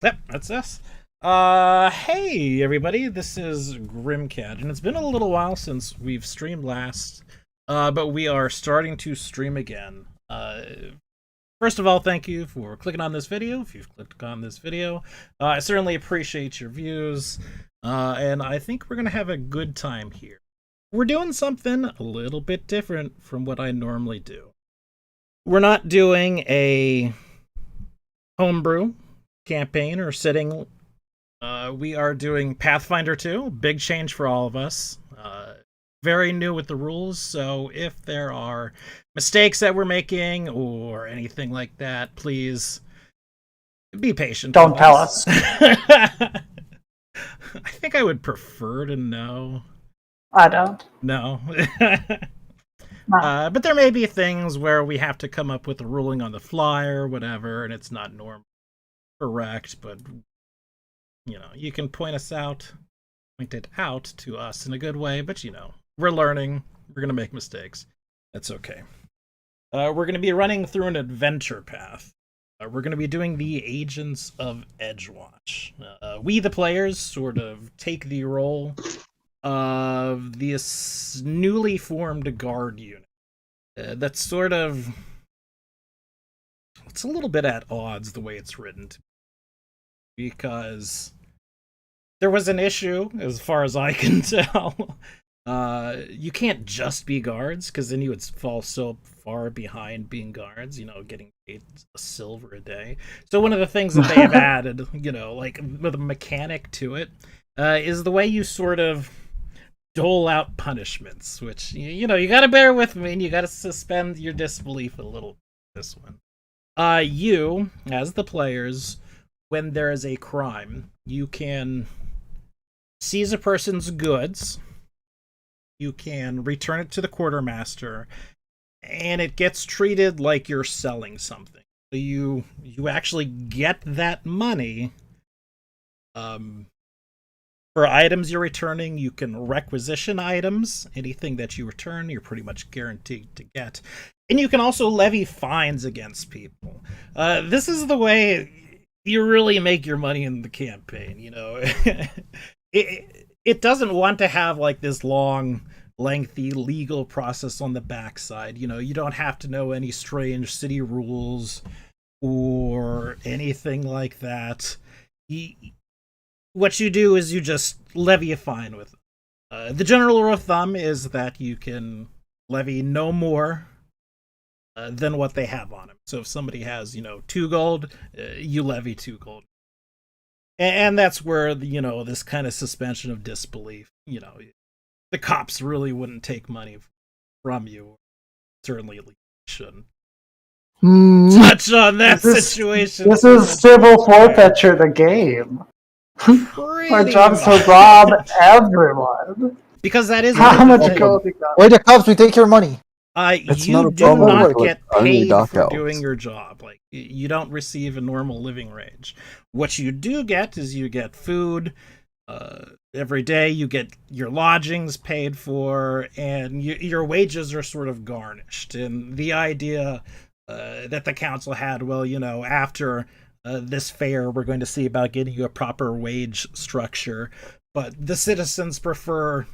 Yep, that's us. Hey everybody, this is Grimcat, and it's been a little while since we've streamed last, but we are starting to stream again. First of all, thank you for clicking on this video. If you've clicked on this video, I certainly appreciate your views, and I think we're gonna have a good time here. We're doing something a little bit different from what I normally do. We're not doing a homebrew campaign or sitting. We are doing Pathfinder 2, big change for all of us. Very new with the rules, so if there are mistakes that we're making or anything like that, please be patient. Don't tell us. I think I would prefer to know. I don't. No. No. But there may be things where we have to come up with a ruling on the fly or whatever, and it's not normal. Correct, but you can point it out to us in a good way, but we're learning, we're gonna make mistakes. That's okay. We're gonna be running through an adventure path. We're gonna be doing the Agents of Edgewatch. We, the players, sort of take the role of this newly formed guard unit. That's sort of, it's a little bit at odds the way it's written, because there was an issue, as far as I can tell. You can't just be guards, because then you would fall so far behind being guards, getting paid a silver a day. So one of the things that they've added, like with a mechanic to it, is the way you sort of dole out punishments, which, you gotta bear with me, and you gotta suspend your disbelief a little. This one. You, as the players, when there is a crime, you can seize a person's goods, you can return it to the quartermaster, and it gets treated like you're selling something. So you actually get that money for items you're returning. You can requisition items. Anything that you return, you're pretty much guaranteed to get. And you can also levy fines against people. This is the way you really make your money in the campaign, it doesn't want to have like this long, lengthy legal process on the backside. You don't have to know any strange city rules or anything like that. What you do is you just levy a fine with it. The general rule of thumb is that you can levy no more than what they have on him. So if somebody has, 2 gold, you levy 2 gold. And that's where, this kind of suspension of disbelief, the cops really wouldn't take money from you. Certainly at least shouldn't. Touch on that situation. This is civil forfeiture, the game. Our job is to rob everyone. Because that is how much gold you got. We're the cops, we take your money. You do not get paid for doing your job. Like, you don't receive a normal living wage. What you do get is you get food every day. You get your lodgings paid for, and your wages are sort of garnished. And the idea that the council had, well, after this fair, we're going to see about getting you a proper wage structure. But the citizens prefer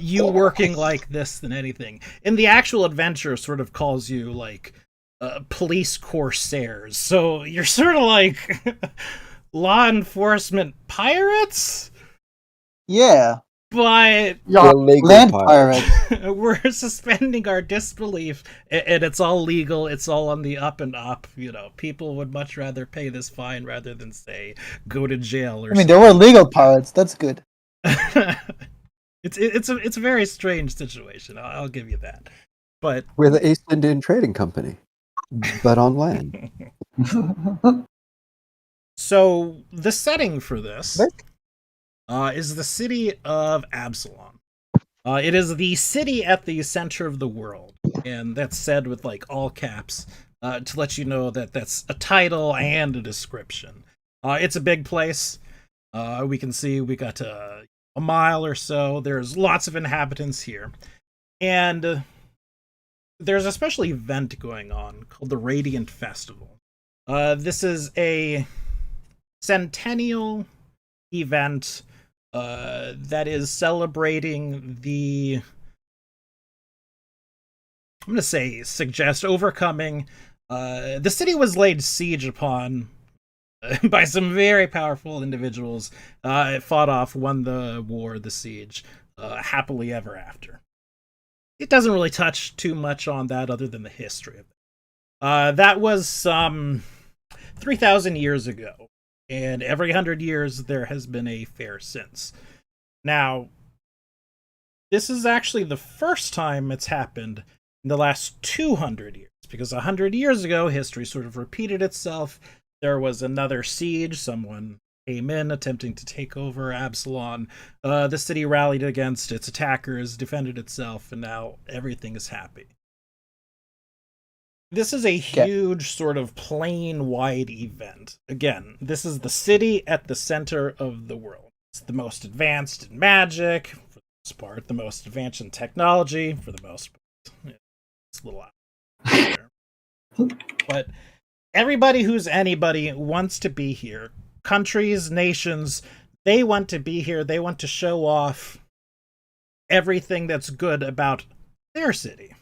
you working like this than anything. And the actual adventure sort of calls you like police corsairs. So you're sort of like law enforcement pirates? Yeah. But land pirate. We're suspending our disbelief, and it's all legal. It's all on the up and up. People would much rather pay this fine rather than, say, go to jail or something. There were legal pirates. That's good. It's a very strange situation. I'll give you that. But we're the East Indian Trading Company, but on land. So the setting for this is the city of Absalom. It is the city at the center of the world, and that's said with like all caps to let you know that that's a title and a description. It's a big place. We can see we got a mile or so. There's lots of inhabitants here, and there's a special event going on called the Radiant Festival. This is a centennial event that is celebrating the, I'm going to say, suggest overcoming. The city was laid siege upon by some very powerful individuals. It fought off, won the war, the siege, happily ever after. It doesn't really touch too much on that other than the history of it. That was 3,000 years ago, and every 100 years there has been a fair since. Now, this is actually the first time it's happened in the last 200 years, because 100 years ago, history sort of repeated itself. There was another siege, someone came in attempting to take over Absalom. The city rallied against its attackers, defended itself, and now everything is happy. This is a huge sort of plain-wide event. Again, this is the city at the center of the world. It's the most advanced in magic, for the most part, the most advanced in technology, for the most part. It's a little out there. But everybody who's anybody wants to be here. Countries, nations, they want to be here. They want to show off everything that's good about their city.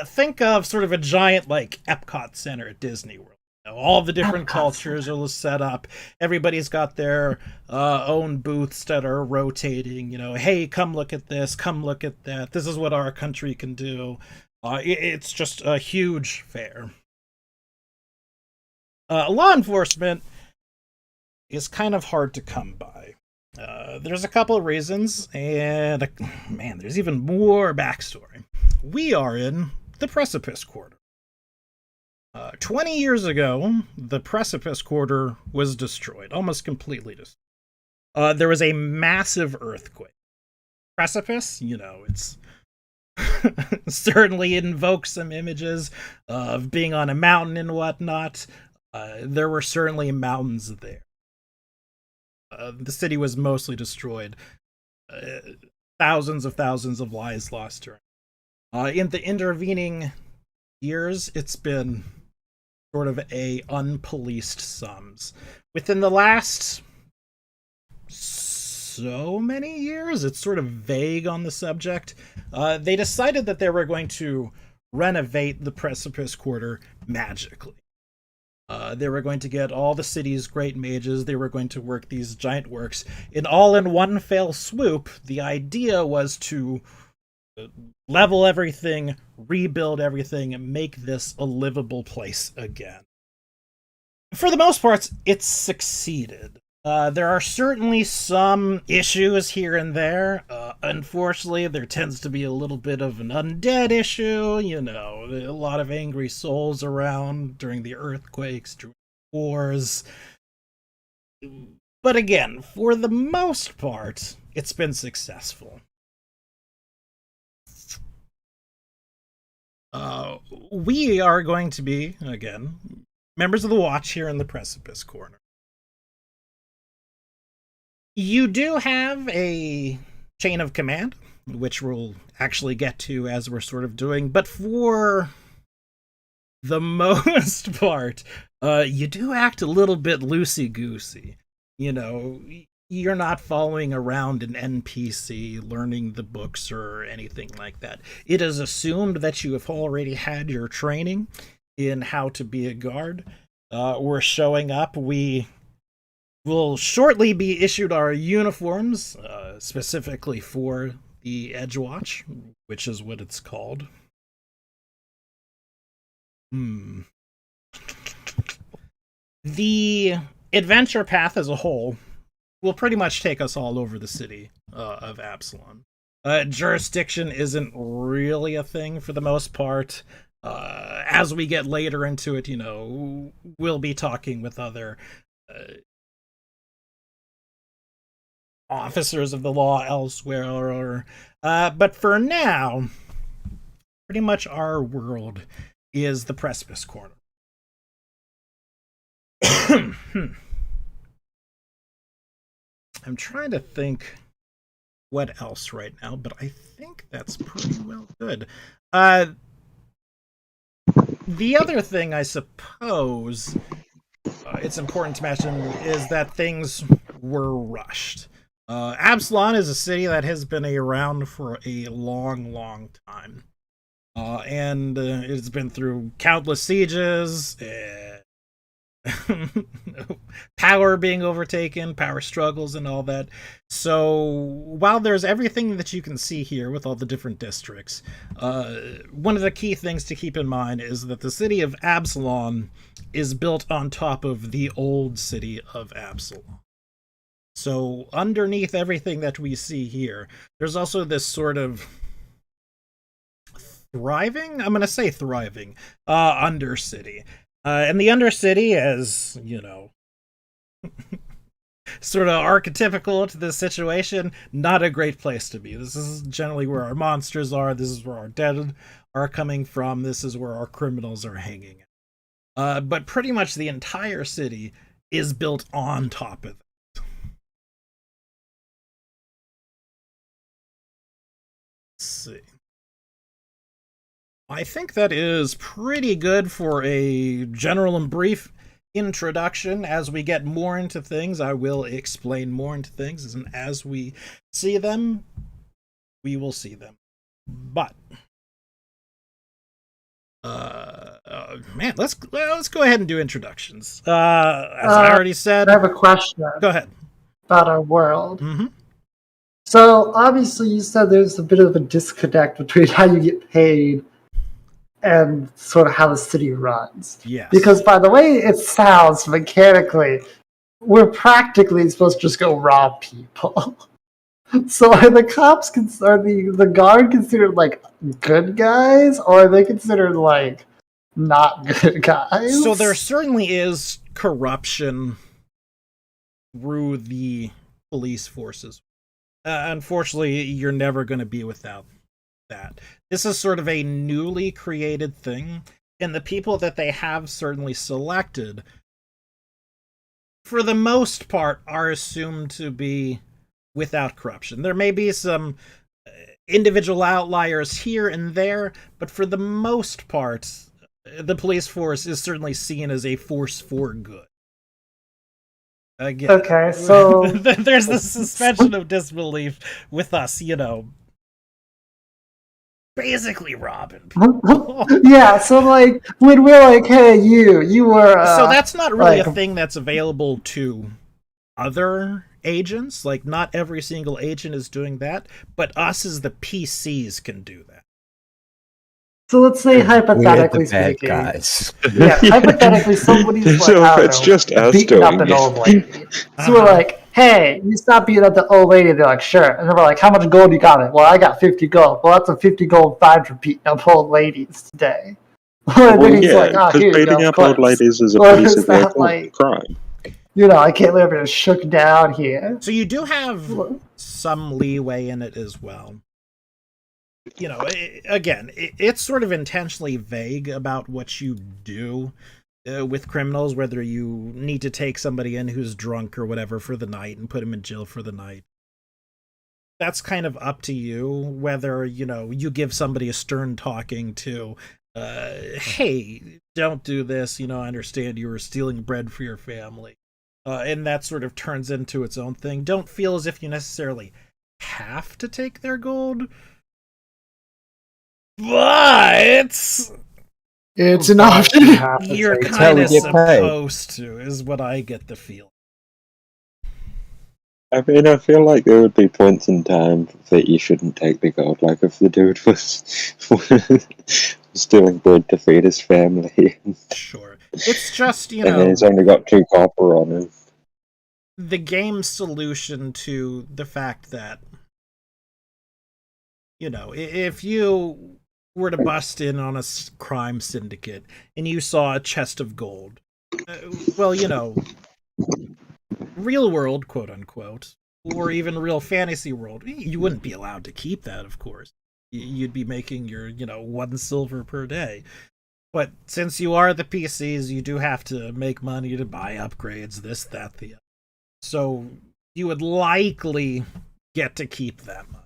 Think of sort of a giant, like, Epcot Center at Disney World. You know, all the different cultures are set up. Everybody's got their own booths that are rotating. You know, hey, come look at this. Come look at that. This is what our country can do. It's just a huge fair. Law enforcement is kind of hard to come by. There's a couple of reasons, and man, there's even more backstory. We are in the Precipice Quarter. 20 years ago, the Precipice Quarter was destroyed, almost completely destroyed. There was a massive earthquake. Precipice, you know, it's certainly invokes some images of being on a mountain and whatnot. There were certainly mountains there. The city was mostly destroyed. Thousands of lives lost during. In the intervening years, it's been sort of a unpoliced sums. Within the last so many years, it's sort of vague on the subject. They decided that they were going to renovate the Precipice Quarter magically. They were going to get all the city's great mages. They were going to work these giant works. All in one fell swoop, the idea was to level everything, rebuild everything, and make this a livable place again. For the most part, it's succeeded. There are certainly some issues here and there. Unfortunately, there tends to be a little bit of an undead issue, you know, a lot of angry souls around during the earthquakes, during wars. But again, for the most part, it's been successful. We are going to be, again, members of the Watch here in the Precipice Corner. You do have a chain of command, which we'll actually get to as we're sort of doing, but for the most part, you do act a little bit loosey-goosey. You know, you're not following around an NPC, learning the books or anything like that. It is assumed that you have already had your training in how to be a guard. We're showing up. We will shortly be issued our uniforms, specifically for the Edgewatch, which is what it's called. The adventure path as a whole will pretty much take us all over the city of Absalom. Jurisdiction isn't really a thing for the most part. As we get later into it, you know, we'll be talking with other officers of the law elsewhere. But for now, pretty much our world is the Precipice Corner. I'm trying to think what else right now, but I think that's pretty well good. The other thing, I suppose, it's important to mention is that things were rushed. Absalom is a city that has been around for a long, long time. And it's been through countless sieges, power being overtaken, power struggles, and all that. So while there's everything that you can see here with all the different districts, one of the key things to keep in mind is that the city of Absalom is built on top of the old city of Absalom. So underneath everything that we see here, there's also this sort of thriving, I'm going to say thriving, undercity. And the Undercity, as you know, sort of archetypical to this situation, not a great place to be. This is generally where our monsters are. This is where our dead are coming from. This is where our criminals are hanging. But pretty much the entire city is built on top of it. Let's see. I think that is pretty good for a general and brief introduction. As we get more into things, I will explain more into things, and as we see them, we will see them. But man, let's go ahead and do introductions. As I already said, I have a question go ahead. about our world. Mm-hmm. So obviously, you said there's a bit of a disconnect between how you get paid and sort of how the city runs. Yes. Because by the way it sounds mechanically, we're practically supposed to just go rob people. So are the cops are the guard considered like good guys, or are they considered like not good guys? So there certainly is corruption through the police forces. Unfortunately, you're never going to be without that. This is sort of a newly created thing, and the people that they have certainly selected, for the most part, are assumed to be without corruption. There may be some individual outliers here and there, but for the most part, the police force is certainly seen as a force for good. Again, Okay, so there's the suspension of disbelief with us, basically robbing people. yeah, so like when we're like, hey, you were So that's not really like a thing that's available to other agents. Like, not every single agent is doing that, but us as the PCs can do that. So let's say We're hypothetically the bad speaking. guys. Yeah, hypothetically somebody's like, So I don't it's know, just us beating up doing an it. old lady. So we're like, hey, you stop beating up the old lady. They're like, sure. And then we're like, how much gold you got? It? Well, I got 50 gold. Well, that's a 50 gold fine for beating up old ladies today. And Well, then he's yeah, like, oh, because here you beating go, up old clips. ladies is a Or pretty is severe that like, crime. I can't live it shook down here. So you do have some leeway in it as well. It's sort of intentionally vague about what you do with criminals, whether you need to take somebody in who's drunk or whatever for the night and put him in jail for the night. That's kind of up to you, whether, you give somebody a stern talking to, hey, don't do this, I understand you were stealing bread for your family. And that sort of turns into its own thing. Don't feel as if you necessarily have to take their gold, but It's an option. you're It's how kind we of get paid. supposed to, is what I get the feel. I mean, I feel like there would be points in time that you shouldn't take the gold, like if the dude was stealing bread to feed his family. Sure. It's just, And then he's only got 2 copper on him. the game's solution to the fact that, if you were to bust in on a crime syndicate and you saw a chest of gold, real world, quote unquote, or even real fantasy world, you wouldn't be allowed to keep that, of course. You'd be making your, 1 silver per day. But since you are the PCs, you do have to make money to buy upgrades, this, that, the other. So you would likely get to keep that money.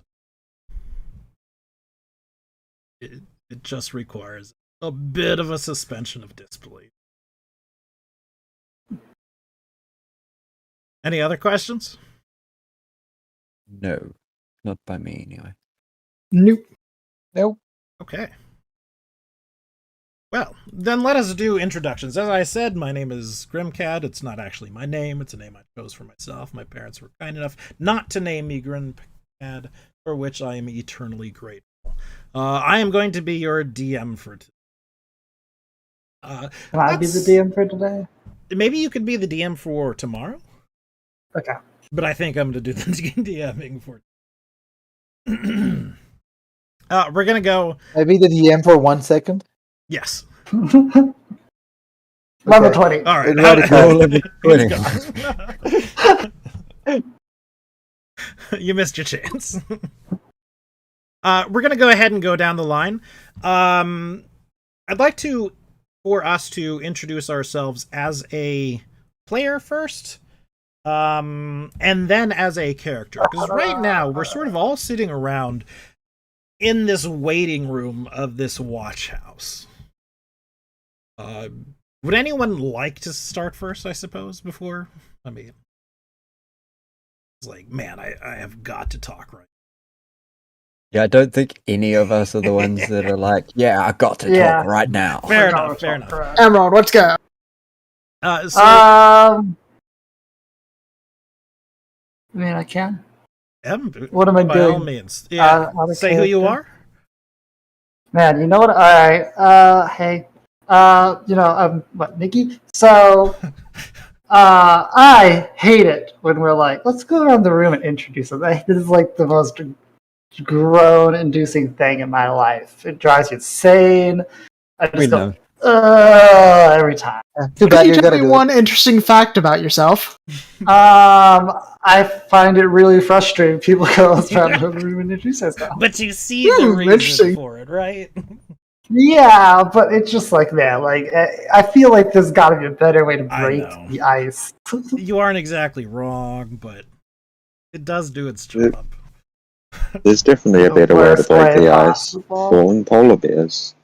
It just requires a bit of a suspension of disbelief. Any other questions? No, not by me anyway. Nope. Nope. Okay. Well, then let us do introductions. As I said, my name is Grimcad. It's not actually my name. It's a name I chose for myself. My parents were kind enough not to name me Grimcad, for which I am eternally grateful. I am going to be your DM for today. Can I be the DM for today? Maybe you could be the DM for tomorrow? Okay. But I think I'm going to do the DMing for we're going to go... Maybe the DM for 1 second. Yes. Level Okay. 20. All right. Erotic He's gone. You missed your chance. We're going to go ahead and go down the line. I'd like for us to introduce ourselves as a player first, and then as a character. Because right now, we're sort of all sitting around in this waiting room of this watch house. Would anyone like to start first, I suppose, before? I mean, it's like, man, I have got to talk right. Yeah, I don't think any of us are the ones that are like, yeah, I got to Yeah. talk right now. Fair enough. Emerald, let's go. So, I mean, I can. What am I by doing? all means. Yeah. Other Say who you character? are. Man, you know what? All right. Hey. I'm Nikki. So, I hate it when we're like, let's go around the room and introduce them. This is like the most groan-inducing thing in my life. It drives you insane. I We just know. go, every time. Too bad Can you you tell gotta me do it. one interesting fact about yourself? I find it really frustrating. People go around the room and introduce themselves. But you see the reason interesting. for it, right? Yeah, but it's just like that. Like, I feel like there's got to be a better way to I break know. the ice. You aren't exactly wrong, but it does do its job. There's definitely a The better way to worst break way the ice. possible. Falling polar bears.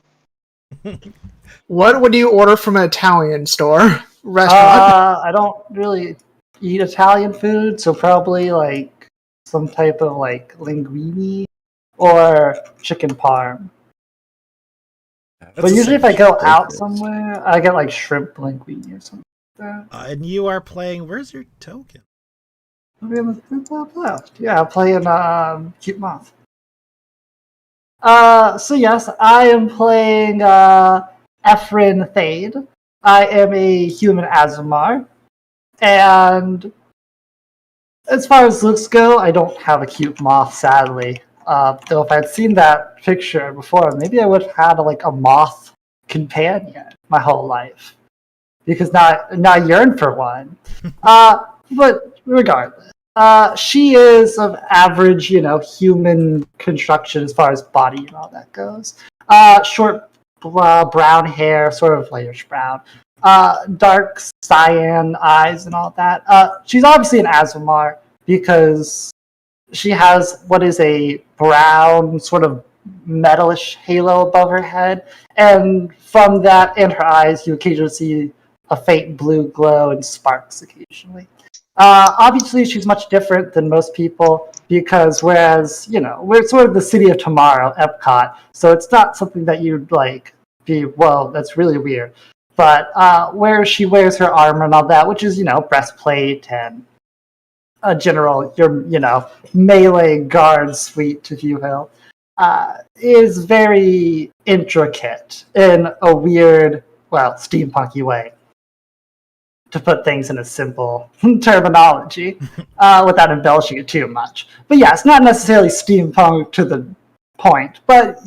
What would you order from an Italian store restaurant? I don't really eat Italian food, so probably like some type of like linguine or chicken parm. But usually, if I go out somewhere, I get like shrimp linguine or something like that. And you are playing. Where's your token? Maybe I'm the top left. Yeah, I'm playing Cute Moth. So yes, I am playing Ephraim Thade. I am a human Azamar, and as far as looks go, I don't have a cute moth, sadly. Though if I'd seen that picture before, maybe I would have had like a moth companion my whole life. Because now I yearn for one. But regardless, she is of average, human construction as far as body and all that goes. Short brown hair, sort of lightish brown. Dark cyan eyes and all that. She's obviously an Azamar because she has what is a brown sort of metalish halo above her head, and from that and her eyes, you occasionally see a faint blue glow and sparks occasionally. Obviously, she's much different than most people because whereas, we're sort of the city of tomorrow, Epcot, so it's not something that you'd like be, well, that's really weird. But where she wears her armor and all that, which is, breastplate and a general, your melee guard suite, if you will, is very intricate in a weird, well, steampunky way, to put things in a simple terminology, without embellishing it too much. But yeah, it's not necessarily steampunk to the point, but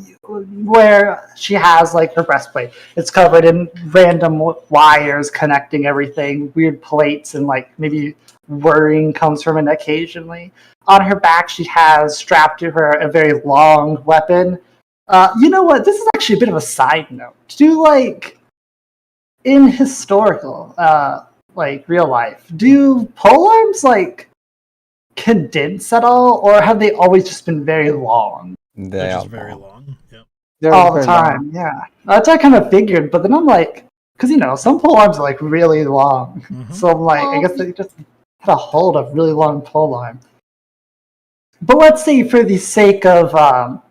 where she has like her breastplate, it's covered in random wires connecting everything, weird plates, and like maybe whirring comes from it occasionally. On her back, she has strapped to her a very long weapon. You know what? This is actually a bit of a side note. Do like in historical, like real life, do polearms like condense at all, or have they always just been very long? They They're are just very long. long. Yeah. They're All the very long. time, yeah. That's what I kind of figured, but then I'm like, because some polearms are like really long, Mhm. so I'm like, I guess they just had a hold of really long polearm. But let's say, for the sake of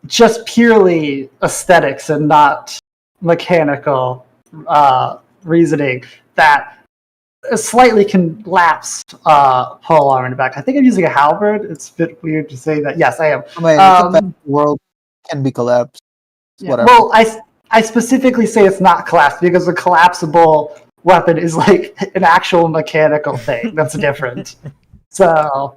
just purely aesthetics and not mechanical reasoning, that a slightly collapsed polearm in the back. I think I'm using a halberd. It's a bit weird to say that. Yes, I am. I mean, it's a bad world can be collapsed. Yeah. Whatever. Well, I specifically say it's not collapsed because a collapsible weapon is like an actual mechanical thing. That's different. So,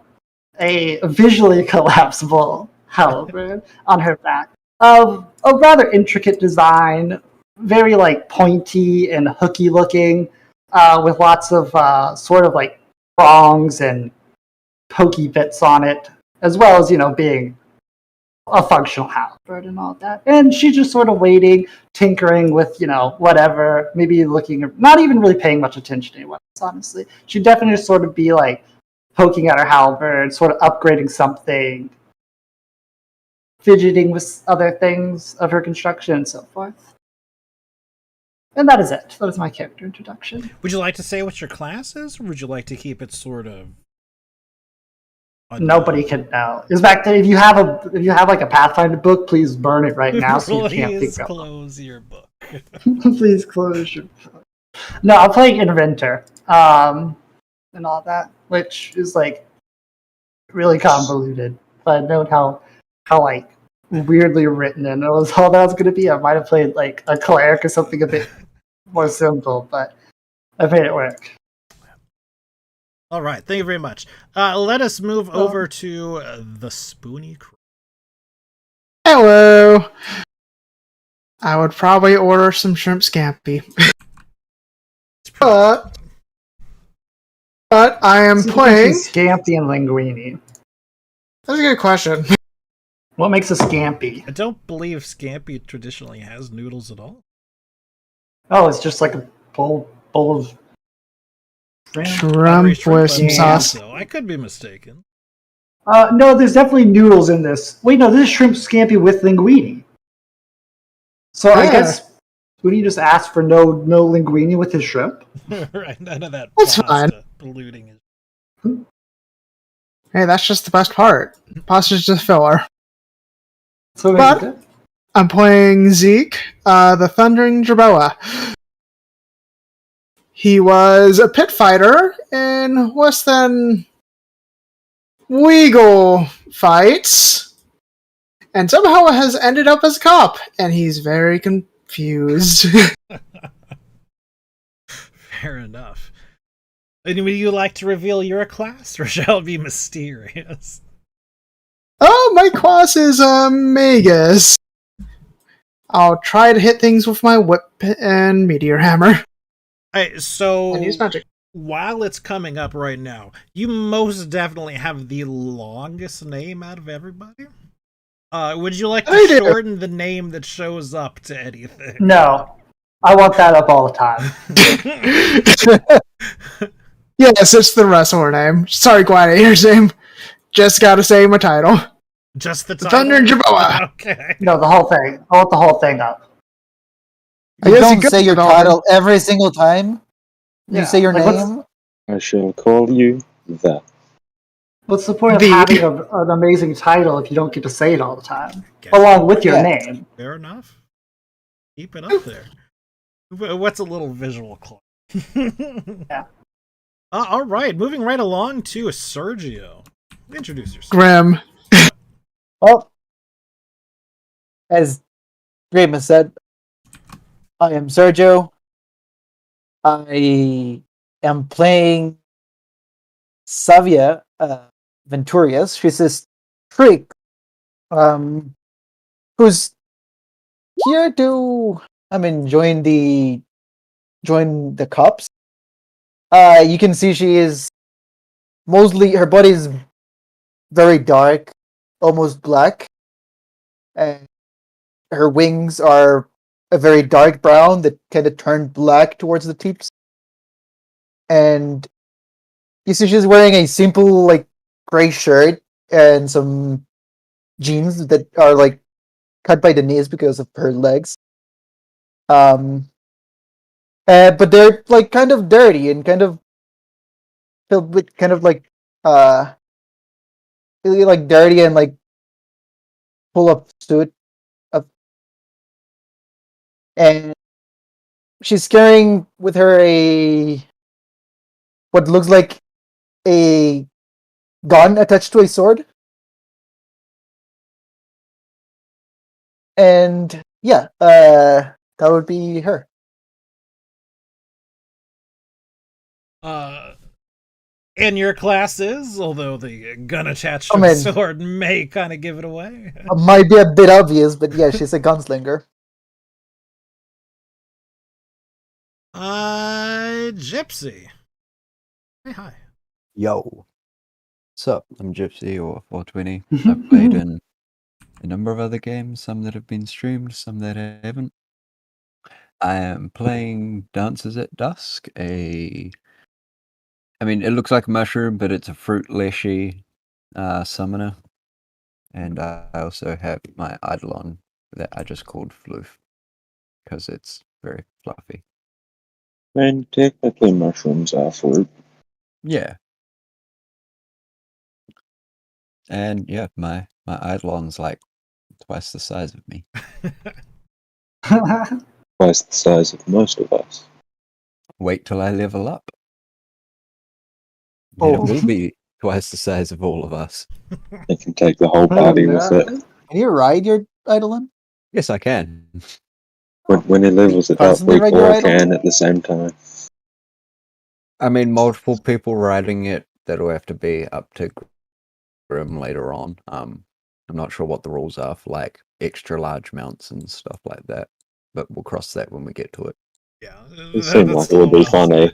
a visually collapsible halberd on her back of a rather intricate design, very like pointy and hooky looking, with lots of sort of like prongs and pokey bits on it, as well as, being a functional halberd and all that. And she's just sort of waiting, tinkering with, whatever, maybe looking, not even really paying much attention to anyone else, honestly. She'd definitely just sort of be like poking at her halberd, sort of upgrading something, fidgeting with other things of her construction and so forth. And that is it. That is my character introduction. Would you like to say what your class is, or would you like to keep it sort of Nobody can know. In fact, if you have like a Pathfinder book, please burn it right now so you can't Please think of it. close your book. Please close your book. No, I'm playing Inventor, and all that, which is like really convoluted. If I known how like weirdly written and it was all that was going to be, I might have played like a cleric or something a bit more simple, but I made it work. All right, thank you very much. Let us move over to the Spoony Crew. Hello. I would probably order some shrimp scampi. But I am playing. Scampi and linguine. That's a good question. What makes a scampi? I don't believe Scampi traditionally has noodles at all. Oh, it's just like a bowl of Shrimp with some sauce. So I could be mistaken. No, there's definitely noodles in this. Wait, no, this is shrimp scampi with linguine. So I guess Spoony just asked for no linguine with his shrimp. Right, none of that That's pasta polluting his. Hey, that's just the best part. Pasta's just filler. So But I'm playing Zeke, the Thundering Jerboa. He was a pit fighter in less than legal fights, and somehow has ended up as a cop, and he's very confused. Fair enough. And would you like to reveal your class, or shall it be mysterious? Oh, my class is Magus. I'll try to hit things with my whip and meteor hammer. So, And use magic. while it's coming up right now, you most definitely have the longest name out of everybody. Would you like to shorten the name that shows up to anything? No. I want that up all the time. Yes, it's the wrestler name. Sorry, Gladiator's name. Just gotta say my title. Just the title? Thunder and Jerboa. Okay. No, the whole thing. I want the whole thing up. You don't say your title every single time? You Yeah, say your like, name? I shall call you the. What's the point of The- having an amazing title if you don't get to say it all the time? Guess Along with your Yeah. name. Fair enough. Keep it up there. What's a little visual club? Yeah. All right, moving right along to Sergio. Introduce yourself. Grim. Well, as Graham has said, I am Sergio. I am playing Savia Venturias. She's this freak who's here to, join the cops. You can see she is mostly, her body is very dark, almost black, and her wings are a very dark brown that kind of turned black towards the tips. And you see she's wearing a simple, gray shirt and some jeans that are, cut by the knees because of her legs. But they're, kind of dirty and kind of filled with kind of like really like dirty and like full of soot. And she's carrying with her what looks like a gun attached to a sword. And yeah, that would be her. And your class is, although the gun attached I to the mean- sword may kind of give it away. Might be a bit obvious, but yeah, she's a gunslinger. Gypsy. Hey, hi. Yo. What's up? I'm Gypsy or 420. I've played in a number of other games, some that have been streamed, some that haven't. I am playing Dances at Dusk, it looks like a mushroom, but it's a fruit leshy summoner. And I also have my Eidolon that I just called Floof, because it's very fluffy. And technically mushrooms are fruit. Yeah. And yeah, my Eidolon's like twice the size of me. Twice the size of most of us. Wait till I level up. Oh. Then it will be twice the size of all of us. It can take the whole party with it. Can you ride your Eidolon? Yes, I can. When it levels it up, Constantly we ride your all idol? can at the same time. I mean, multiple people riding it, that'll have to be up to Grim later on. I'm not sure what the rules are for like extra large mounts and stuff like that, but we'll cross that when we get to it. Yeah, It seemed like it would be funny.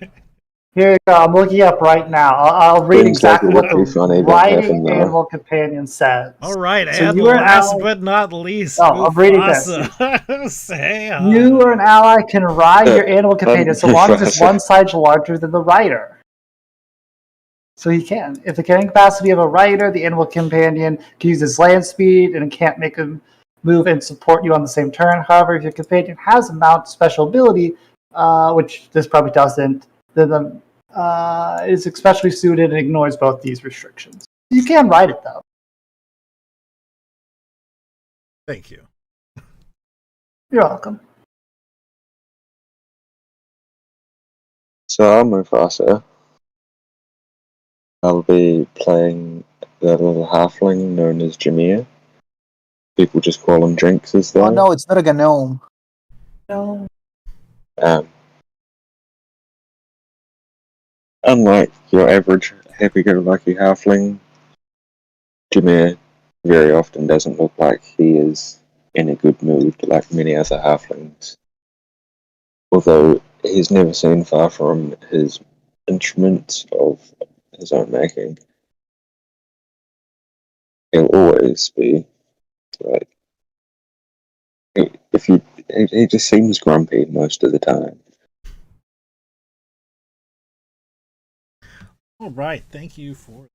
Here you go. I'm looking up right now. I'll read Seems like exactly it what would be the funny to writing happen, though. animal companion says. All right, So and you are an last ally- but not least, Oh, I'm reading this. Mufasa. Say hi. You or an ally can ride your animal companion so long as it's one size larger than the rider. So he can. If the carrying capacity of a rider, the animal companion can use his land speed and can't make him move and support you on the same turn. However, if your companion has a mount special ability, which this probably doesn't, then is especially suited and ignores both these restrictions. You can ride it though. Thank you. You're welcome. So I'm Mufasa. I'll be playing the little halfling known as Jameer. People just call him Jinxes though. Oh no, it's not a gnome. No. Unlike your average happy-go-lucky halfling, Jameer very often doesn't look like he is in a good mood like many other halflings. Although he's never seen far from his instruments of his own making. He'll always be like, he just seems grumpy most of the time. All right, thank you for.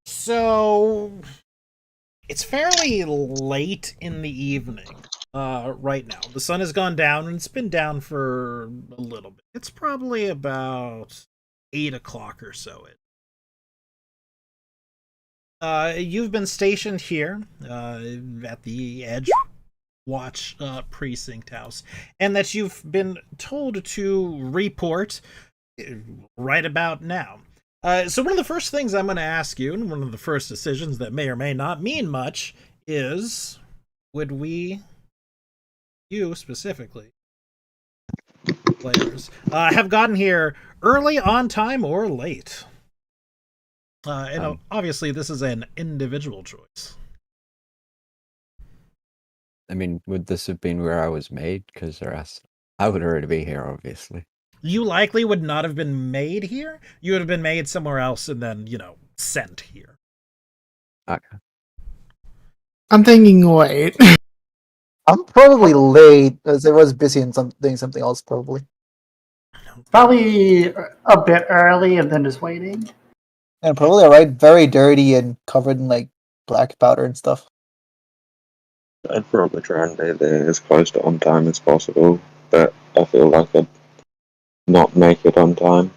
So it's fairly late in the evening right now. The sun has gone down, and it's been down for a little bit. It's probably about 8 o'clock or so. You've been stationed here at the Edgewatch precinct house, and that you've been told to report right about now. So one of the first things I'm going to ask you, and one of the first decisions that may or may not mean much, is would you specifically, players, have gotten here early, on time, or late? And obviously this is an individual choice. I mean, would this have been where I was made? Because I would already be here, obviously. You likely would not have been made here. You would have been made somewhere else and then, sent here. Okay. I'm thinking wait. I'm probably late as I was busy in doing something else probably. Probably a bit early and then just waiting. And probably I ride very dirty and covered in like black powder and stuff. I'd probably try and be there as close to on time as possible, but I feel like I'd not make it on time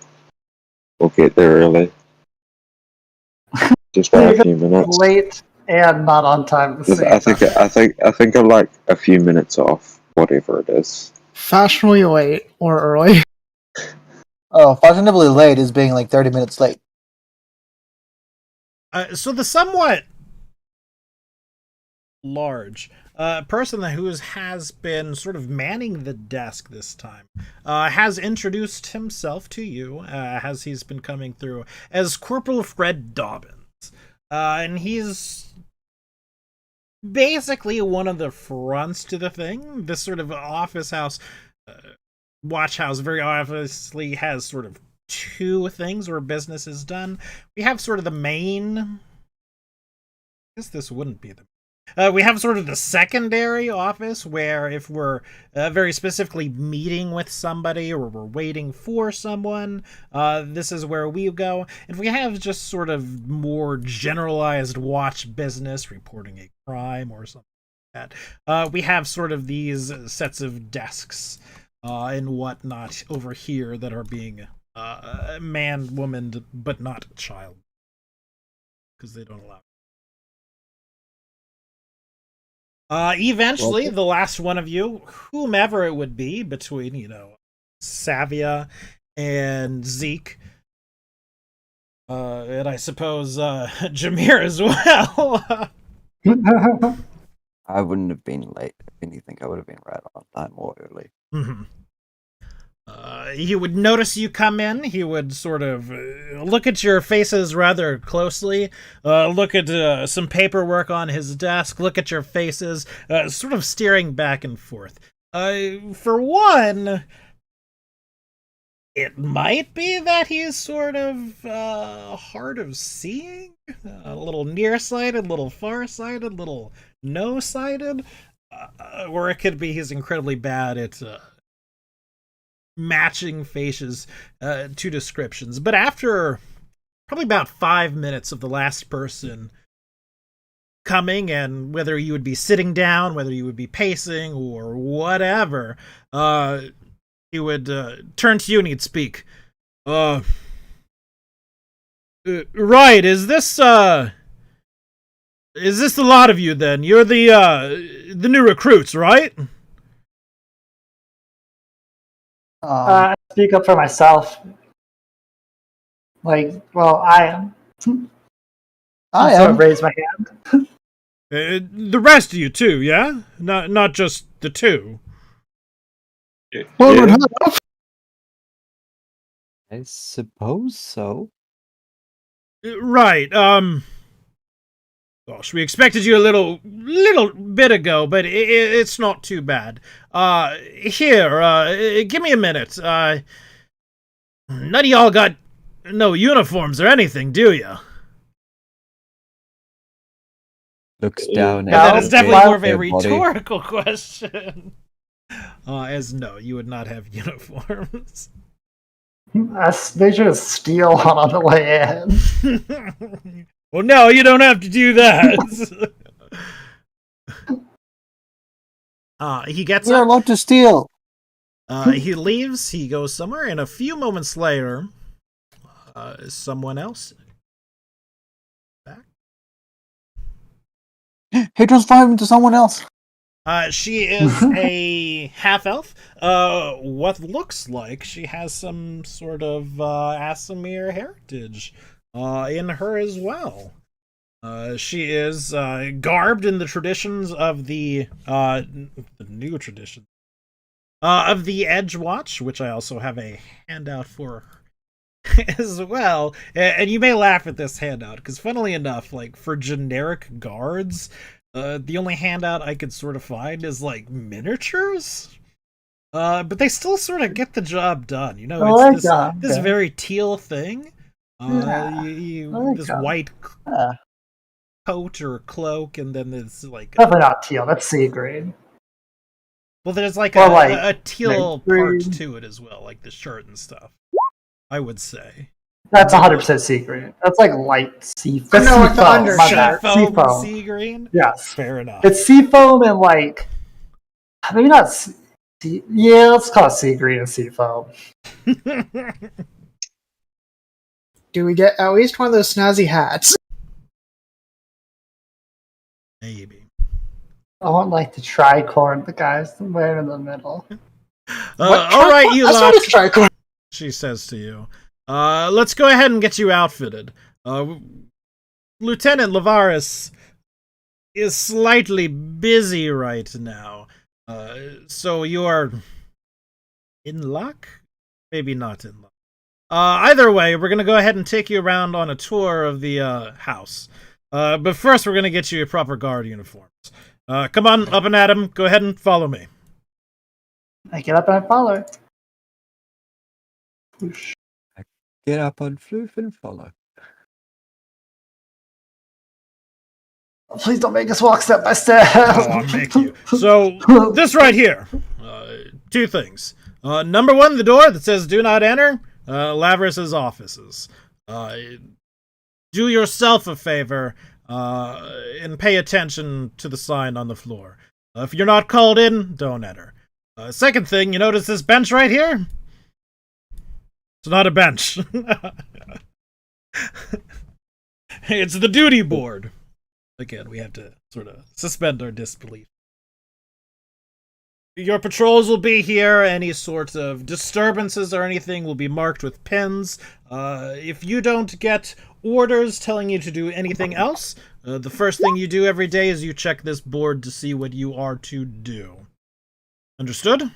or get there early. Just by a few minutes. Late and not on time at the same I think I'm like a few minutes off, whatever it is. Fashionably late or early. Oh, fashionably late is being like 30 minutes late. So the somewhat large person who has been sort of manning the desk this time has introduced himself to you as he's been coming through as Corporal Fred Dobbins. And he's basically one of the fronts to the thing. This sort of office house, watch house, very obviously has sort of two things where business is done. We have sort of the main. I guess this wouldn't be we have sort of the secondary office where if we're very specifically meeting with somebody or we're waiting for someone, this is where we go. If we have just sort of more generalized watch business, reporting a crime or something like that, we have sort of these sets of desks and whatnot over here that are being man, woman, but not child, because they don't allow. Eventually, the last one of you, whomever it would be, between, Savia and Zeke, and I suppose Jameer as well. I wouldn't have been late. If anything, I would have been right on time or early. Mm-hmm. He would notice you come in. He would sort of look at your faces rather closely, look at some paperwork on his desk, look at your faces, sort of steering back and forth. For one, it might be that he's sort of hard of seeing, a little nearsighted, a little farsighted, a little no-sighted, or it could be he's incredibly bad at matching faces to descriptions. But after probably about 5 minutes of the last person coming, and whether you would be sitting down, whether you would be pacing or whatever, he would turn to you and he'd speak. Right, is this the lot of you then? You're the new recruits, right? I speak up for myself. I am. I sort of raise my hand. The rest of you too, yeah? Not just the two. Well, Yeah. I suppose so. Right. Gosh, we expected you a little bit ago, but it's not too bad. Here, give me a minute. None of y'all got no uniforms or anything, do you? Looks down No, That at is definitely more of a everybody. rhetorical question. As no, you would not have uniforms. They should have steal one on the way in. Well, no, you don't have to do that. He gets We are up. allowed to steal. He leaves. He goes somewhere, and a few moments later, someone else. He transformed into someone else. She is a half elf. What looks like she has some sort of Asimir heritage in her as well. She is garbed in the traditions of the new tradition of the Edgewatch, which I also have a handout for as well. And you may laugh at this handout because, funnily enough, like for generic guards, the only handout I could sort of find is like miniatures. But they still sort of get the job done. It's this very teal thing. This white coat or cloak, and then there's like Definitely not teal. That's sea green. well, there's like Or a teal part green. to it as well, like the shirt and stuff. I would say That's 100% sea green. That's like light sea. That's No, like the sea foam, undershirt. my bad. Sea foam, foam. sea green. Yes, Fair enough. it's sea foam and like maybe not. Yeah, let's call it sea green and sea foam. Do we get at least one of those snazzy hats? Maybe. I want like the tricorn the guy's wearing in the middle. All right, you That's lot. not a tricorn. She says to you. Let's go ahead and get you outfitted. Lieutenant Lavaris is slightly busy right now. So you are in luck? Maybe not in luck. Either way, we're going to go ahead and take you around on a tour of the house. But first, we're going to get you your proper guard uniforms. Come on, up and at 'em. Go ahead and follow me. I get up and I follow. Whoosh. Get up on Floof and follow. Please don't make us walk step by step. Oh, I'll make you. So, this right here. Two things. Number one, the door that says "Do not enter." Laveris's offices. Do yourself a favor and pay attention to the sign on the floor. If you're not called in, don't enter. Second thing, you notice this bench right here? It's not a bench. It's the duty board. Again, we have to sort of suspend our disbelief. Your patrols will be here. Any sort of disturbances or anything will be marked with pins. If you don't get orders telling you to do anything else, the first thing you do every day is you check this board to see what you are to do. Understood?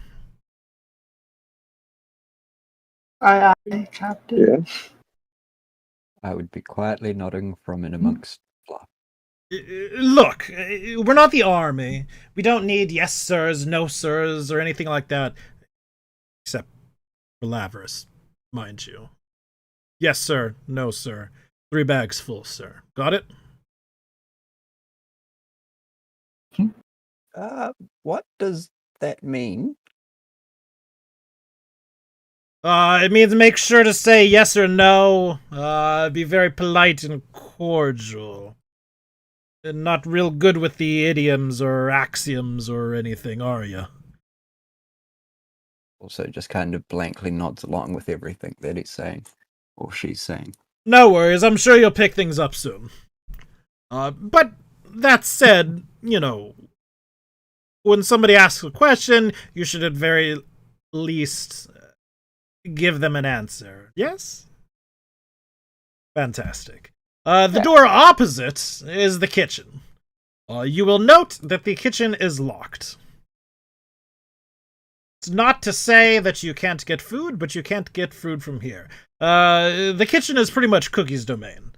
Aye, aye, Captain. Yeah. I would be quietly nodding from in amongst fluff. Look, we're not the army. We don't need yes sirs, no sirs, or anything like that. Except for Laveris, mind you. Yes sir, no sir. 3 bags full, sir. Got it? What does that mean? It means make sure to say yes or no. Be very polite and cordial. And not real good with the idioms or axioms or anything, are you? Also, just kind of blankly nods along with everything that he's saying, or she's saying. No worries, I'm sure you'll pick things up soon. But that said, you know, when somebody asks a question, you should at very least give them an answer. Yes? Fantastic. The door opposite is the kitchen. You will note that the kitchen is locked. It's not to say that you can't get food, but you can't get food from here. The kitchen is pretty much Cookie's domain.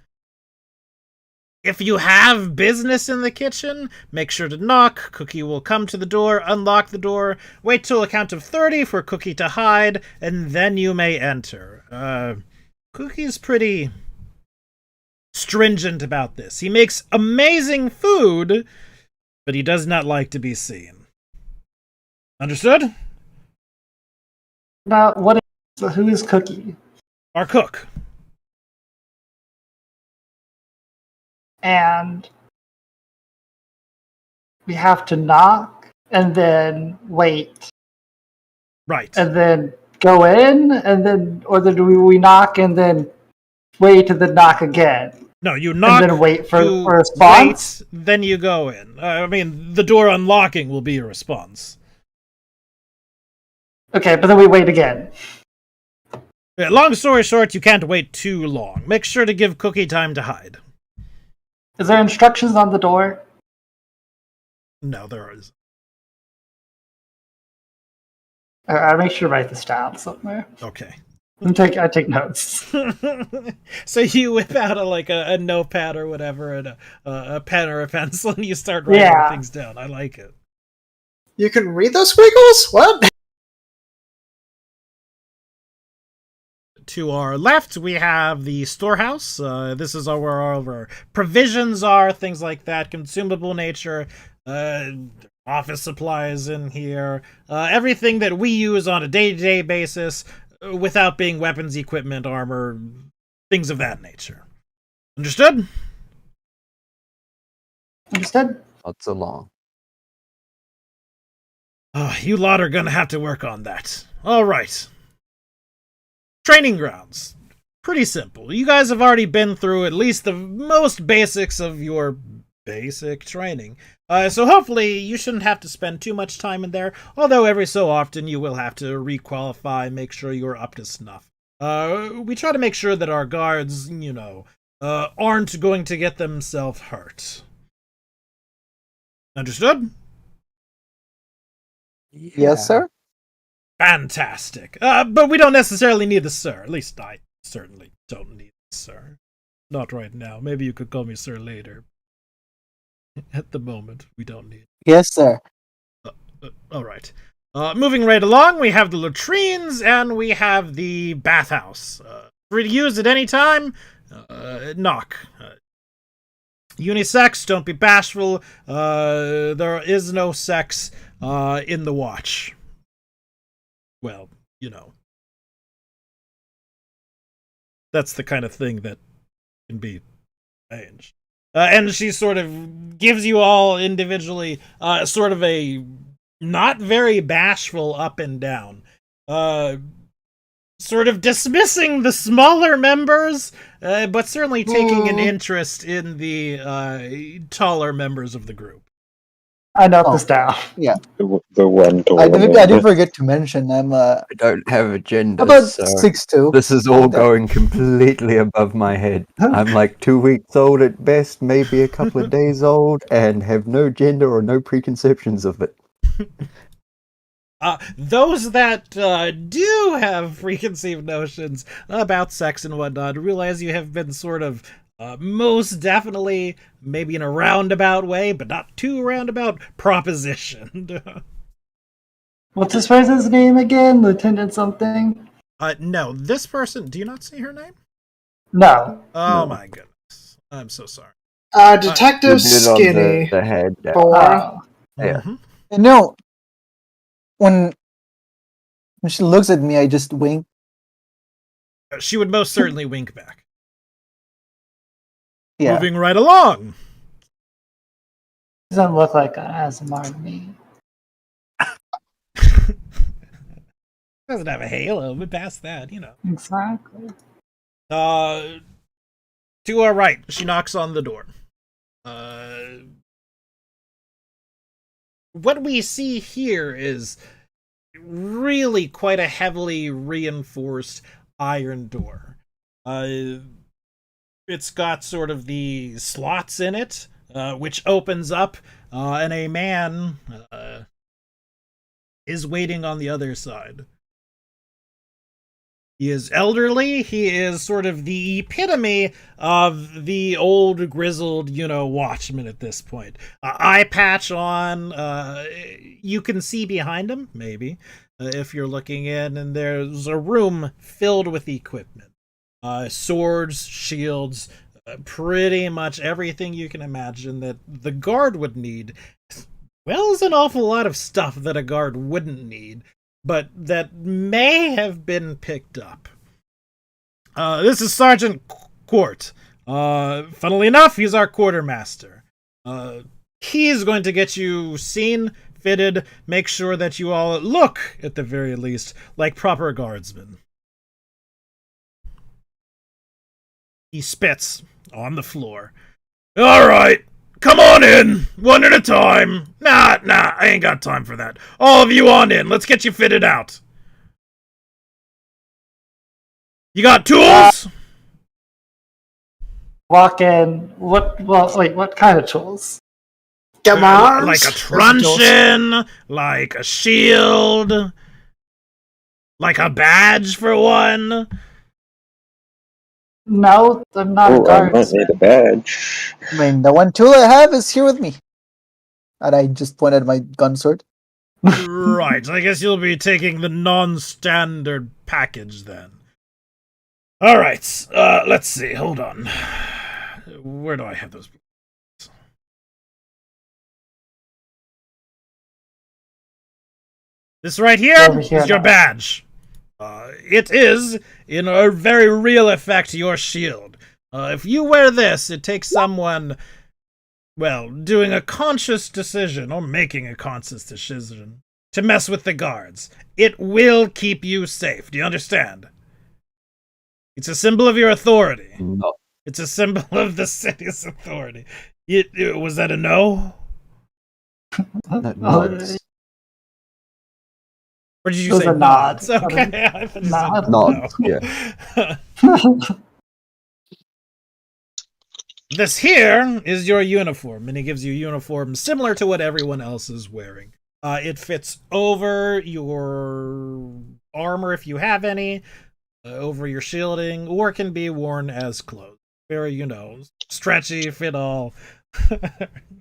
If you have business in the kitchen, make sure to knock. Cookie will come to the door, unlock the door, wait till a count of 30 for Cookie to hide, and then you may enter. Cookie's pretty stringent about this. He makes amazing food, but he does not like to be seen. Understood? Now, who is Cookie? Our cook. And we have to knock and then wait Right. and then go in and then, or then do we knock and then wait and then knock again? No, you knock, and then wait for you a response? wait, then you go in. I mean, the door unlocking will be your response. Okay, but then we wait again. Yeah, long story short, you can't wait too long. Make sure to give Cookie time to hide. Is there instructions on the door? No, there is. I'll make sure to write this down somewhere. Okay. I take notes. So you whip out a notepad or whatever and a pen or a pencil and you start writing things down. I like it. You can read those squiggles? What? To our left, we have the storehouse. This is where all of our provisions are, things like that, consumable nature, office supplies in here, everything that we use on a day-to-day basis without being weapons, equipment, armor, things of that nature. Understood? Understood? Nods along. You lot are gonna have to work on that. Alright. Training grounds. Pretty simple. You guys have already been through at least the most basics of your basic training. So hopefully you shouldn't have to spend too much time in there, although every so often you will have to requalify, make sure you're up to snuff. We try to make sure that our guards, aren't going to get themselves hurt. Understood? Yes, sir. Fantastic. But we don't necessarily need the sir. At least I certainly don't need the sir. Not right now. Maybe you could call me sir later. At the moment, we don't need. Yes, sir. All right. Moving right along, we have the latrines and we have the bathhouse. Free to use at any time. Knock. Unisex, don't be bashful. There is no sex in the watch. Well, that's the kind of thing that can be arranged. And she sort of gives you all individually sort of a not very bashful up and down. Sort of dismissing the smaller members, but certainly taking an interest in the taller members of the group. I note this down. Yeah. The one to I did forget to mention I'm I don't have a gender, about so 6'2". this is all going completely above my head. I'm like 2 weeks old at best, maybe a couple of days old, and have no gender or no preconceptions of it. Those that do have preconceived notions about sex and whatnot realize you have been sort of most definitely, maybe in a roundabout way, but not too roundabout, propositioned. What's this person's name again? Lieutenant something? No, this person, do you not see her name? No. Oh my goodness. I'm so sorry. Detective You did it on Skinny. the head. Bora. Yeah. Mhm. And no, when she looks at me, I just wink. She would most certainly wink back. Yeah. Moving right along. Doesn't look like an ASMR to me. Doesn't have a halo, but past that, Exactly. To our right, she knocks on the door. What we see here is really quite a heavily reinforced iron door. It's got sort of the slots in it, which opens up, and a man is waiting on the other side. He is elderly. He is sort of the epitome of the old grizzled, watchman at this point. Eye patch on. You can see behind him, maybe, if you're looking in, and there's a room filled with equipment. Swords, shields, pretty much everything you can imagine that the guard would need. Well, there's an awful lot of stuff that a guard wouldn't need, but that may have been picked up. This is Sergeant Court. Funnily enough, he's our quartermaster. He's going to get you seen, fitted, make sure that you all look, at the very least, like proper guardsmen. He spits on the floor. All right, come on in, one at a time. Nah, I ain't got time for that. All of you on in, let's get you fitted out. You got tools? Walk in. What kind of tools? Get my arms. Like a truncheon, like a shield, like a badge for one. No, I'm not a Oh, I might guard. need a badge. I mean, the one tool I have is here with me. And I just pointed at my gun sword. Right, I guess you'll be taking the non-standard package then. Alright, let's see, hold on. Where do I have those? This right here Over here is your now. badge. It is, in a very real effect, your shield. If you wear this, it takes someone, well, doing a conscious decision, or making a conscious decision, to mess with the guards. It will keep you safe. Do you understand? It's a symbol of your authority. No. It's a symbol of the city's authority. Was that a no? Nods. Or did you Those say are nods? nods. Okay, I thought you said Nods, no. yeah. This here is your uniform, and it gives you a uniform similar to what everyone else is wearing. It fits over your armor if you have any, over your shielding, or can be worn as clothes. Very, stretchy, fit all.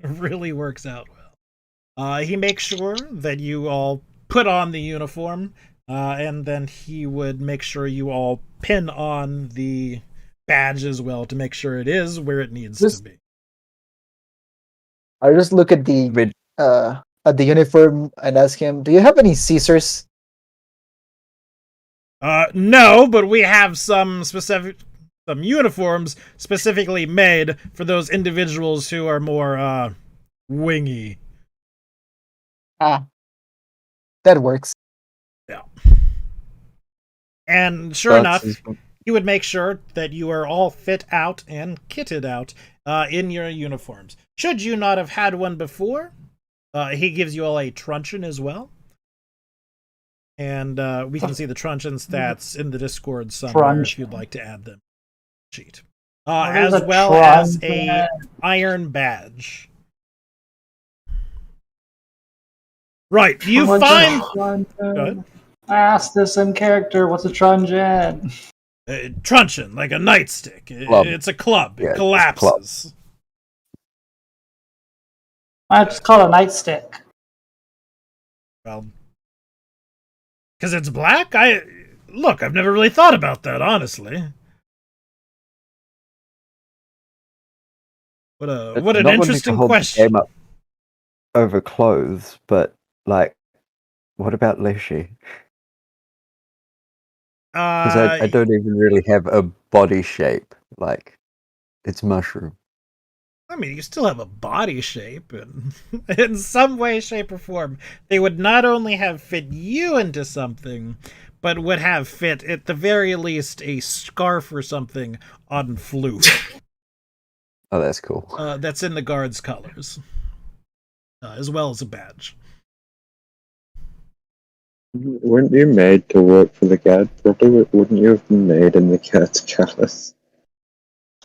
Really works out well. He makes sure that you all put on the uniform, and then he would make sure you all pin on the badge as well to make sure it is where it needs to be. I just look at the uniform and ask him, "Do you have any Caesars?" No, but we have some uniforms specifically made for those individuals who are more wingy. Ah, that works. Yeah. And sure enough, he would make sure that you are all fit out and kitted out in your uniforms. Should you not have had one before, he gives you all a truncheon as well. And we can see the truncheon stats in the Discord somewhere if you'd like to add them. Cheat. As well as a iron badge. Right, you find... I asked this in character, what's a truncheon? Truncheon, like a nightstick. It's a club. Yeah, it collapses. I just call it a nightstick. Well, because it's black? I've never really thought about that, honestly. What an interesting question. Game up over clothes, but what about Leshy? Because I don't even really have a body shape. It's mushroom. I mean, you still have a body shape, and in some way, shape, or form, they would not only have fit you into something, but would have fit, at the very least, a scarf or something on Floof. Oh, that's cool. That's in the guard's colors, as well as a badge. Weren't you made to work for the guard? Probably wouldn't you have been made in the guard's colors?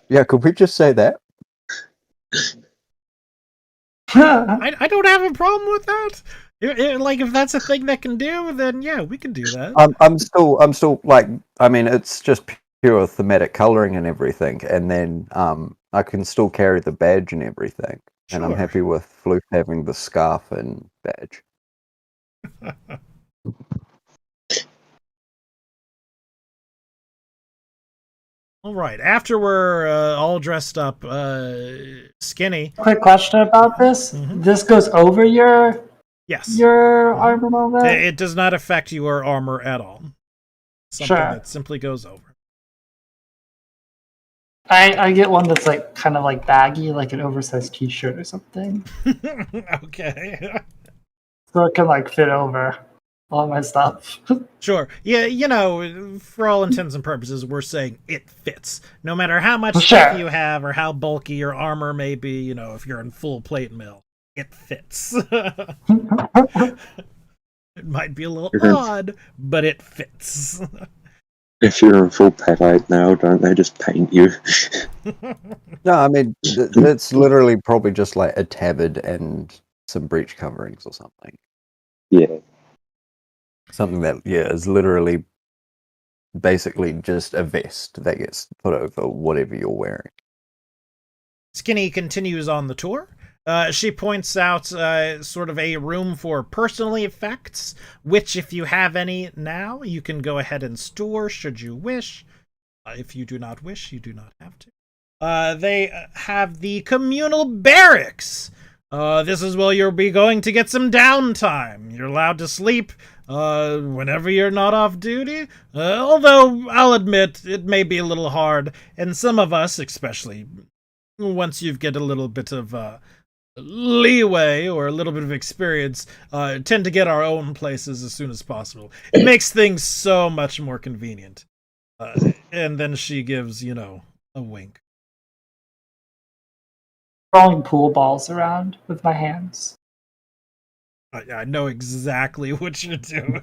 Yeah, could we just say that? I don't have a problem with that. If that's a thing that can do, then yeah, we can do that. I'm still it's just pure thematic coloring and everything, and then I can still carry the badge and everything, and I'm happy with Floof having the scarf and badge. All right. After we're all dressed up, Skinny. Quick question about this. Mm-hmm. This goes over your armor a little bit? It does not affect your armor at all. Something that simply goes over. I get one that's kind of baggy, like an oversized t-shirt or something. Okay. So it can fit over all my stuff. Sure. Yeah, for all intents and purposes, we're saying it fits. No matter how much stuff you have or how bulky your armor may be, if you're in full plate mail, it fits. It might be a little odd, but it fits. If you're in full plate mail, don't they just paint you? No, I mean, it's literally probably just a tabard and some breech coverings or something. Yeah. Something that, is literally basically just a vest that gets put over whatever you're wearing. Skinny continues on the tour. She points out sort of a room for personal effects, which if you have any now, you can go ahead and store should you wish. If you do not wish, you do not have to. They have the communal barracks. This is where you'll be going to get some downtime. You're allowed to sleep whenever you're not off duty. Although, I'll admit, it may be a little hard, and some of us, especially once you get a little bit of leeway or a little bit of experience, tend to get our own places as soon as possible. It makes things so much more convenient. And then she gives, a wink. Throwing pool balls around with my hands. I know exactly what you're doing.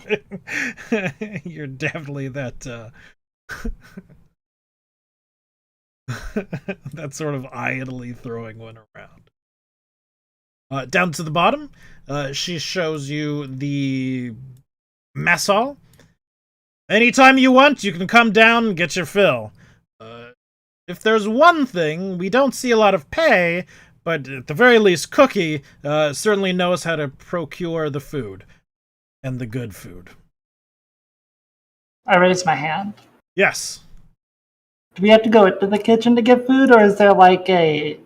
You're definitely that that sort of idly throwing one around. Down to the bottom, she shows you the mess hall. Anytime you want, you can come down and get your fill. If there's one thing, we don't see a lot of pay, but at the very least, Cookie certainly knows how to procure the food. And the good food. I raise my hand. Yes. Do we have to go into the kitchen to get food, or is there like a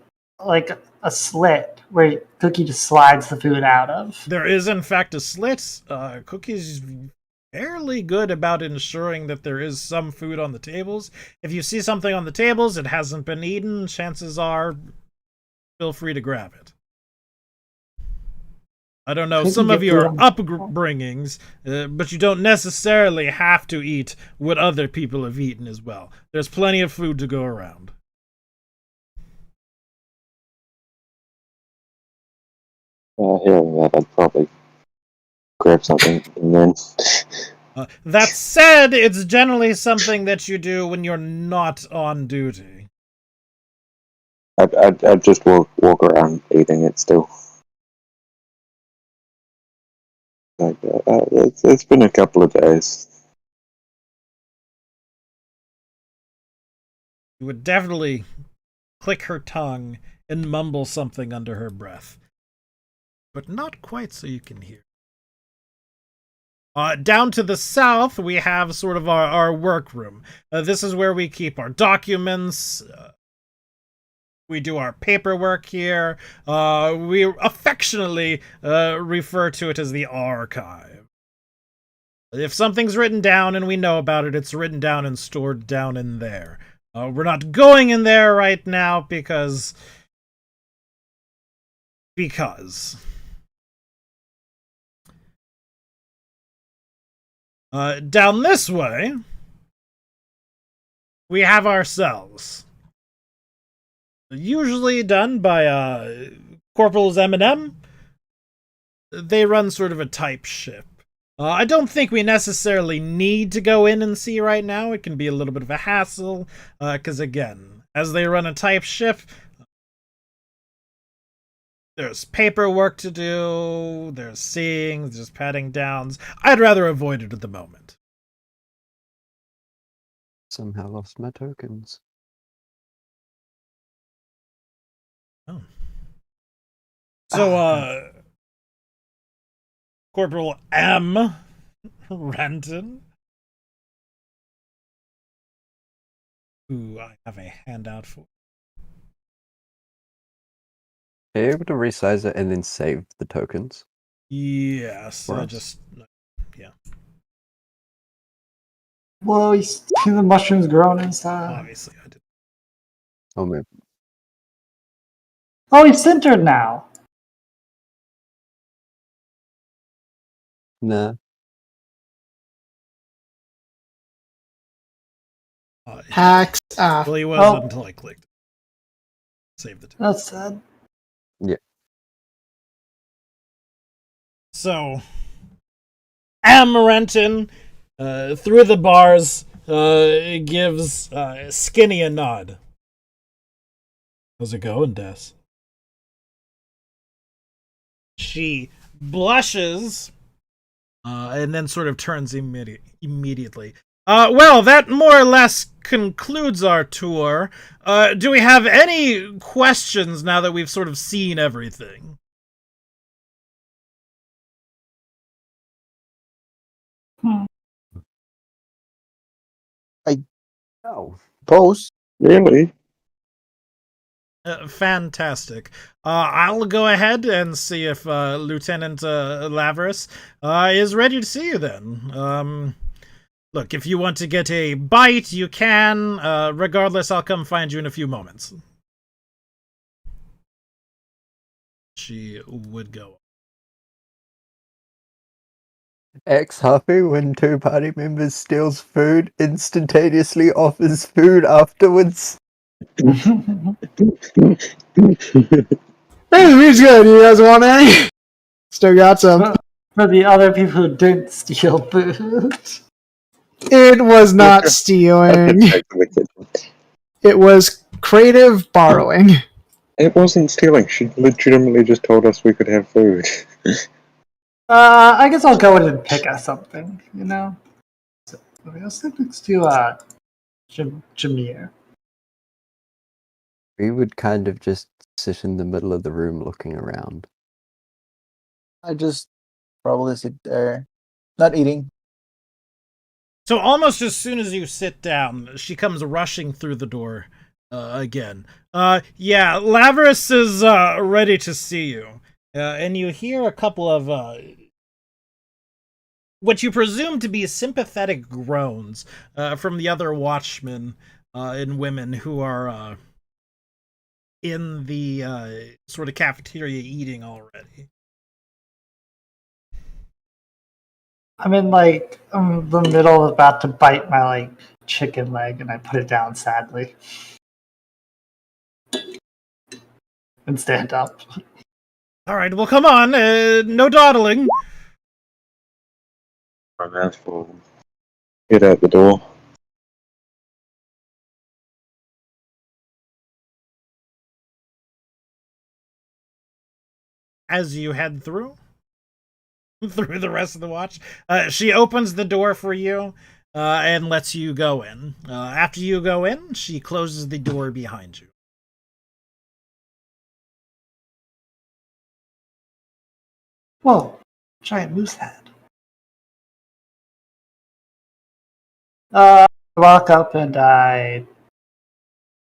slit where Cookie just slides the food out of? There is, in fact, a slit. Cookie's fairly good about ensuring that there is some food on the tables. If you see something on the tables, it hasn't been eaten, chances are, feel free to grab it. I don't know some of your upbringings, but you don't necessarily have to eat what other people have eaten as well. There's plenty of food to go around. Hearing that, I'd probably grab something and then. That said, it's generally something that you do when you're not on duty. I'd just walk around eating it still. Like, it's been a couple of days. You would definitely click her tongue and mumble something under her breath. But not quite so you can hear. Down to the south, we have sort of our workroom. This is where we keep our documents. We do our paperwork here. We affectionately refer to it as the archive. If something's written down and we know about it, it's written down and stored down in there. We're not going in there right now because... Down this way, we have our cells. Usually done by Corporals M&M. They run sort of a type ship. I don't think we necessarily need to go in and see right now. It can be a little bit of a hassle, because again, as they run a type ship, there's paperwork to do, there's seeing, there's patting downs. I'd rather avoid it at the moment. Somehow lost my tokens. Oh. So, Corporal M. Renton, who I have a handout for. Are you able to resize it and then save the tokens? Yes, I us? just... Yeah, Whoa, you see the mushrooms growing inside. obviously I did. Oh, maybe. Oh, he's centered now. Nah. Hacks. Well, he was Oh. up until I clicked. Save the two. That's sad. So, M. Renton, through the bars, gives Skinny a nod. How's it going, Des? She blushes, and then sort of turns immediately. Well, that more or less concludes our tour. Do we have any questions now that we've sort of seen everything? Oh, post. Really? Fantastic. I'll go ahead and see if Lieutenant Laveris is ready to see you then. Look, if you want to get a bite, you can. Regardless, I'll come find you in a few moments. she would go. Ex-Huffy, when two party members steals food, instantaneously offers food afterwards. Hey, the meat's good. You guys want any? Still got some. For the other people who didn't steal food. It was not I stealing. could take the kitchen. It was creative borrowing. It wasn't stealing. She legitimately just told us we could have food. I guess I'll go in and pick us something, you know? So, I'll sit next to Jameer. We would kind of just sit in the middle of the room looking around. I just probably sit there, not eating. So almost as soon as you sit down, she comes rushing through the door again. Yeah, Laverus is ready to see you. And you hear a couple of what you presume to be sympathetic groans from the other watchmen and women who are in the sort of cafeteria eating already. I'm in the middle of about to bite my chicken leg, and I put it down sadly. And stand up. All right, well, come on, no dawdling. My mouth full. Head out the door. As you head through the rest of the watch, she opens the door for you and lets you go in. After you go in, she closes the door behind you. Whoa, giant moose head. I walk up and I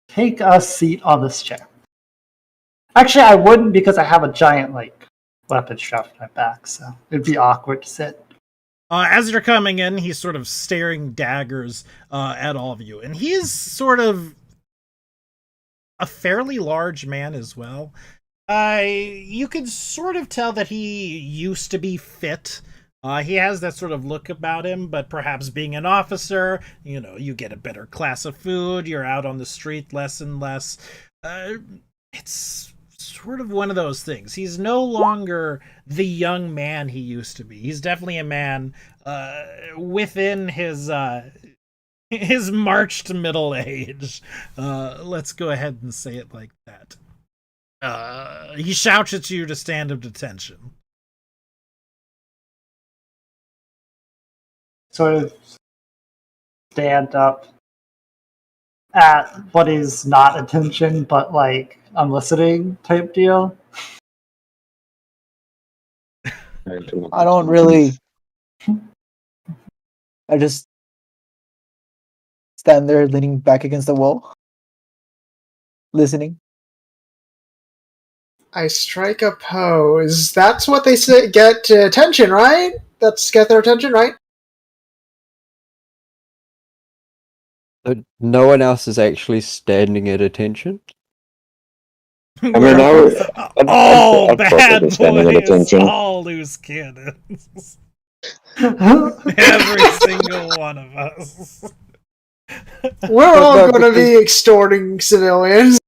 take a seat on this chair. Actually, I wouldn't because I have a giant weapon strapped to my back, so it'd be awkward to sit. As you're coming in, he's sort of staring daggers at all of you, and he's sort of a fairly large man as well. You could sort of tell that he used to be fit. He has that sort of look about him, but perhaps being an officer, you get a better class of food, you're out on the street less and less. It's sort of one of those things. He's no longer the young man he used to be. He's definitely a man within his march to middle age. Let's go ahead and say it like that. He shouts at you to stand at attention. Sort of stand up at what is not attention, but I'm listening type deal. I don't really. I just stand there leaning back against the wall, listening. I strike a pose. That's what they say, get attention, right? That's get their attention, right? But no one else is actually standing at attention. I mean, all I'd bad be standing at boys, attention. all loose cannons. Every single one of us. We're all no, going to be extorting civilians.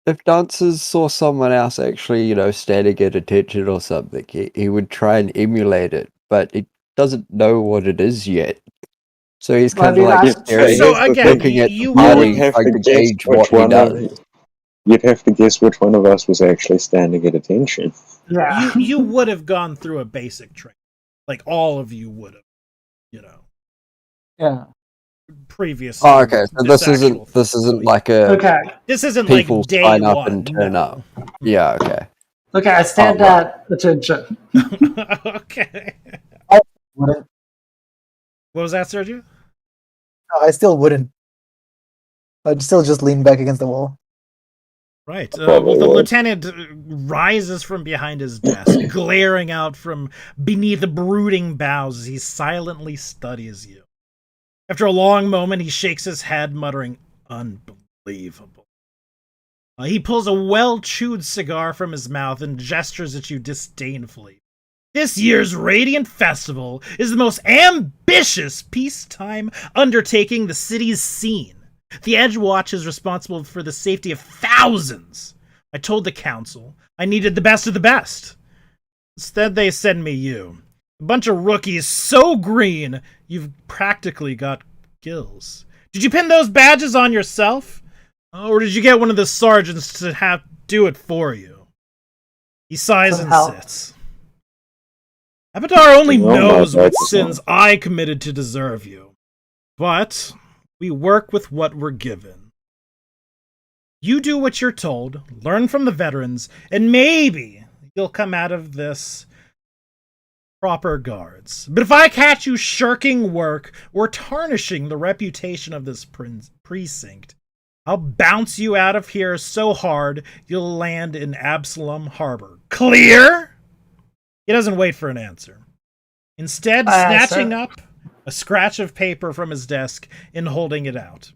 If dancers saw someone else actually, standing at attention or something, he would try and emulate it, but he doesn't know what it is yet. So he's kind of like staring, So again, looking at you the party, would have trying to to guess gauge which what he one does. You'd have to guess which one of us was actually standing at attention. Yeah. you would have gone through a basic training. Like all of you would have, Yeah. previously. Oh, okay. So this isn't like a Okay. This isn't people like day sign up one. and turn no. up. Yeah, okay. Okay, I stand at attention. Okay. Wouldn't. What was that, Sergio? No, I still wouldn't. I'd still just lean back against the wall. Right. Well, the lieutenant rises from behind his desk, glaring out from beneath the brooding boughs as he silently studies you. After a long moment, he shakes his head, muttering, "Unbelievable." He pulls a well-chewed cigar from his mouth and gestures at you disdainfully. This year's Radiant Festival is the most ambitious peacetime undertaking the city's seen. The Edgewatch is responsible for the safety of thousands. I told the council I needed the best of the best. Instead, they send me you. A bunch of rookies so green, you've practically got gills. Did you pin those badges on yourself? Or did you get one of the sergeants to have do it for you? He sighs and sits. Avatar only knows what sins I committed to deserve you. But we work with what we're given. You do what you're told, learn from the veterans, and maybe you'll come out of this proper guards. But if I catch you shirking work or tarnishing the reputation of this precinct, I'll bounce you out of here so hard you'll land in Absalom Harbor. Clear? He doesn't wait for an answer. Instead, snatching up a scratch of paper from his desk and holding it out.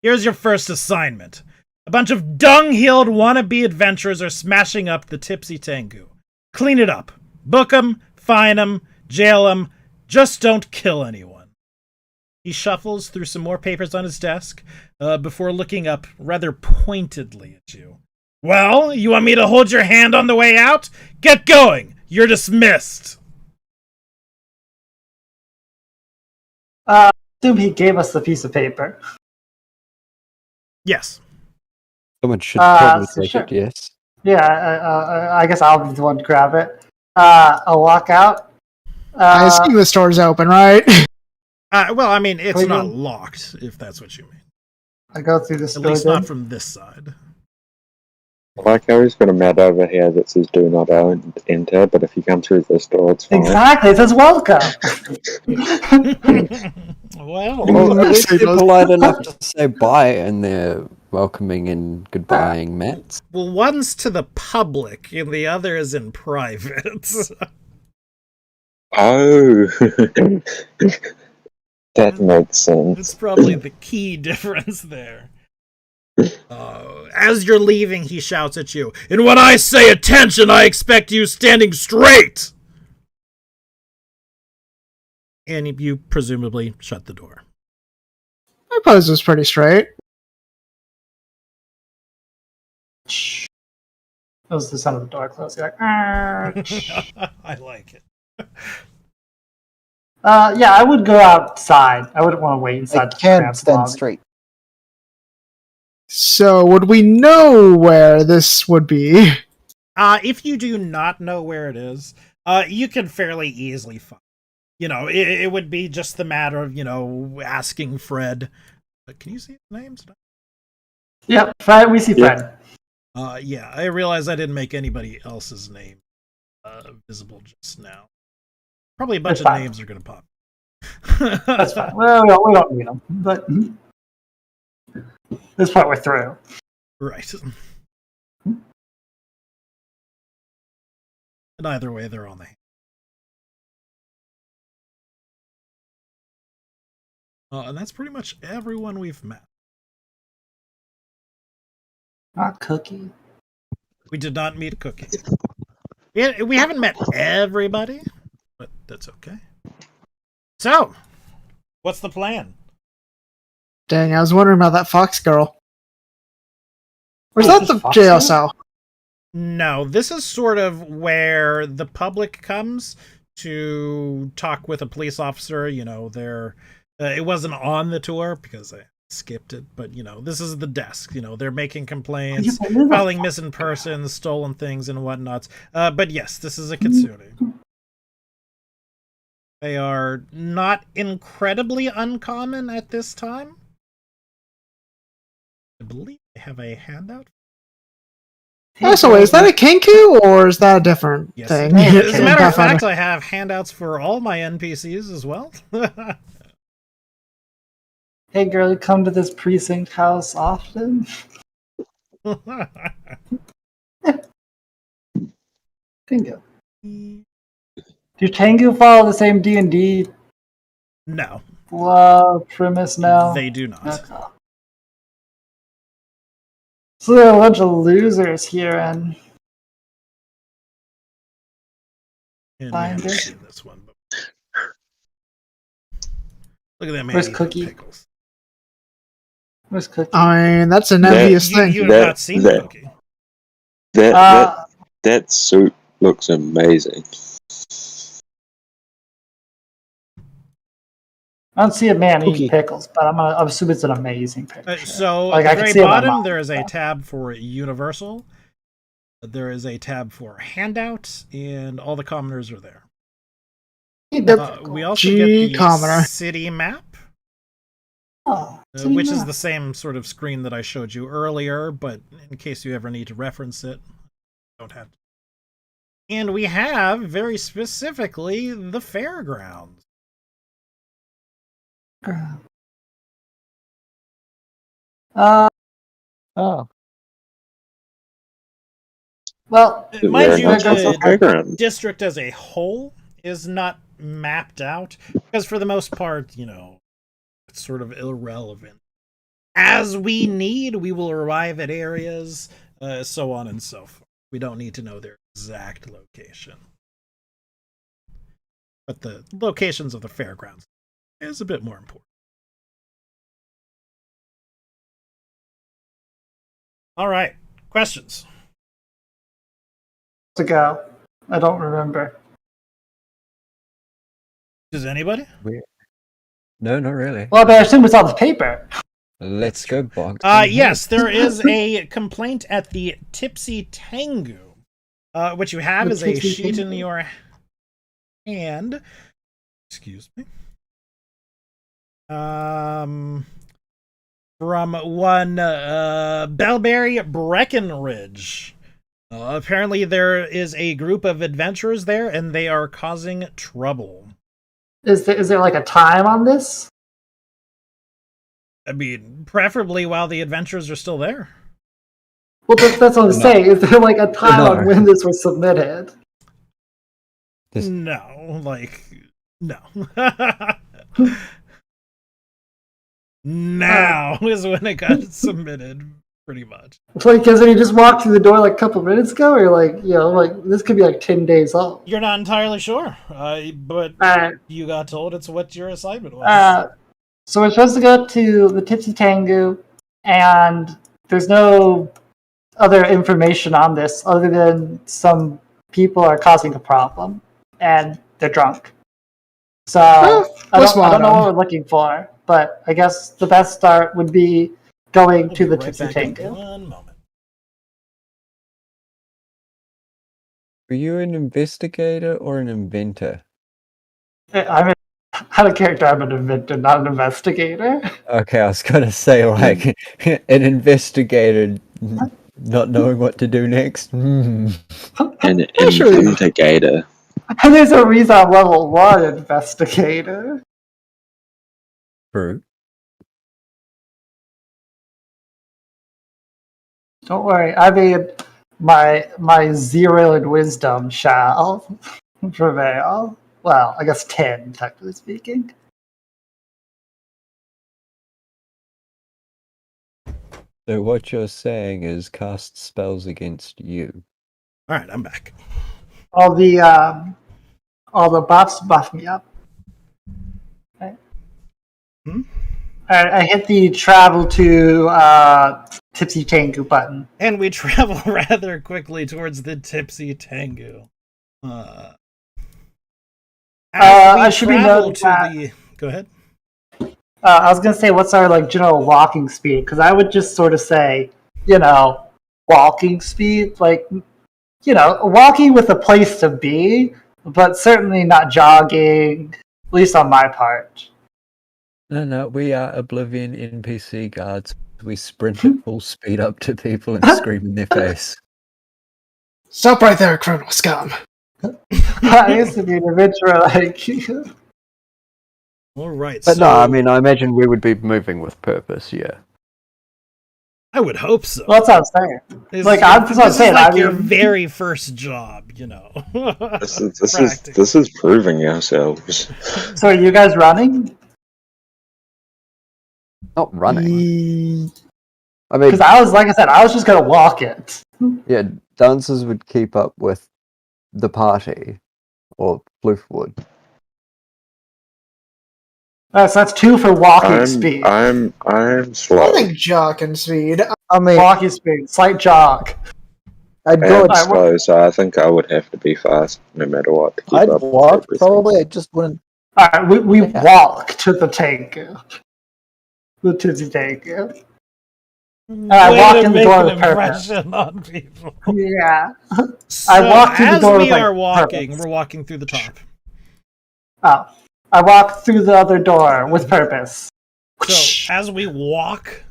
Here's your first assignment. A bunch of dung-heeled wannabe adventurers are smashing up the Tipsy Tengu. Clean it up. Book 'em, fine 'em, jail 'em. Just don't kill anyone. He shuffles through some more papers on his desk before looking up rather pointedly at you. Well, you want me to hold your hand on the way out? Get going! You're dismissed! Assume he gave us the piece of paper. Yes. Someone should probably take sure. it, yes. Yeah, I guess I'll be the one to grab it. I'll walk out. I assume the store's open, right? Well, I mean, it's not locked, if that's what you mean. I go through the At store. least not from this side. I like how he's got a mat over here that says do not enter, but if you come through this door, it's fine. Exactly, it says welcome. Well, Well, at least they're polite enough to say bye and they're welcoming and goodbying mats. well, one's to the public and the other is in private. Oh, that makes sense. It's probably the key difference there. As you're leaving, he shouts at you, and when I say attention, I expect you standing straight! And you presumably shut the door. My pose was pretty straight. That was the sound of the door closing. Like, I like it. yeah, I would go outside. I wouldn't want to wait I inside. the can't cramped stand lobby. straight. So, would we know where this would be? If you do not know where it is, you can fairly easily find. You know, it would be just the matter of, asking Fred. Can you see his names? Yep, Fred. We see Fred. Yeah, I realize I didn't make anybody else's name visible just now. Probably a bunch That's of fine. names are going to pop. That's fine. Well, we don't need them, but this part we're through. Right. And either way, they're on the hand. And that's pretty much everyone we've met. Not Cookie. We did not meet Cookie. We haven't met everybody, but that's okay. So, what's the plan? Dang, I was wondering about that Fox girl. Where's Oh, that just the Fox jail girl? cell? No, this is sort of where the public comes to talk with a police officer. It wasn't on the tour because I skipped it, but this is the desk. They're making complaints, filing missing persons, stolen things, and whatnot. But yes, this is a kitsune. They are not incredibly uncommon at this time. I believe they have a handout. So wait, is that a Kenku or is that a different Yes. thing? As a matter of Pathfinder. fact, I have handouts for all my NPCs as well. Hey, girl, you come to this precinct house often? Tengu. Do Tengu follow the same D&D No, premise now? they do not. Okay. So there are a bunch of losers here, and And we Finder. haven't seen this one. But... Look at that man Where's eating Cookie? pickles. where's Cookie? I mean, that's an That- envious thing. You have That- not seen that- Cookie. That suit looks amazing. I don't see a man Cookie. eating pickles, but I'm assuming it's an amazing picture. So Like, at I the can very see it on my bottom, mom. there is a tab for Universal. There is a tab for Handouts, and all the commoners are there. We also get Gee, the commoner. city map, Oh, which is the same sort of screen that I showed you earlier, but in case you ever need to reference it, don't have to. And we have, very specifically, the fairgrounds. Uh, Oh, well, Mind Very you, nice looking the playground. district as a whole is not mapped out, because for the most part, it's sort of irrelevant. As we need, we will arrive at areas, so on and so forth. We don't need to know their exact location. But the locations of the fairgrounds is a bit more important. All right, questions? to go. I don't remember. Does anybody? No, not really. Well, but I assume it's on the paper. Let's go, box. Yes, there is a complaint at the Tipsy Tengu. What you have The is a Tipsy sheet in Tengu. your hand. Excuse me. From one Bellberry Breckenridge. Apparently, there is a group of adventurers there, and they are causing trouble. Is there like a time on this? I mean, preferably while the adventurers are still there. Well, that's what I'm No. saying. Is there like a time No. on when this was submitted? This- No, no. Now is when it got submitted, pretty much. Like, because he just walked through the door like a couple minutes ago, or like, like this could be like 10 days old. You're not entirely sure, but Uh, you got told it's what your assignment was. So we're supposed to go to the Tipsy Tengu, and there's no other information on this other than some people are causing a problem, and they're drunk. So I what's don't know one? what we're looking for, but I guess the best start would be going We'll to be the right Tipsy back in Tengu. one moment. Were you an investigator or an inventor? I'm out of character. I'm an inventor, not an investigator. Okay, I was gonna say like an investigator not knowing what to do next. An Actually- investigator. And there's a reason I'm level 1 investigator. True. Don't worry. I mean, my 0 in wisdom shall prevail. Well, I guess 10, technically speaking. So what you're saying is cast spells against you. All right, I'm back. All the buffs buff me up. Okay. Hmm? Alright, I hit the travel to Tipsy Tengu button. And we travel rather quickly towards the Tipsy Tengu. I should be noting that- the. Go ahead. I was gonna say, what's our like general walking speed? Because I would just sort of say, walking speed, like, walking with a place to be, but certainly not jogging. At least on my part. No, we are Oblivion NPC guards. We sprint at full speed up to people and scream in their face. Stop right there, criminal scum. I used to be an adventurer, like. All right. but so no, I mean, I imagine we would be moving with purpose. Yeah. I would hope so. Well, that's what I'm saying. This like, is- that's what I'm this is saying, like I your mean- very first job, This is proving ourselves. So are you guys running? Not running. I mean, Because like I said, I was just gonna walk it. yeah, dancers would keep up with the party, or Floof would. So that's 2 for walking speed. I'm I slow. think jock and speed. I mean, Walking speed, slight jog. I'd I go. am Alright, slow, so I think I would have to be fast no matter what to keep I'd up with walk everything. probably. I just wouldn't. Alright, we Yeah. walk to the Tengu. The Tizzy Tengu. Way walk to in the make door an with purpose. impression on people. Yeah. So, walk through the as door we with, like, are walking, purpose. we're walking through the top. Oh. I walk through the other door with purpose. So, as we walk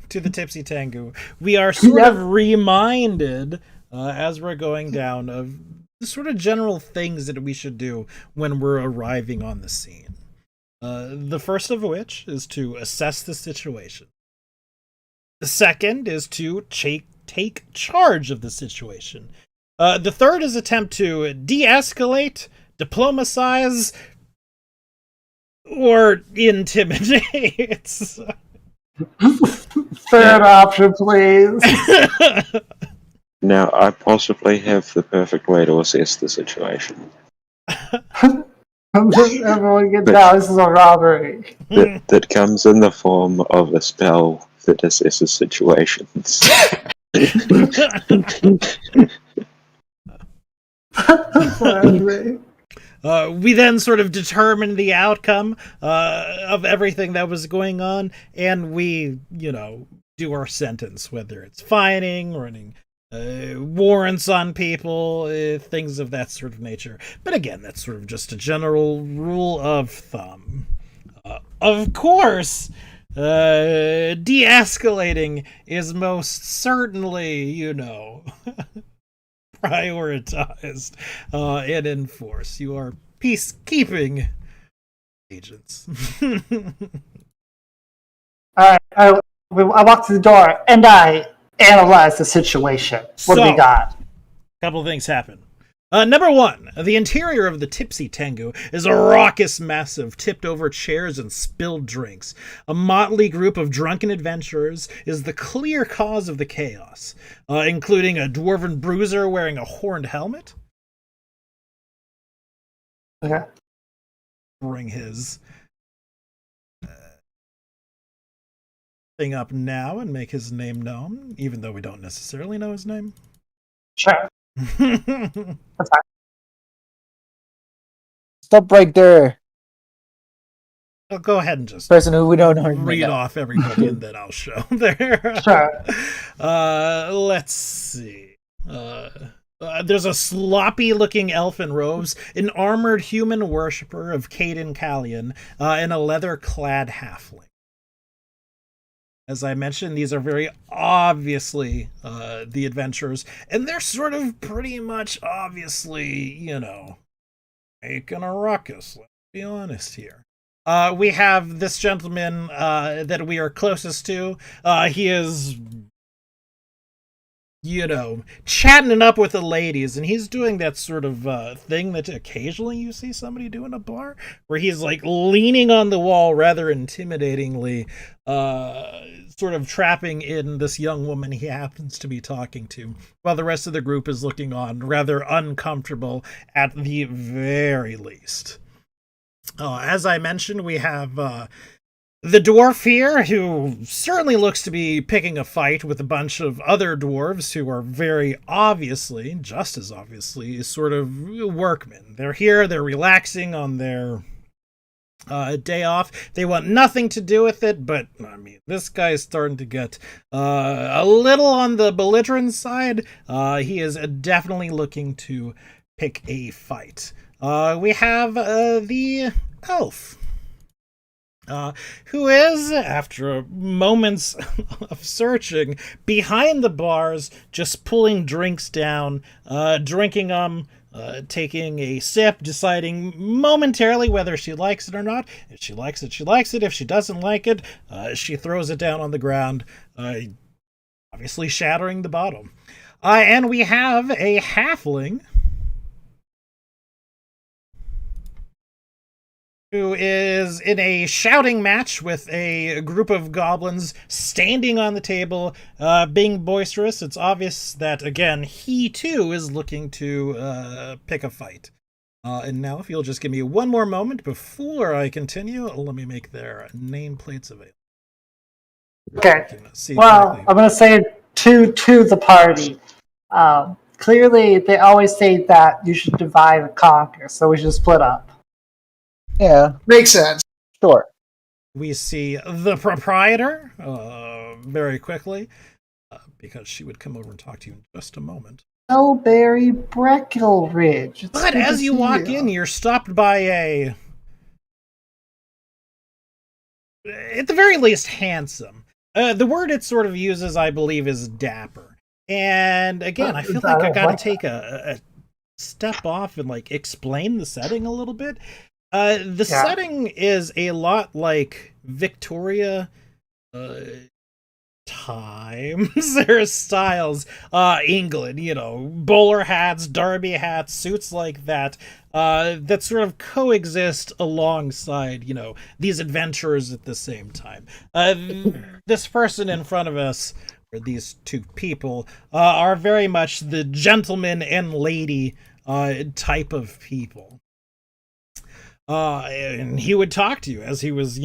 to the Tipsy Tengu, we are sort Yep. of reminded, as we're going down, of the sort of general things that we should do when we're arriving on the scene. The first of which is to assess the situation. The second is to take charge of the situation. The third is attempt to de-escalate, diplomatize, or intimidate. Third option, please. Now, I possibly have the perfect way to assess the situation. Everyone get down. This is a robbery. That comes in the form of a spell that assesses situations. We then sort of determine the outcome of everything that was going on, and we, do our sentence, whether it's fining, running warrants on people, things of that sort of nature. But again, that's sort of just a general rule of thumb. Of course, de-escalating is most certainly, prioritized and enforced. You are peacekeeping agents. Alright, I walk through the door and I analyze the situation. What do we got? Couple things happen. Number one, the interior of the Tipsy Tengu is a raucous mess of tipped-over chairs and spilled drinks. A motley group of drunken adventurers is the clear cause of the chaos, including a dwarven bruiser wearing a horned helmet. Okay. Bring his thing up now and make his name known, even though we don't necessarily know his name. Sure. That's fine. Stop right there. I'll go ahead and just Person who we don't know. read off everybody and then I'll show there. Sure. Let's see. There's a sloppy-looking elf in robes, an armored human worshipper of Caden Callion, and a leather-clad halfling. As I mentioned, these are very obviously the adventurers, and they're sort of pretty much obviously, making a ruckus. Let's be honest here. We have this gentleman that we are closest to. He is, chatting it up with the ladies, and he's doing that sort of thing that occasionally you see somebody do in a bar, where he's like leaning on the wall rather intimidatingly, sort of trapping in this young woman he happens to be talking to, while the rest of the group is looking on, rather uncomfortable at the very least. As I mentioned, we have the dwarf here, who certainly looks to be picking a fight with a bunch of other dwarves who are very obviously, just as obviously, sort of workmen. They're here, they're relaxing on their day off. They want nothing to do with it, but this guy is starting to get a little on the belligerent side. He is definitely looking to pick a fight. We have the elf, who is, after moments of searching, behind the bars, just pulling drinks down, drinking them, taking a sip, deciding momentarily whether she likes it or not. If she likes it, she likes it. If she doesn't like it, she throws it down on the ground, obviously shattering the bottle. And we have a halfling who is in a shouting match with a group of goblins standing on the table, being boisterous. It's obvious that, again, he too is looking to pick a fight. And now, if you'll just give me one more moment before I continue, let me make their nameplates available. Okay. See Well, exactly. I'm going to say to the party. Clearly, they always say that you should divide and conquer, so we should split up. Yeah, Makes sense. sure. We see the proprietor very quickly, because she would come over and talk to you in just a moment. Elberry Breckenridge. It's But good as to you see walk you. in, you're stopped by a, at the very least, handsome. The word it sort of uses, I believe, is dapper. And again, I feel like I gotta take a step off and like explain the setting a little bit. The setting is a lot like Victoria times or styles, England, bowler hats, derby hats, suits like that, that sort of coexist alongside, these adventurers at the same time. This person in front of us, or these two people, are very much the gentleman and lady type of people. And he would talk to you as he was,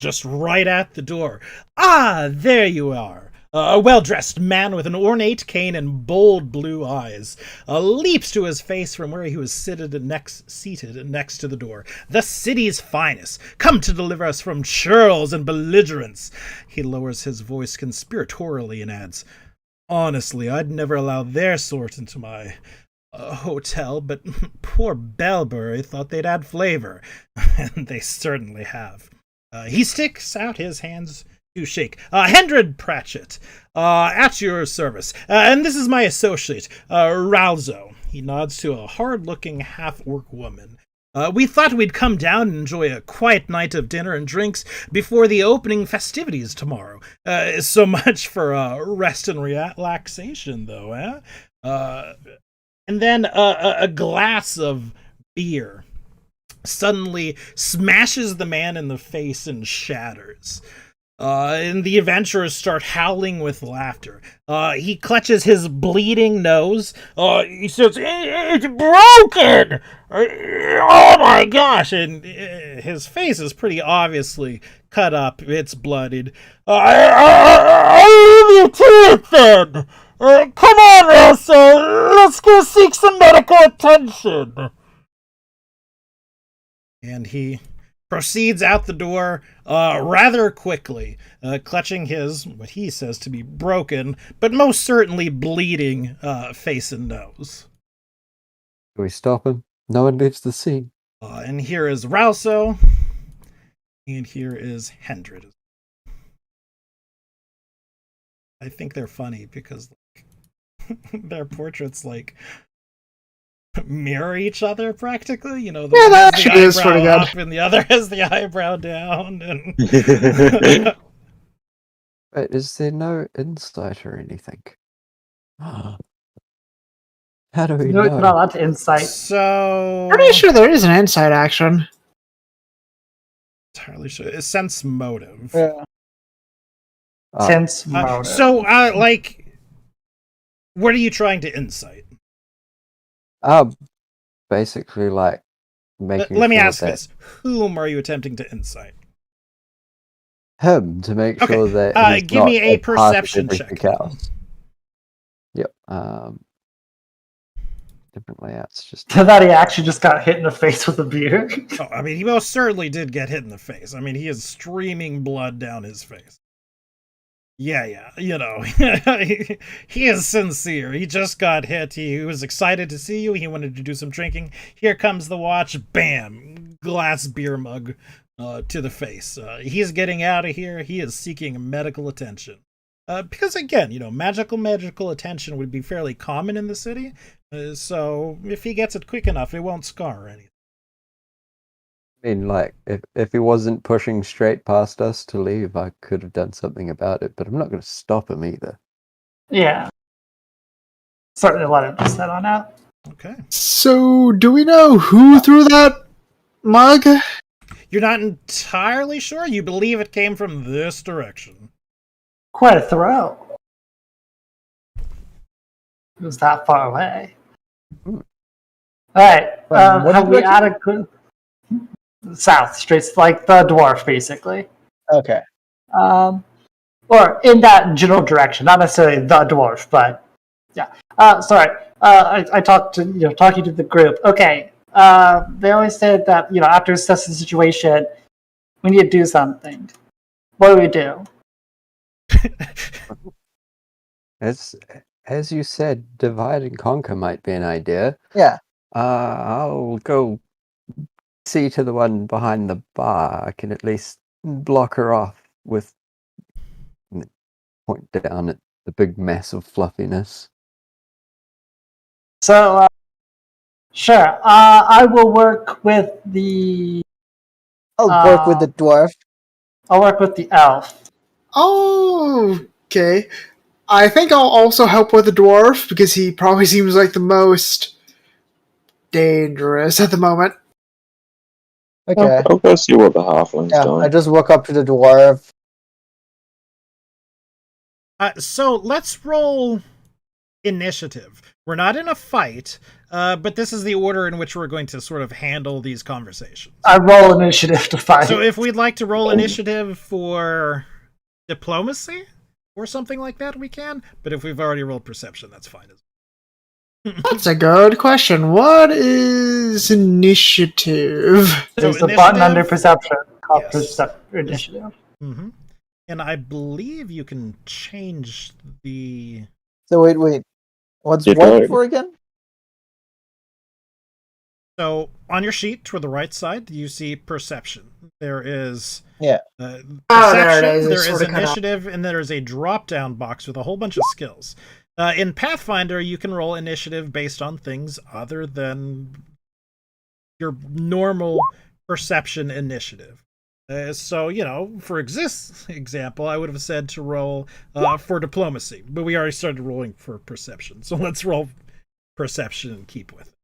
just right at the door. Ah, there you are. A well-dressed man with an ornate cane and bold blue eyes leaps to his face from where he was seated next to the door. The city's finest, come to deliver us from churls and belligerents. He lowers his voice conspiratorially and adds, honestly, I'd never allow their sort into my hotel, but poor Bellbury thought they'd add flavor, and they certainly have. He sticks out his hands to shake. Hendred Pratchett, at your service. And this is my associate, Ralzo. He nods to a hard-looking half-orc woman. We thought we'd come down and enjoy a quiet night of dinner and drinks before the opening festivities tomorrow. So much for rest and relaxation, though, eh? And then a glass of beer suddenly smashes the man in the face and shatters. And the adventurers start howling with laughter. He clutches his bleeding nose. He says, "It's broken! Oh my gosh!" And his face is pretty obviously cut up. It's bloodied. I leave you to it then! Come on, Elsa! Let's go seek some medical attention! And he proceeds out the door rather quickly, clutching his, what he says to be broken, but most certainly bleeding face and nose. Do we stop him? No one leaves the scene. And here is Ralso, and here is Hendred. I think they're funny because their portraits mirror each other practically. The one that has the actually is eyebrow pretty good. up and the other has the eyebrow down. And Wait, is there no insight or anything? How do we You're not know? allowed to insight. So Pretty sure there is an inside action. entirely sure. Sense motive. Yeah. Tense motive. So, what are you trying to insight? Basically, like making. Let me sure ask that this: whom are you attempting to insight? him to make Okay, sure that he's give not me a part of perception check. everything else. Yep. Different layouts. Just that he actually just got hit in the face with a beer. Oh, I mean, he most certainly did get hit in the face. I mean, he is streaming blood down his face. Yeah, he is sincere. He just got hit. He was excited to see you. He wanted to do some drinking. Here comes the watch. Bam! Glass beer mug to the face. He's getting out of here. He is seeking medical attention. Because again, magical attention would be fairly common in the city. So if he gets it quick enough, it won't scar anything. I mean, like, if he wasn't pushing straight past us to leave, I could have done something about it, but I'm not going to stop him either. Yeah. Certainly let him just head on out. Okay. So, do we know who threw that mug? You're not entirely sure. You believe it came from this direction. Quite a throw. It was that far away. Alright, From what have we direction? adequate... South, straight like the dwarf, basically. Okay. Or in that general direction, not necessarily the dwarf, but yeah. Sorry, I talked to talking to the group. Okay, they always said that after assessing the situation, we need to do something. What do we do? As you said, divide and conquer might be an idea. Yeah. I'll go see to the one behind the bar. I can at least block her off with point down at the big mass of fluffiness. So, sure. I will work with the. I'll work with the dwarf. I'll work with the elf. Oh, okay. I think I'll also help with the dwarf because he probably seems like the most dangerous at the moment. Okay. I'll go see what the halfling's Yeah, doing. I just walk up to the dwarf. So let's roll initiative. We're not in a fight, but this is the order in which we're going to sort of handle these conversations. I roll initiative to fight. So if we'd like to roll initiative for diplomacy or something like that, we can. But if we've already rolled perception, that's fine. That's a good question. What is initiative? There's So a button initiative- under perception called Yes. initiative. Mm-hmm. And I believe you can change the... So wait. What's Did what I- for again? So on your sheet toward the right side, you see perception. There is Yeah. perception, there it is. It's there is sorta cut out. initiative, and there is a drop-down box with a whole bunch of skills. In Pathfinder, you can roll initiative based on things other than your normal perception initiative. So, for example, I would have said to roll for diplomacy, but we already started rolling for perception. So let's roll perception and keep with it.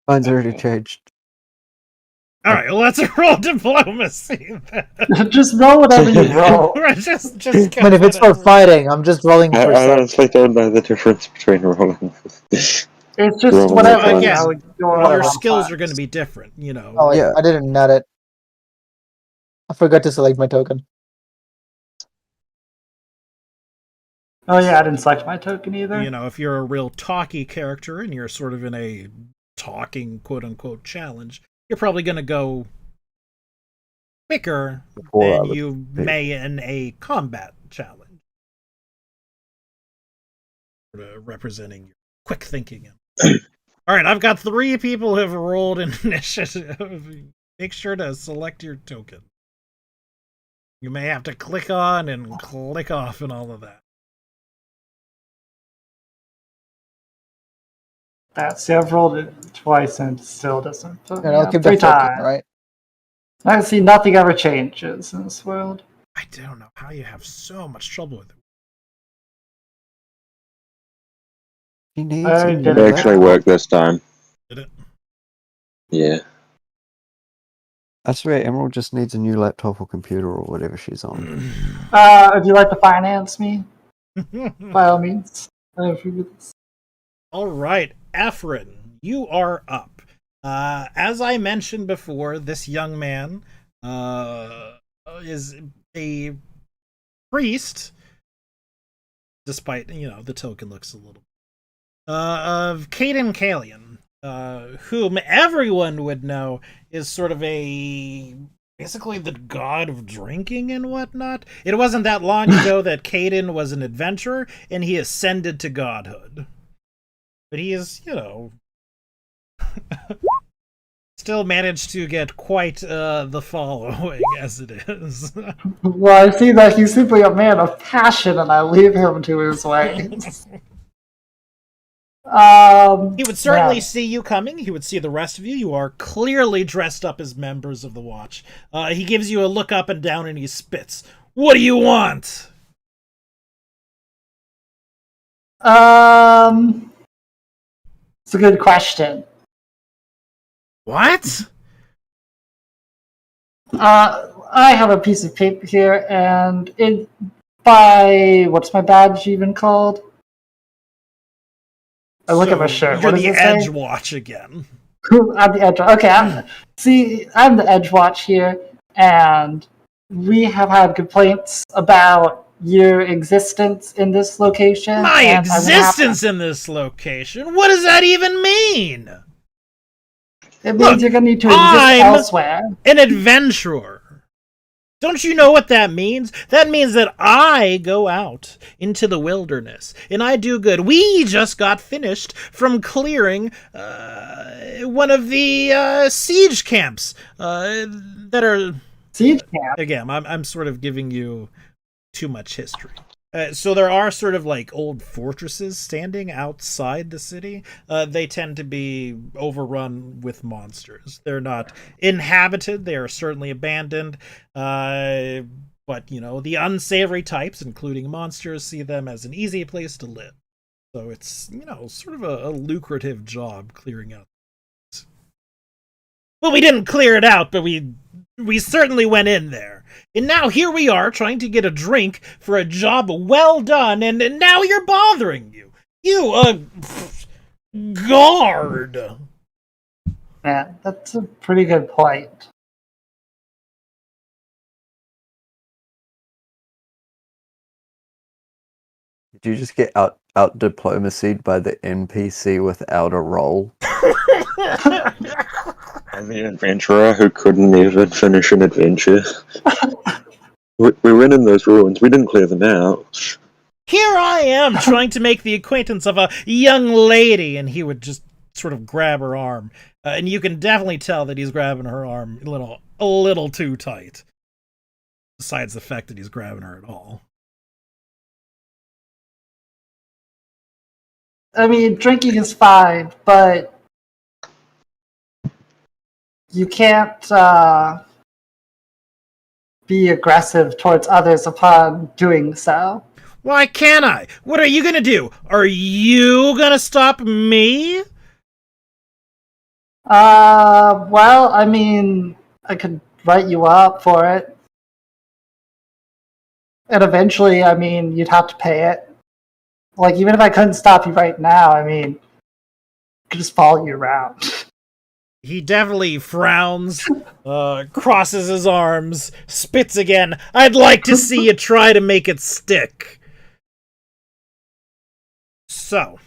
Mine's already changed. All right, well, let's roll diplomacy. Just roll whatever you roll. just But if it's for fighting, I'm just rolling I perception. honestly don't know the difference between rolling. It's just Roll whatever. again. your skills are going to be different, Oh, Yeah. I didn't nut it. I forgot to select my token. Oh yeah, I didn't select my token either. If you're a real talky character and you're sort of in a talking quote-unquote challenge, you're probably going to go quicker than you may in a combat challenge. Sort of representing your quick thinking. All right, I've got 3 people who have rolled initiative. Make sure to select your token. You may have to click on and click off and all of that. See, I've rolled it twice and it still doesn't. And I'll keep 3 that token, times. right? I see nothing ever changes in this world. I don't know how you have so much trouble with it. She needs I a did It it. actually worked this time. Did it? Yeah. I swear, Emerald just needs a new laptop or computer or whatever she's on. If you'd like to finance me, by all means. All right, Afrin, you are up. As I mentioned before, this young man is a priest, despite the token looks a little of Caden Kalian, whom everyone would know is sort of basically the god of drinking and whatnot. It wasn't that long ago that Caden was an adventurer and he ascended to godhood. But he is, still managed to get quite the following as it is. Well, I see that he's simply a man of passion, and I leave him to his ways. He would certainly see you coming. He would see the rest of you. You are clearly dressed up as members of the Watch. He gives you a look up and down and he spits. What do you want? It's a good question. What? I have a piece of paper here, and it by what's my badge even called? I look at my shirt. You're What does the it say? Edgewatch again. I'm the Edgewatch. Okay, I'm the Edgewatch here, and we have had complaints about your existence in this location. My and existence in this location? What does that even mean? It means Look, you're going to need to exist I'm elsewhere. an adventurer. Don't you know what that means? That means that I go out into the wilderness and I do good. We just got finished from clearing one of the siege camps that are... Siege camp? Again, I'm sort of giving you too much history. So there are sort of like old fortresses standing outside the city. They tend to be overrun with monsters. They're not inhabited. They are certainly abandoned. But, you know, the unsavory types, including monsters, see them as an easy place to live. So it's, you know, sort of a lucrative job clearing out. Well, we didn't clear it out, but we certainly went in there. And now here we are trying to get a drink for a job well done, and now you're bothering you. You, guard. Yeah, that's a pretty good point. Did you just get out diplomacied by the NPC without a role? I'm the adventurer who couldn't even finish an adventure. We went in those ruins. We didn't clear them out. Here I am trying to make the acquaintance of a young lady, and he would just sort of grab her arm. And you can definitely tell that he's grabbing her arm a little too tight. Besides the fact that he's grabbing her at all. I mean, drinking is fine, but you can't be aggressive towards others upon doing so. Why can't I? What are you gonna do? Are you gonna stop me? Well, I mean, I could write you up for it. And eventually, I mean, you'd have to pay it. Like, even if I couldn't stop you right now, I mean, I could just follow you around. He definitely frowns, crosses his arms, spits again. I'd like to see you try to make it stick. So,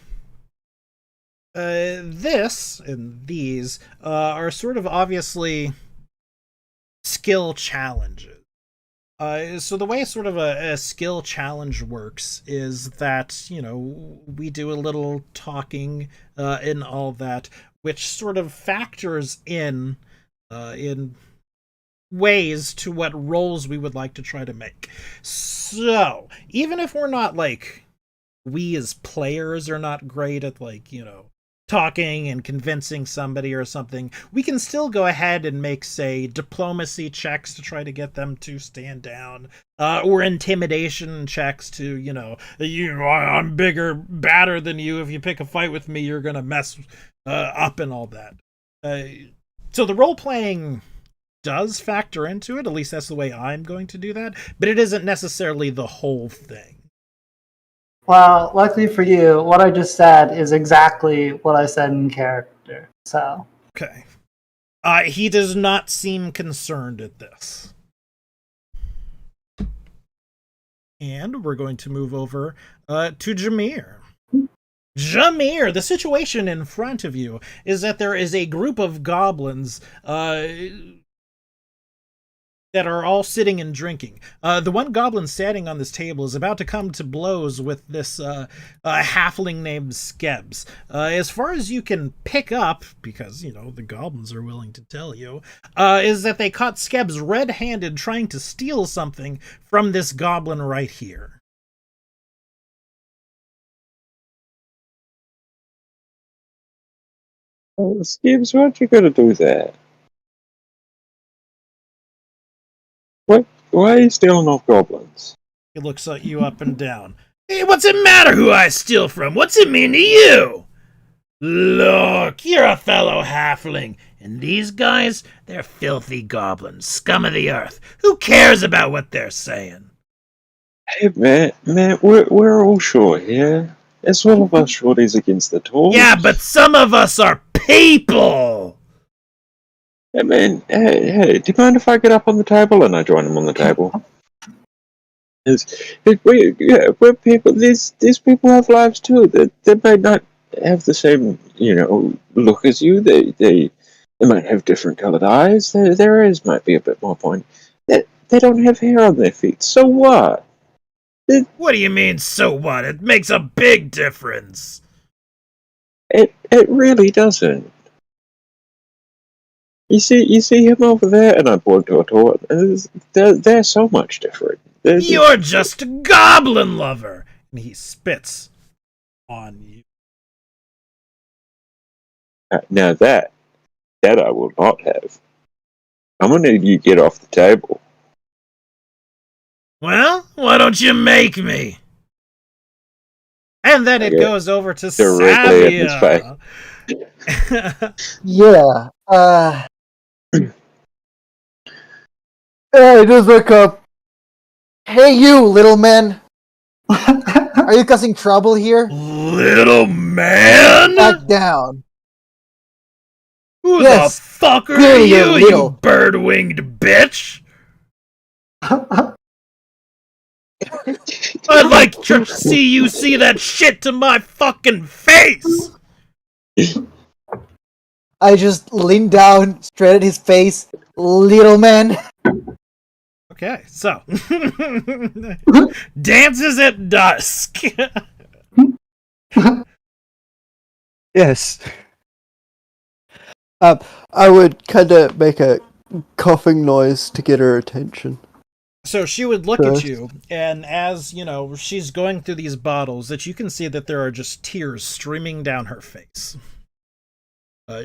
this and these are sort of obviously skill challenges. So the way sort of a skill challenge works is that, you know, we do a little talking and all that, which sort of factors in ways to what roles we would like to try to make. So even if we're not like, we as players are not great at, like, you know, talking and convincing somebody or something, we can still go ahead and make, say, diplomacy checks to try to get them to stand down, or intimidation checks to, you know, I'm bigger, badder than you. If you pick a fight with me, you're gonna mess up and all that. So the role playing does factor into it. At least that's the way I'm going to do that. But it isn't necessarily the whole thing. Well, luckily for you, what I just said is exactly what I said in character. So. Okay. He does not seem concerned at this. And we're going to move over to Jameer. Jameer, the situation in front of you is that there is a group of goblins that are all sitting and drinking. The one goblin standing on this table is about to come to blows with this halfling named Skebs. As far as you can pick up, because, you know, the goblins are willing to tell you, is that they caught Skebs red-handed trying to steal something from this goblin right here. Oh, Skibbs, why'd you gotta do that? What? Why are you stealing off goblins? He looks at you up and down. Hey, what's it matter who I steal from? What's it mean to you? Look, you're a fellow halfling, And these guys, they're filthy goblins, scum of the earth. Who cares about what they're saying? Hey, man, we're all short here. It's all of us shorties against the talls. Yeah, but some of us are people! Hey, man, hey, do you mind if I get up on the table and I join them on the table? We're people. These people have lives too. They may not have the same, look as you. They might have different colored eyes. Their eyes might be a bit more pointy. They don't have hair on their feet. So what? What do you mean, so what? It makes a big difference. It really doesn't. You see him over there, and I point to a toy. They're so much different. You're just a goblin lover! And he spits on you. Now that I will not have. I'm gonna need you to get off the table. Well, why don't you make me? And then it goes over to directly in his Savia. Yeah. I just look up. Hey, you little man. Are you causing trouble here? Little man? Back down. Who Yes, the fuck are clearly you, you're you little. bird-winged bitch? I'd like to see you see that shit to my fucking face! I just lean down, straight at his face. Little man. Okay, so. Dances at dusk. Yes. I would kind of make a coughing noise to get her attention. So she would look at you, and as, she's going through these bottles, that you can see that there are just tears streaming down her face.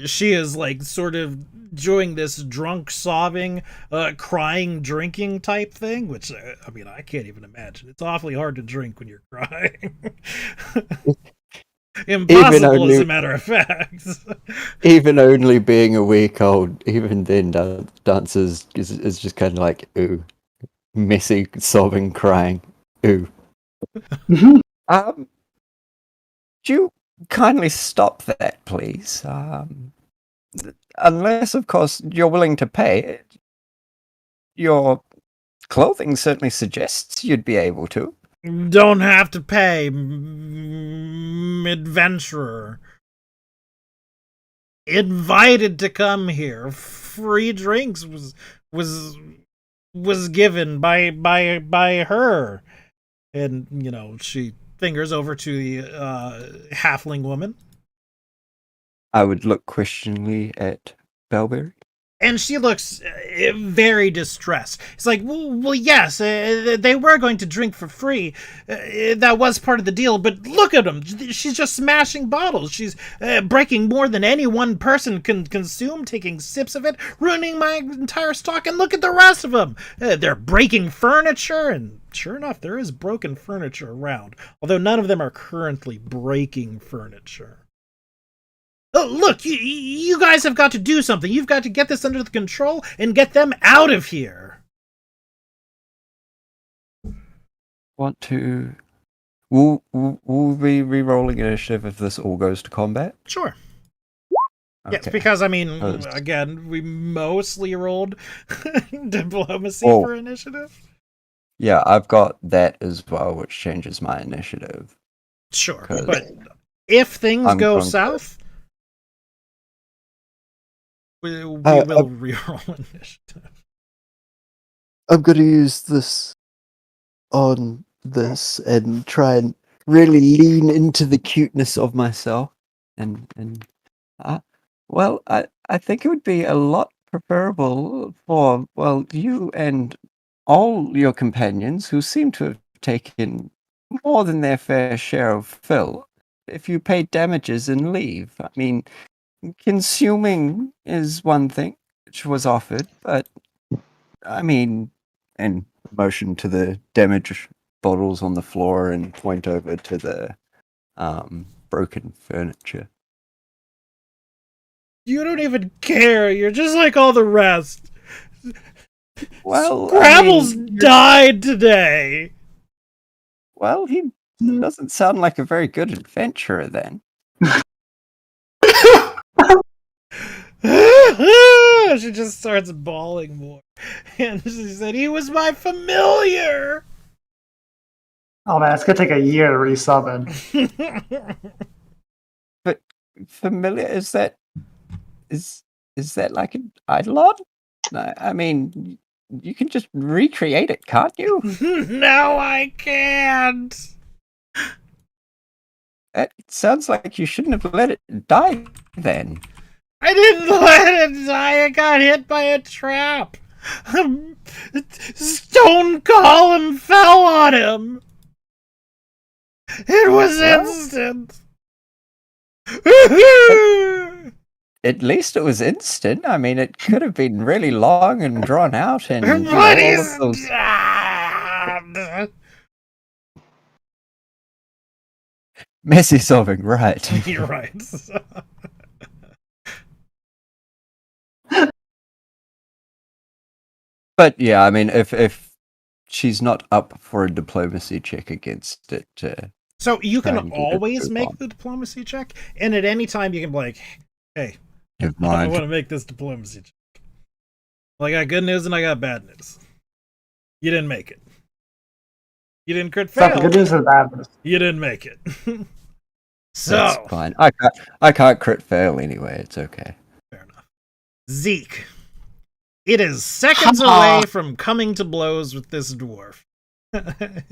She is, sort of doing this drunk, sobbing, crying, drinking type thing, which, I can't even imagine. It's awfully hard to drink when you're crying. Impossible, as a matter of fact. Even only being a week old, even then, dances is just kind of like, ooh, messy, sobbing, crying, ooh. Do you kindly stop that, please? Unless, of course, you're willing to pay. Your clothing certainly suggests you'd be able to. Don't have to pay, adventurer. Invited to come here. Free drinks was given by her. And, she fingers over to the halfling woman. I would look questioningly at Bellberry. And she looks very distressed. It's like, well, yes, they were going to drink for free. That was part of the deal, but look at them. She's just smashing bottles. She's breaking more than any one person can consume, taking sips of it, ruining my entire stock, and look at the rest of them. They're breaking furniture, and sure enough, there is broken furniture around, although none of them are currently breaking furniture. Oh, look, you guys have got to do something. You've got to get this under the control and get them out of here. Want to... We'll be re-rolling initiative if this all goes to combat? Sure. Okay. Yes, because, again, we mostly rolled diplomacy for initiative. Yeah, I've got that as well, which changes my initiative. Sure, but if things go south... We will reroll initiative. I'm going to use this on this and try and really lean into the cuteness of myself. I think it would be a lot preferable for, you and all your companions who seem to have taken more than their fair share of fill if you paid damages and leave. Consuming is one thing, which was offered, but and motion to the damaged bottles on the floor and point over to the broken furniture. You don't even care. You're just like all the rest. Well, Scrabble's died today. Well, he doesn't sound like a very good adventurer then. She just starts bawling more. And she said, he was my familiar. Oh man, it's gonna take a year to resummon. But familiar, is that like an eidolon? I mean, you can just recreate it, can't you? No, I can't. It sounds like you shouldn't have let it die then. I didn't let it die. I got hit by a trap. Stone Golem fell on him. It was instant. At least it was instant. I mean, it could have been really long and drawn out, and But all he's of those. dead. Messy solving, right? You're right. But yeah, I mean, if she's not up for a diplomacy check against it, So you Try can and get it always to make on. the diplomacy check, and at any time you can be like, hey, never I mind. want to make this diplomacy check. Well, I got good news and I got bad news. You didn't make it. You didn't crit It's not the fail. good news or the bad news. You didn't make it. So, That's fine. I can't crit fail anyway. It's okay. fair enough. Zeke, it is seconds Ha-ha. away from coming to blows with this dwarf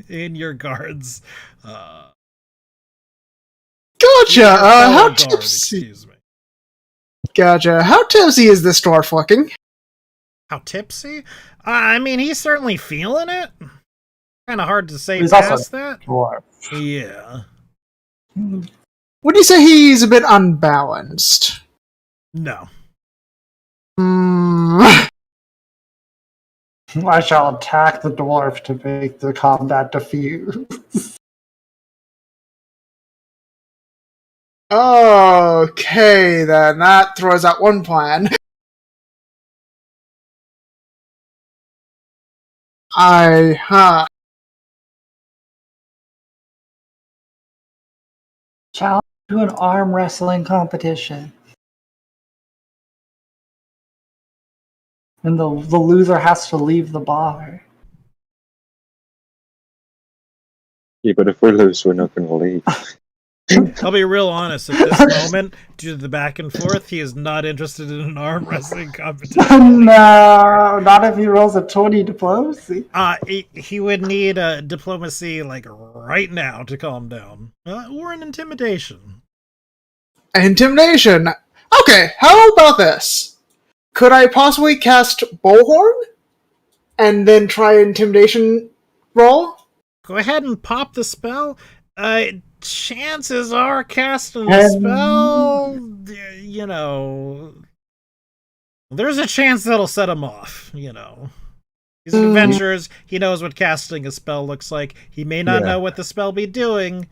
in your guards. Gotcha. Your How fellow guard, tipsy? excuse me. Gotcha. How tipsy is this dwarf looking? How tipsy? I mean, he's certainly feeling it. Kind of hard to say He's past also- that. Dwarf. Yeah. Would you say he's a bit unbalanced? No. Hmm. I shall attack the dwarf to make the combat diffuse. Okay, then that throws out one plan. Challenge to an arm wrestling competition. And the loser has to leave the bar. Yeah, but if we lose, we're not going to leave. I'll be real honest at this moment, due to the back and forth, he is not interested in an arm wrestling competition. No, not if he rolls a 20 diplomacy. He would need a diplomacy like right now to calm down. Or an intimidation. Intimidation. Okay, how about this? Could I possibly cast Bullhorn and then try intimidation roll? Go ahead and pop the spell. Chances are casting the spell, you know, there's a chance that'll set him off, you know. He's an adventurer. He knows what casting a spell looks like. He may not know what the spell be doing,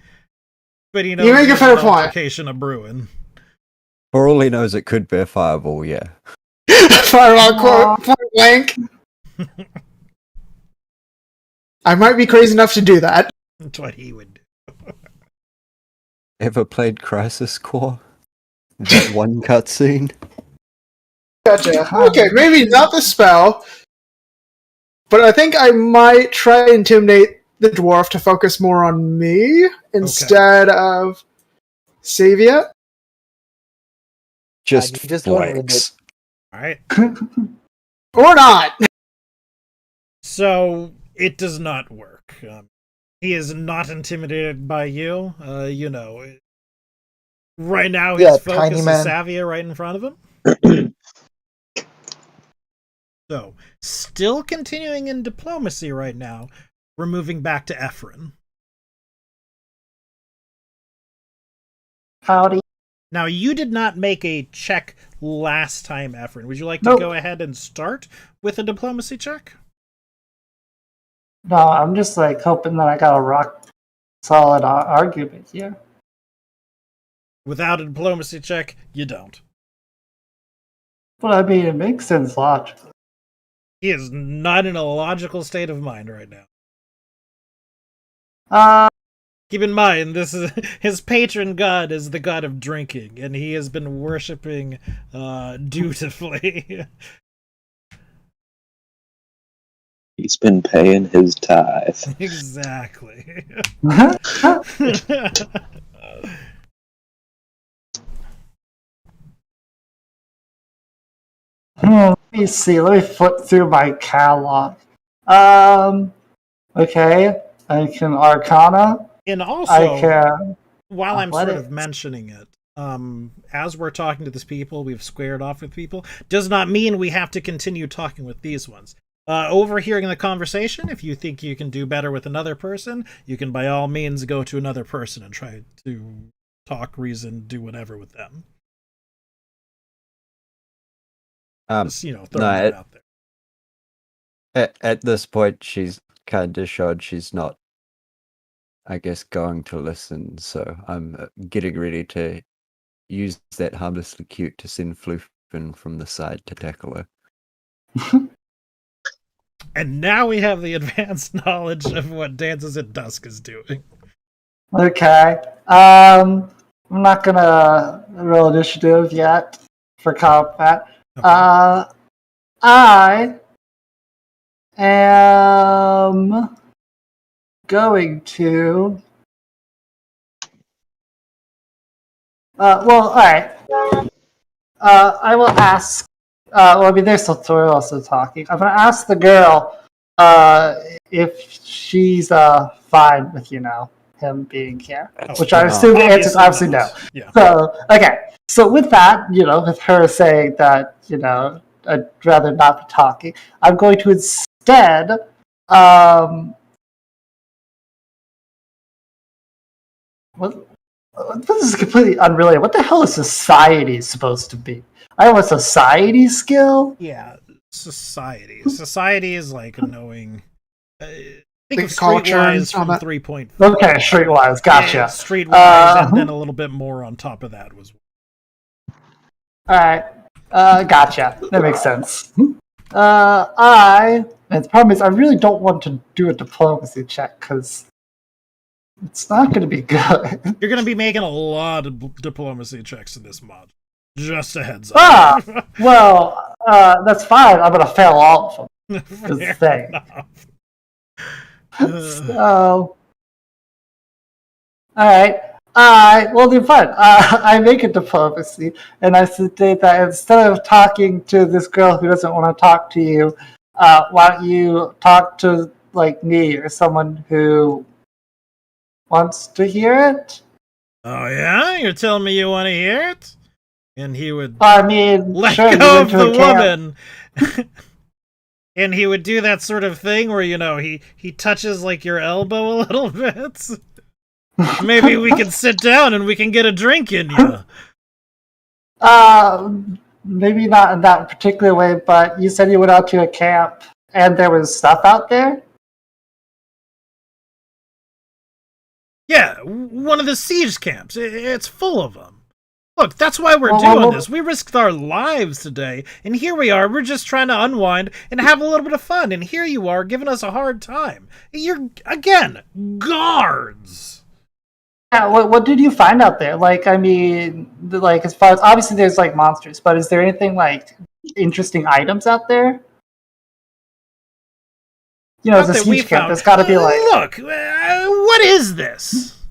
but he knows You make a there's fair an point. altercation of brewing. For all he knows, it could be a fireball. Yeah. Fireball point blank. I might be crazy enough to do that. That's what he would do. Ever played Crisis Core? That one cutscene. Gotcha. Okay, maybe not the spell, but I think I might try to intimidate the dwarf to focus more on me instead of Savia. Just you just went with flex. Alright. Or not. So, it does not work. He is not intimidated by you. You know, right now his focus tiny is man. Savia right in front of him. So, still continuing in diplomacy right now. We're moving back to Ephron. Howdy. Now, you did not make a check last time, Ephron. Would you like to Nope. go ahead and start with a diplomacy check? No, I'm just like hoping that I got a rock solid argument here. Without a diplomacy check, you don't. But I mean, it makes sense logically. He is not in a logical state of mind right now. Keep in mind, this is his patron god is the god of drinking, and he has been worshiping dutifully. He's been paying his tithe. Exactly. Let me see. Let me flip through my catalog. Okay. I can Arcana. And I also, can. while I'm sort of Athletics. mentioning it, as we're talking to these people, we've squared off with people, does not mean we have to continue talking with these ones. Overhearing the conversation, if you think you can do better with another person, you can by all means go to another person and try to talk, reason, do whatever with them. Just, throwing that out there. At this point, she's kind of showed she's not, I guess, going to listen. So I'm getting ready to use that harmlessly cute to send Floof in from the side to tackle her. And now we have the advanced knowledge of what Dances at Dusk is doing. Okay. I'm not gonna roll initiative yet for combat. Okay. I am going to. Well, all right. I will ask. Well, I mean, they're still also talking. I'm gonna ask the girl if she's fine with him being here, which I assume the answer is obviously no. Yeah. So okay. So with that, with her saying that I'd rather not be talking, I'm going to instead this is completely unrelated. What the hell is society supposed to be? I have a society skill? Yeah, society. Society is like knowing. Think of culture Streetwise and all from that. 3.5. Okay, streetwise, gotcha. Yeah, Streetwise, and then a little bit more on top of that was. Alright, gotcha. That makes sense. And the problem is I really don't want to do a diplomacy check, because it's not going to be good. You're going to be making a lot of diplomacy checks in this mod. Just a heads up. Well, that's fine. I'm going to fail all of them. Is the thing. So, alright. Well, then fine. I make a diplomacy, and I state that instead of talking to this girl who doesn't want to talk to you, why don't you talk to, me or someone who wants to hear it? Oh, yeah? You're telling me you want to hear it? And he would I mean, let sure, go you of went to the a camp. woman. And he would do that sort of thing where, he touches, your elbow a little bit. Maybe we can sit down and we can get a drink in you. Maybe not in that particular way, but you said you went out to a camp and there was stuff out there? Yeah, one of the siege camps. It's full of them. Look, that's why we're doing this. We risked our lives today, and here we are. We're just trying to unwind and have a little bit of fun, and here you are giving us a hard time. You're, again, guards. Yeah, what did you find out there? As far as, obviously there's, monsters, but is there anything, interesting items out there? It's a siege camp. There's got to be, Look, what is this?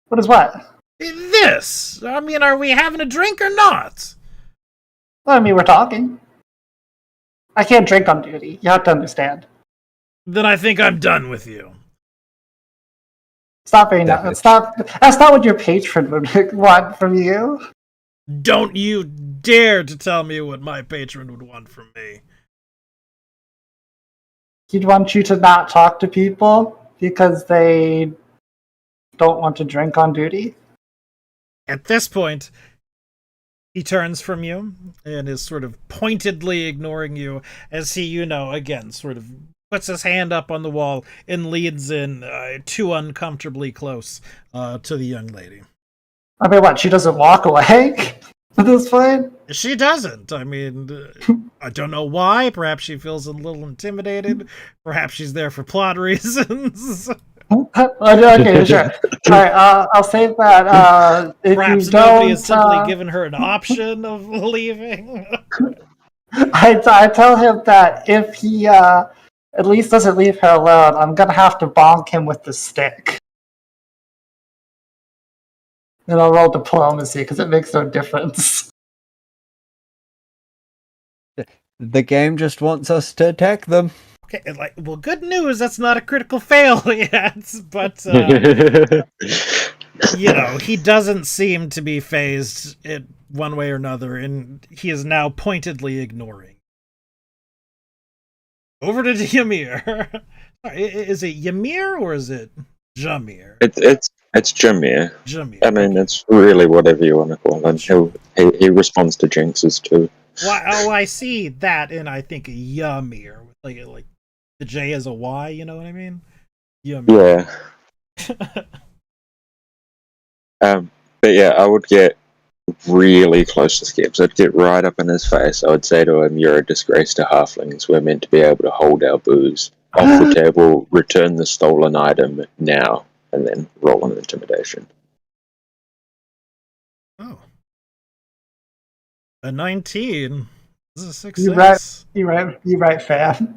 What is what? This. I mean, are we having a drink or not? Well, I mean, we're talking. I can't drink on duty. You have to understand. Then I think I'm done with you. It's not very nice. That's not what your patron would want from you. Don't you dare to tell me what my patron would want from me. He'd want you to not talk to people because they don't want to drink on duty. At this point, he turns from you and is sort of pointedly ignoring you as he, again, sort of puts his hand up on the wall and leads in too uncomfortably close to the young lady. I mean, what? She doesn't walk away? at this point? She doesn't. I mean, I don't know why. Perhaps she feels a little intimidated. Perhaps she's there for plot reasons. Okay, sure. All right, I'll save that. If Perhaps you nobody don't, has simply given her an option of leaving. I tell him that if he at least doesn't leave her alone, I'm gonna have to bonk him with the stick. And I'll roll diplomacy because it makes no difference. The game just wants us to attack them. Okay, well, good news. That's not a critical fail yet, but he doesnnt seem to be phased in one way or another, and he is now pointedly ignoring. Over to Ymir. Is it Ymir or is it Jamir? It's Jameer. Jamir. I mean, it's really whatever you want to call him. He responds to jinxes too. Well, I see that, and I think Ymir, like the J is a Y. You know what I mean? Ymir. Yeah. But yeah, I would get really close to Skips. I'd get right up in his face. I would say to him, "You're a disgrace to halflings. We're meant to be able to hold our booze off the table. Return the stolen item now." And then roll an intimidation. Oh. A 19. This is a success. You right, fan.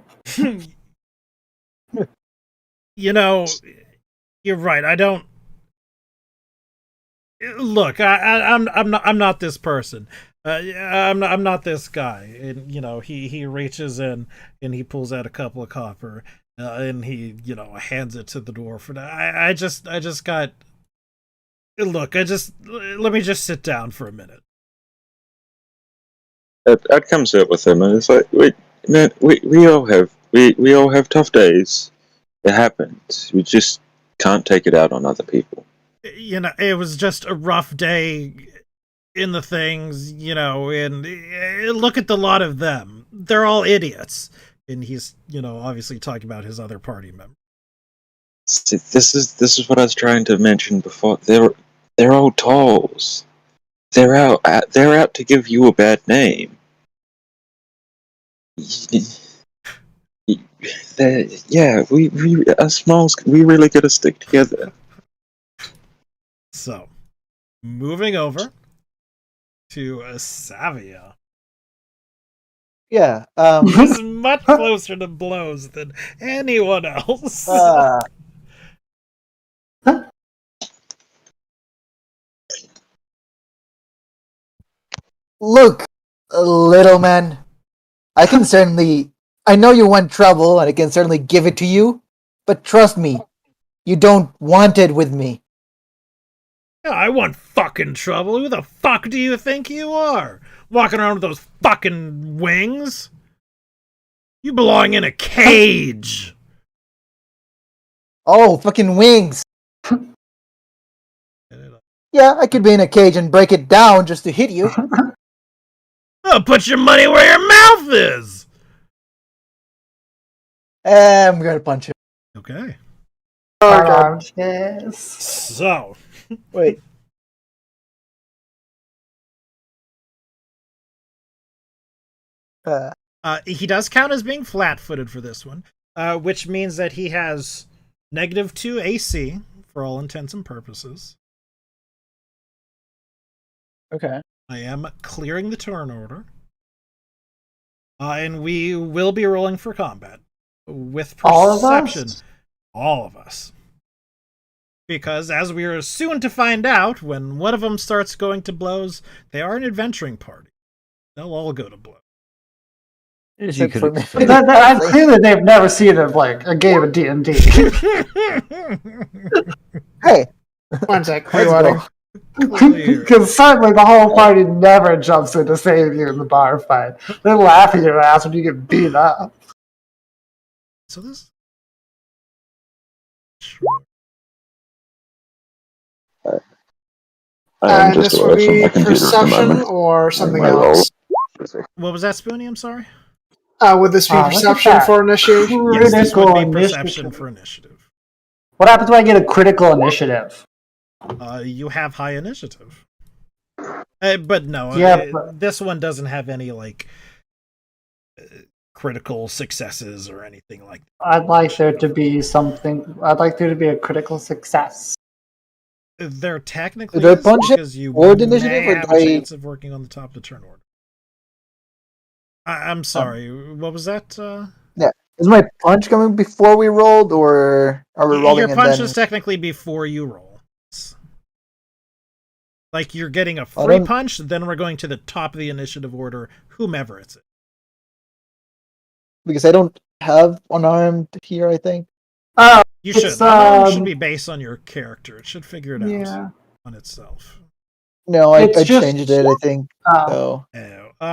You're right. I don't look. I'm not this person. I'm not this guy. And he reaches in and he pulls out a couple of copper. And he, hands it to the dwarf. And I just got. Look, let me just sit down for a minute. I'd come sit with him, and it's like, wait, man, we all have tough days. It happens. We just can't take it out on other people. It was just a rough day in the things, and look at the lot of them. They're all idiots. And he's, obviously talking about his other party members. See, this is what I was trying to mention before. They're all tolls. They're out to give you a bad name. We us smalls, we really gotta stick together. So, moving over to Savia. Yeah. He's much closer to blows than anyone else. Look, little man. I know you want trouble, and I can certainly give it to you, but trust me, you don't want it with me. I want fucking trouble. Who the fuck do you think you are? Walking around with those fucking wings? You belong in a cage. Oh, fucking wings. Yeah, I could be in a cage and break it down just to hit you. Oh, put your money where your mouth is. I'm gonna punch him. Okay. Yes. So. Wait. He does count as being flat-footed for this one, which means that he has -2 AC for all intents and purposes. Okay. I am clearing the turn order. And we will be rolling for combat with perception. All of us. Because, as we are soon to find out, when one of them starts going to blows, they are an adventuring party. They'll all go to blows. Except for me. Clearly, they've never seen a game of D&D. Hey, One sec, reloading. Because certainly the whole party never jumps in to save you in the bar fight. They laugh at your ass when you get beat up. So this. I'm And just this away would from be my computer at the perception moment. or something My roll. else. What was that, Spoonie? I'm sorry? Would this be Look at perception that. for initiation? Yes, this would be Critical perception initiative. for initiative. What happens when I get a critical initiative? You have high initiative. But no, Yeah, but this one doesn't have any like critical successes or anything like that. I'd like there to be something. I'd like there to be a critical success. There technically Do I is punch it because you toward may initiative, or have do a I- chance of working on the top of the turn order. I'm sorry. What was that? Is my punch coming before we rolled, or are we rolling Your and punch then? is technically before you roll. Like you're getting a I free don't- punch, then we're going to the top of the initiative order, whomever it's. Because I don't have unarmed here, I think. Oh, You It's, should. Unarmed should um, be based on your character. It should figure it out yeah. on itself. No, I It's just- changed it, I think. Oh, So Oh,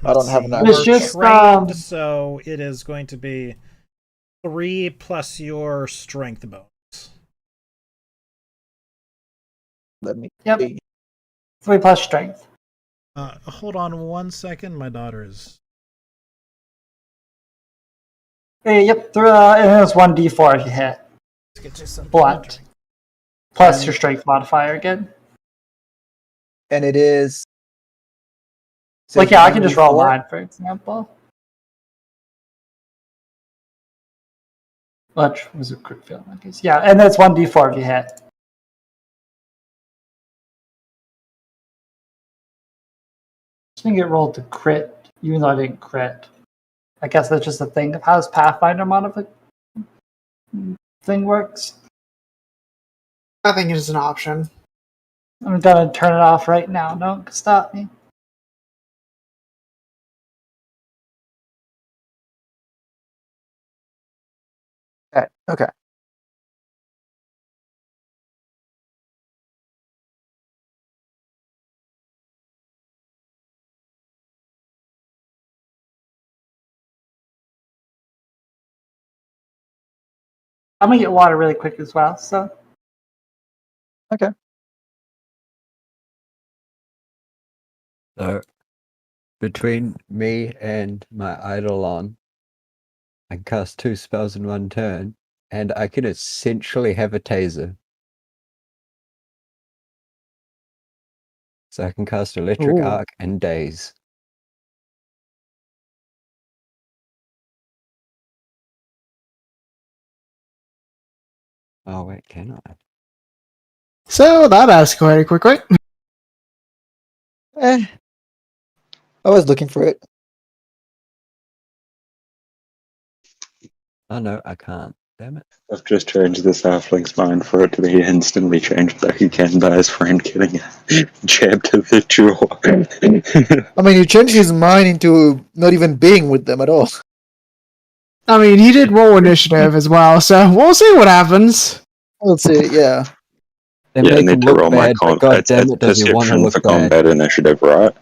I don't have an you armor. are It's just, trained, so it is going to be 3 plus your strength bonus. let me. Yep. see. 3+ strength. Hold on 1 second. My daughter is. Hey, yep. And it's 1d4 if you hit. Let's get you some Blunt. Plus your strength modifier again. And it is. Like, yeah, I can just roll 1d4. mine, for example. Which was a crit fail, I guess. Yeah, and that's 1d4 if you hit. I think it rolled to crit, even though I didn't crit. I guess that's just a thing of how this Pathfinder modifier thing works. I think it is an option. I'm gonna turn it off right now. No one can stop me. Okay. I'm gonna get water really quick as well. So So, between me and my Eidolon, I can cast 2 spells in 1 turn, and I can essentially have a taser. So I can cast Electric Ooh. Arc and Daze. Oh wait, can I? So that escalated quickly. I was looking for it. Oh no, I can't. Damn it. I've just changed this halfling's mind for it to be instantly changed back again by his friend getting a jab to the jaw. I mean, you changed his mind into not even being with them at all. I mean, he did roll initiative as well, so we'll see what happens. Let's see, yeah. They Yeah, I make him need to look roll my bad, but combat. god damn it, does he want to perception look for bad? combat initiative, right?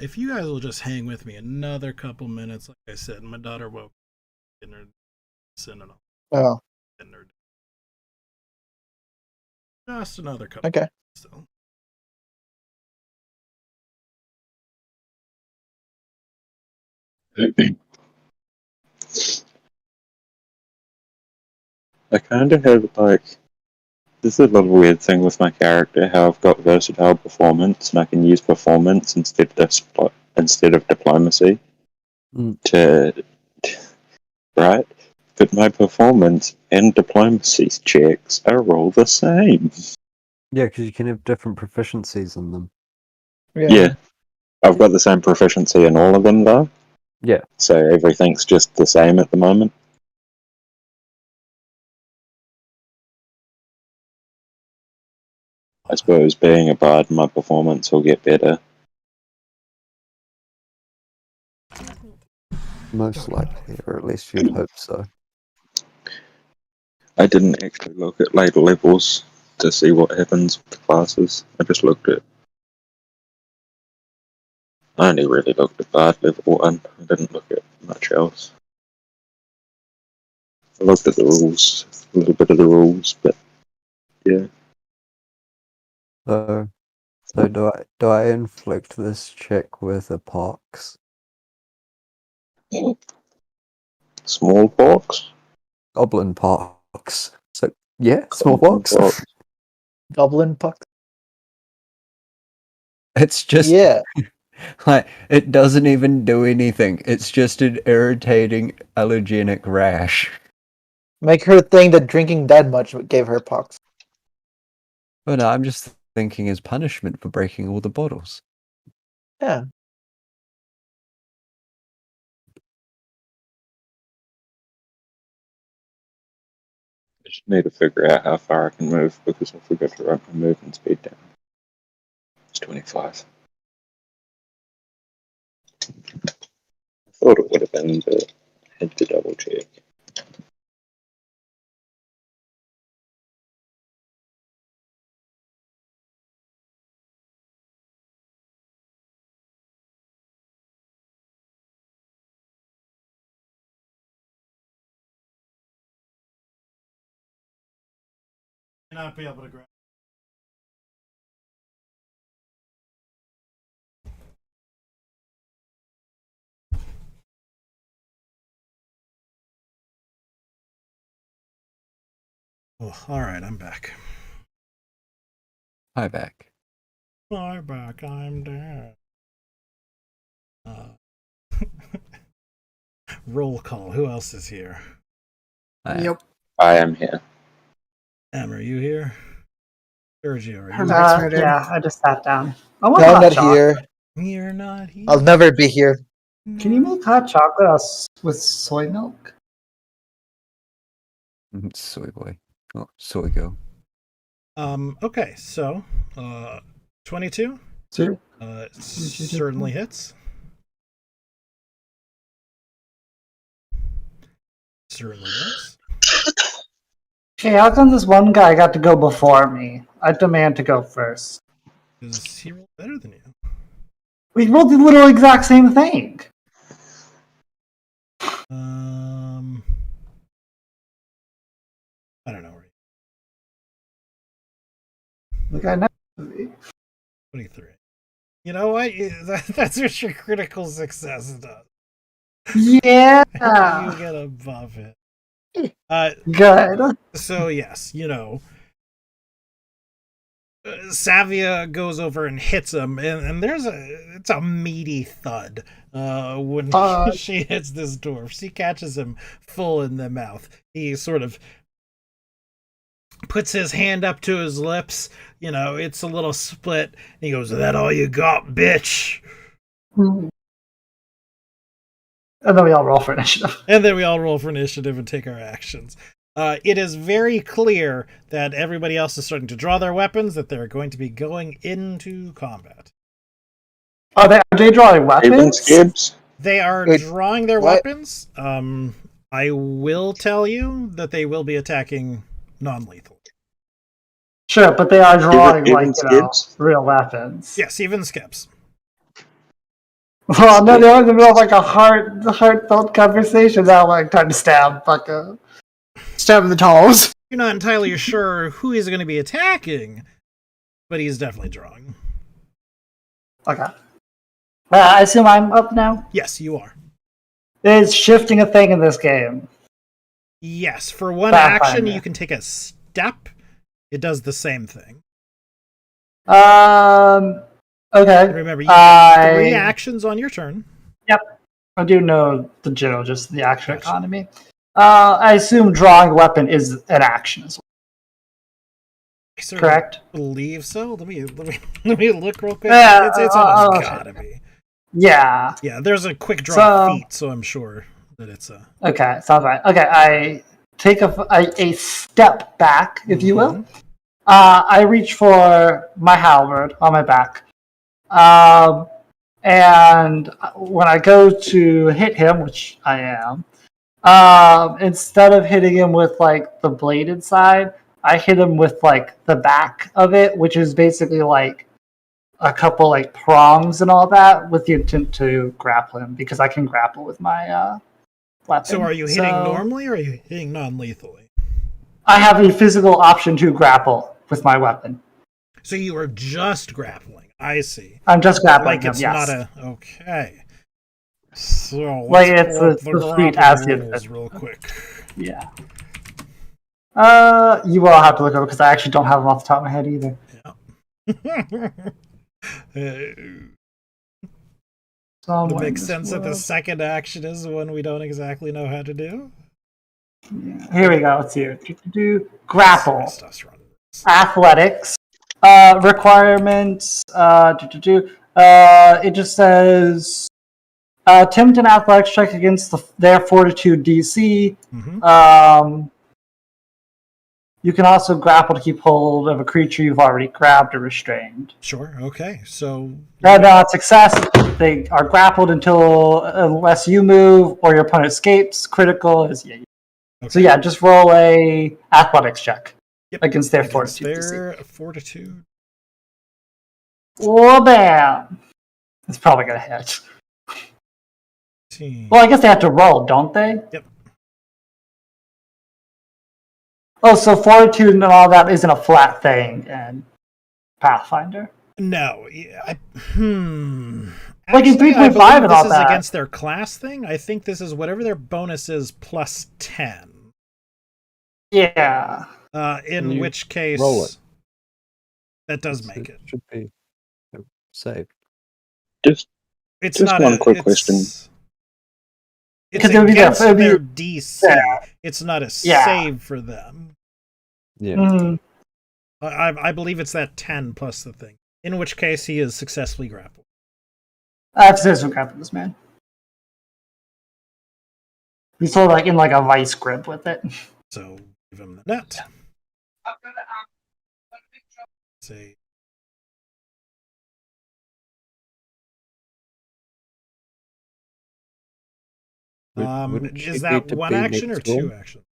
If you guys will just hang with me another couple minutes, like I said, my daughter woke in her sin and Oh, in her just another couple. okay. So. I kind of have like There's a little weird thing with my character, how I've got versatile performance, and I can use performance instead of diplomacy to right. But my performance and diplomacy checks are all the same. Yeah, because you can have different proficiencies in them. Yeah, I've got the same proficiency in all of them though. Yeah. So everything's just the same at the moment. I suppose being a bard, my performance will get better. Most likely, or at least you'd hope so. I didn't actually look at later levels to see what happens with the classes. I just looked at. I only really looked at bard level 1. I didn't look at much else. I looked at the rules, a little bit of the rules, but yeah. So do I inflict this check with a pox? Smallpox? Goblin pox. So yeah, smallpox. Smallpox. Goblin puck. It's just Yeah. like it doesn't even do anything. It's just an irritating allergenic rash. Make her think that drinking that much gave her pox. Oh no, I'm just thinking as punishment for breaking all the bottles. Yeah. I just need to figure out how far I can move because I forgot to write my movement speed down. It's 25. I thought it would have been, but I had to double check. Not be able to grab. Oh, all right, I'm back. Hi back. I'm back. I'm dead. Roll call. Who else is here? Yep. I am here. Em, are you here? Sergio, are you Hermetic's here? muted. Yeah, I just sat down. I want No, I'm hot not chocolate. here. You're not here. I'll never be here. Can you make hot chocolate with soy milk? Soy boy. Oh, soy girl. Okay, so 22 Sure. certainly hits. Certainly does. Hey, how come this one guy got to go before me? I demand to go first. Because he rolled better than you. We rolled the literal exact same thing. I don't know. Like I know. 23. You know what? That's what your critical success does. Yeah. You get above it. Good. So yes, you know, Savia goes over and hits him, and it's a meaty thud when she hits this dwarf. She catches him full in the mouth. He sort of puts his hand up to his lips. You know, it's a little split. And he goes, "Is that all you got, bitch?" And then we all roll for initiative. And then we all roll for initiative and take our actions. It is very clear that everybody else is starting to draw their weapons, that they're going to be going into combat. Are they drawing Even weapons? Skibbs? They are Wait, drawing their what? weapons. I will tell you that they will be attacking non-lethal. Sure, but they are drawing Even Skibbs? real weapons. Yes, even Skips. Well, no, they're in the middle of like a heartfelt conversation now, like trying to stab fucker. Stab in the toes. You're not entirely sure who he's going to be attacking, but he's definitely drawing. Okay. I assume I'm up now? Yes, you are. Is shifting a thing in this game? Yes, for one Pathfinder. action, you can take a step It does the same thing. Okay. And remember, you have 3 actions on your turn. Yep. I do know the general, just the action Gotcha. economy. I assume drawing a weapon is an action as well. I certainly Correct? believe so. Let me look real quick. Yeah, It's almost gotta be. Yeah. Yeah, there's a quick draw So- feat, so I'm sure that it's a. Okay, sounds right. Okay, I take a step back, if you will. I reach for my halberd on my back. And when I go to hit him, which I am, instead of hitting him with like the bladed side, I hit him with like the back of it, which is basically like a couple like prongs and all that, with the intent to grapple him, because I can grapple with my weapon. So are you hitting normally or are you hitting non-lethally? I have a physical option to grapple with my weapon. So you are just grappling. I see. I'm just grappling Like him, it's yes. not a okay. So Like, let's it's pull up the the feat grapple as the rules inventor. real quick. Yeah. You will have to look over because I actually don't have them off the top of my head either. It makes sense that the second action is the one we don't exactly know how to do. Yeah. Here we go. Let's see. Grapple. My stuff's running. Athletics. Requirements. It just says attempt an athletics check against their fortitude DC. You can also grapple to keep hold of a creature you've already grabbed or restrained. Sure. Okay. So. Success. They are grappled unless you move or your opponent escapes. Critical is Okay. So yeah, just roll a athletics check against their fortitude. Their fortitude. Oh, bam! It's probably gonna hit. Well, I guess they have to roll, don't they? Yep. Oh, so fortitude and all that isn't a flat thing in Pathfinder. No. Like in 3.5 and all this that. is against their class thing. I think this is whatever their bonus is plus 10. Yeah. In which case, roll it. That does make it. Should be saved. Just It's Just not one a, quick it's, question. It's Because it would be against that- it would be- their DC. Yeah. It's not a Yeah. save for them. Yeah. Mm. I believe it's that 10 plus the thing. In which case, he is successfully grappled. I have to say some grapple this man. He's sort of like in like a vice grip with it. So give him the net. Say. Wouldn't she Is need that to one be action or next 2 door? actions?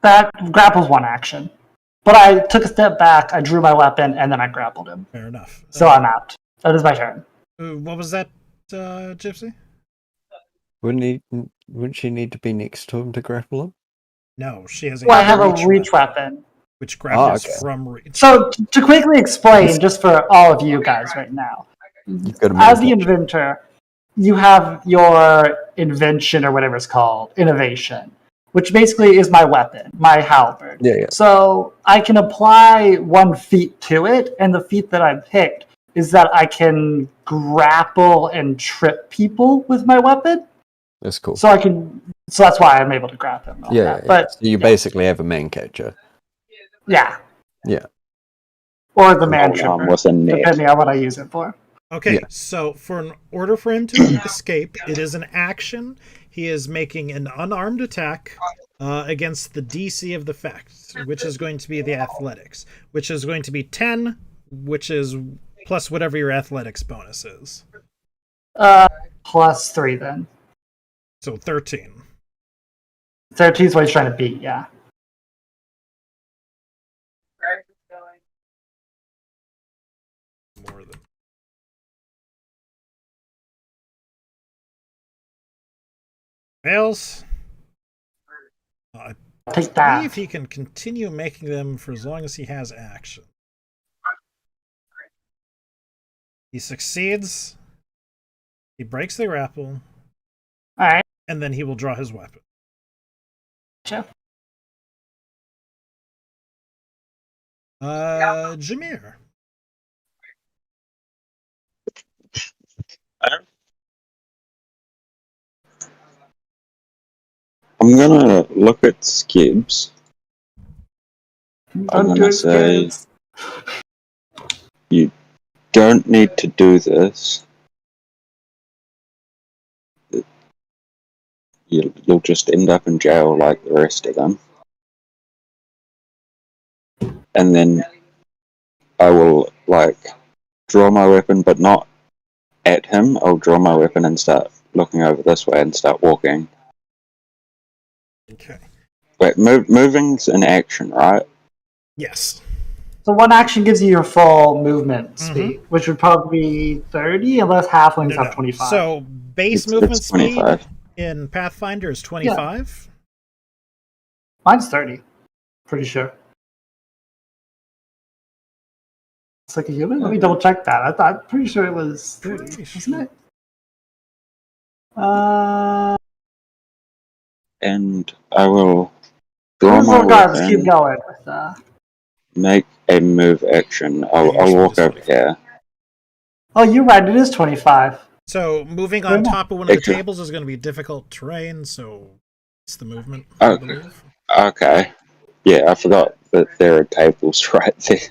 That grapple's one action. But I took a step back, I drew my weapon, and then I grappled him. Fair enough. So I'm out. That is my turn. What was that, Gypsy? Wouldn't she need to be next to him to grapple him? No, she has a Well, I have a reach weapon. which grapples okay. from reach. So to quickly explain, just for all of you guys right now, You've got to as the manage it. inventor, you have your invention or whatever it's called, innovation, which basically is my weapon, my halberd. Yeah. So I can apply one feat to it, and the feat that I picked is that I can grapple and trip people with my weapon. That's cool. So that's why I'm able to grab him. and all that. But So you basically have a man catcher. yeah. Yeah. Or the man hold on tripper, with a net. depending on what I use it for. Okay, Yeah. so in order for him to escape, it is an action. He is making an unarmed attack against the DC of the fact, which is going to be the athletics, which is going to be 10, which is plus whatever your athletics bonus is. Plus 3 then. So 13. 13 is what he's trying to beat, yeah. More than. Fails. I Take that. believe he can continue making them for as long as he has action. He succeeds. He breaks the grapple. Alright. And then he will draw his weapon. Gotcha. Jameer. I'm gonna look at Skibbs. I'm Don't do gonna it, say kids. you don't need to do this. You'll just end up in jail like the rest of them. And then I will draw my weapon, but not at him. I'll draw my weapon and start looking over this way and start walking. Okay. Wait, moving's an action, right? Yes. So one action gives you your full movement Mhm. speed, which would probably be 30, unless halflings have 25. So base It's movement speed 25. in Pathfinder is 25. Mine's 30. Pretty sure. It's like a human? Let me double check that. I'm pretty sure it was 30, Pretty wasn't sure. it? Uh, And I will draw my regardless, keep weapon, going. make a move action. I'll your speed walk is over 25. here. Oh, you're right. It is 25. So moving Fair on enough. top of one of the Extra. tables is going to be difficult terrain, so it's the movement, Oh. I believe. Okay. Yeah, I forgot that there are tables right there.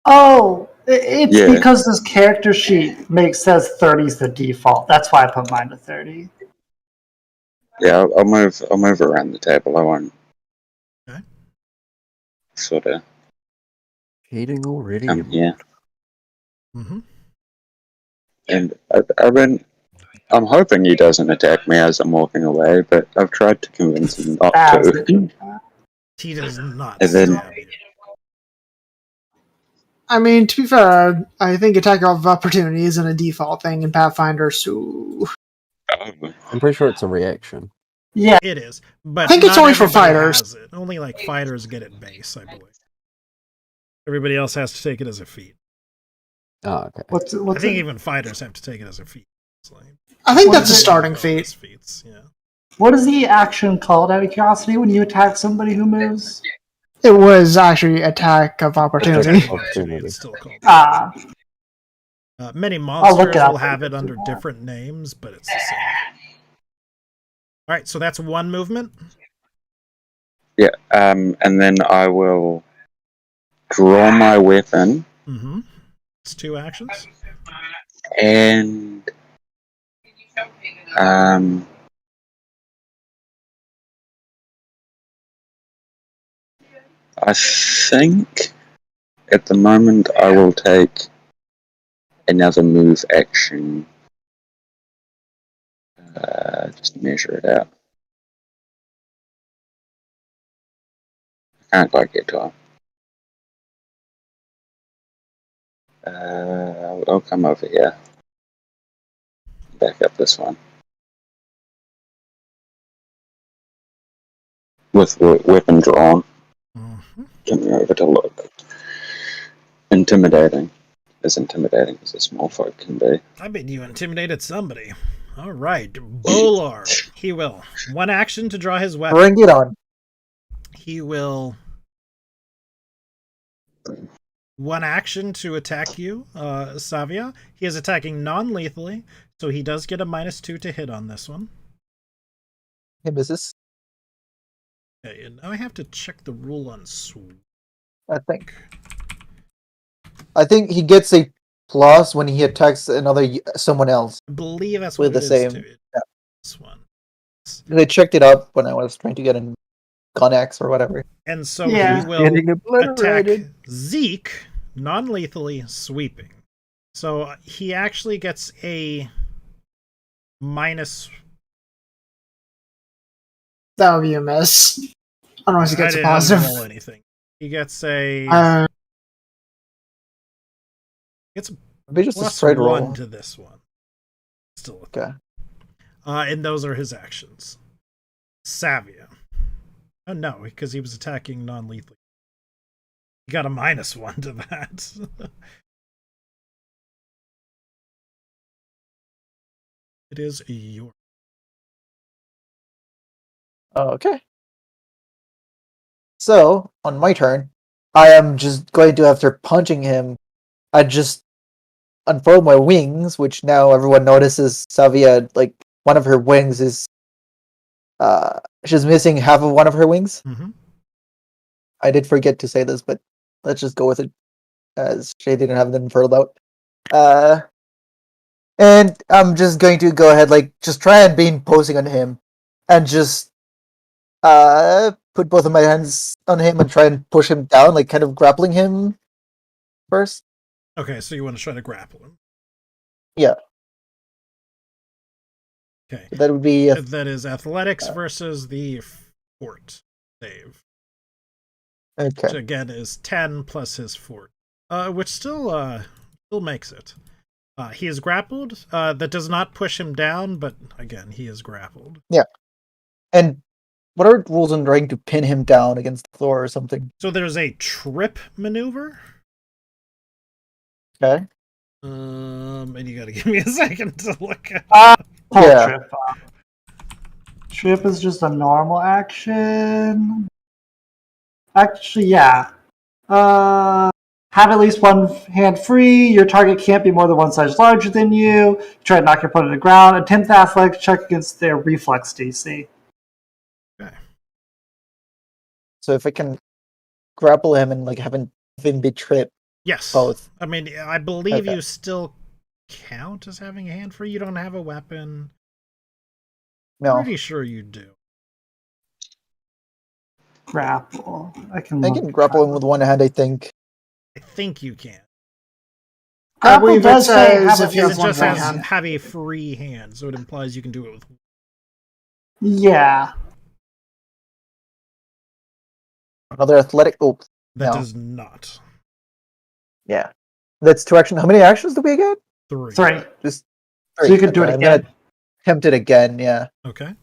Oh, it's Yeah. because this character sheet says 30 is the default. That's why I put mine to 30. Yeah, I'll move around the table. I won't Okay. sort of Cheating already. come here. Mm-hmm. And I'm hoping he doesn't attack me as I'm walking away, but I've tried to convince him not Stabs to. it. He does not And then- stab you. I mean, to be fair, I think attack of opportunity isn't a default thing in Pathfinder, so I'm pretty sure it's a reaction. Yeah, It is, but I think it's not only for everybody fighters. has it. Only like fighters get it base, I believe. Everybody else has to take it as a feat. Oh, okay. what's I think it? even fighters have to take it as a feat. It's like I think What that's a is it? starting bonus feat. feats, yeah. What is the action called out of curiosity when you attack somebody who moves? It was actually attack of opportunity. Attack of opportunity, it's still called. Ah, Many look monsters it up. will have it under different names, but it's the same. All right, so that's one movement. Yeah, and then I will draw my weapon Mm-hmm. It's two actions. and I think at the moment I will take another move action. Just measure it out. I can't quite get to him. I'll come over here. Back up this one. With weapon drawn. Mm-hmm. Coming over to look. Intimidating. As intimidating as a small folk can be. I bet you intimidated somebody. All right, Bolar. He will. One action to draw his weapon. Bring it on. He will. One action to attack you, Savia. He is attacking non-lethally, so he does get a -2 to hit on this one. Hey, missus. Okay, and now I have to check the rule on swoop. I think he gets a plus when he attacks someone else. I believe that's With what the it is same- too. yeah. This one. They checked it up when I was trying to get a gun X or whatever. And so Yeah. he will Getting attack obliterated. Zeke non-lethally sweeping. So he actually gets a minus. That would be a miss. Unless he I gets a didn't positive. roll anything. He gets a gets a Maybe just a plus straight 1 roll. to this one. Still a Okay. and those are his actions. Savia. Oh no, because he was attacking non-lethally. He got a -1 to that. It is your. Okay. So, on my turn, I am just going to, after punching him, I just unfurl my wings, which now everyone notices Savia, like, one of her wings is, she's missing half of one of her wings. Mm-hmm. I did forget to say this, but let's just go with it, as she didn't have it unfurled out. And I'm just going to go ahead, like, just try and be imposing on him, and just put both of my hands on him and try and push him down, like kind of grappling him first. Okay, so you want to try to grapple him. Yeah. Okay. That would be That is athletics versus the fort save. okay. Which again is 10 plus his fort. Which still makes it. He is grappled. That does not push him down, but again, he is grappled. Yeah. And what are rules on trying to pin him down against the floor or something? So there's a trip maneuver. Okay. And you gotta give me a second to look at Yeah. Trip. Trip is just a normal action. Actually, yeah. Have at least one hand free. Your target can't be more than one size larger than you. Try to knock your opponent to the ground. Attempt the athletics check against their reflex DC. Okay. So if I can grapple him and like have him be tripped. Yes. Both. I mean, I believe Okay. you still count as having a hand free. You don't have a weapon. No. Pretty sure you do. Grapple. I I can grapple him with one hand, I think. I think you can. I Grapple believe it does say says have if a you Because have it one just free says hand. have a free hand, so it implies you can do it with. Yeah. Another athletic. Oh, That no. does not. Yeah. That's 2 actions. How many actions do we get? 3. 3. Just So 3. you can do it I'm again. gonna attempt it again. Yeah. Okay.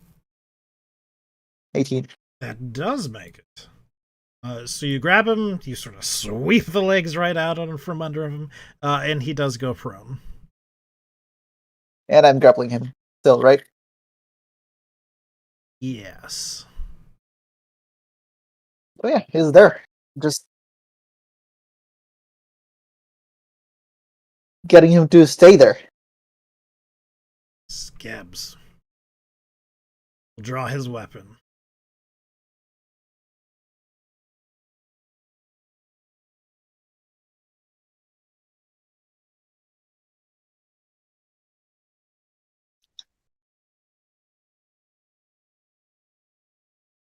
18. That does make it. So you grab him, you sort of sweep the legs right out on him from under him, and he does go prone. And I'm grappling him still, right? Yes. Oh yeah, he's there. Just getting him to stay there. Scabs will draw his weapon.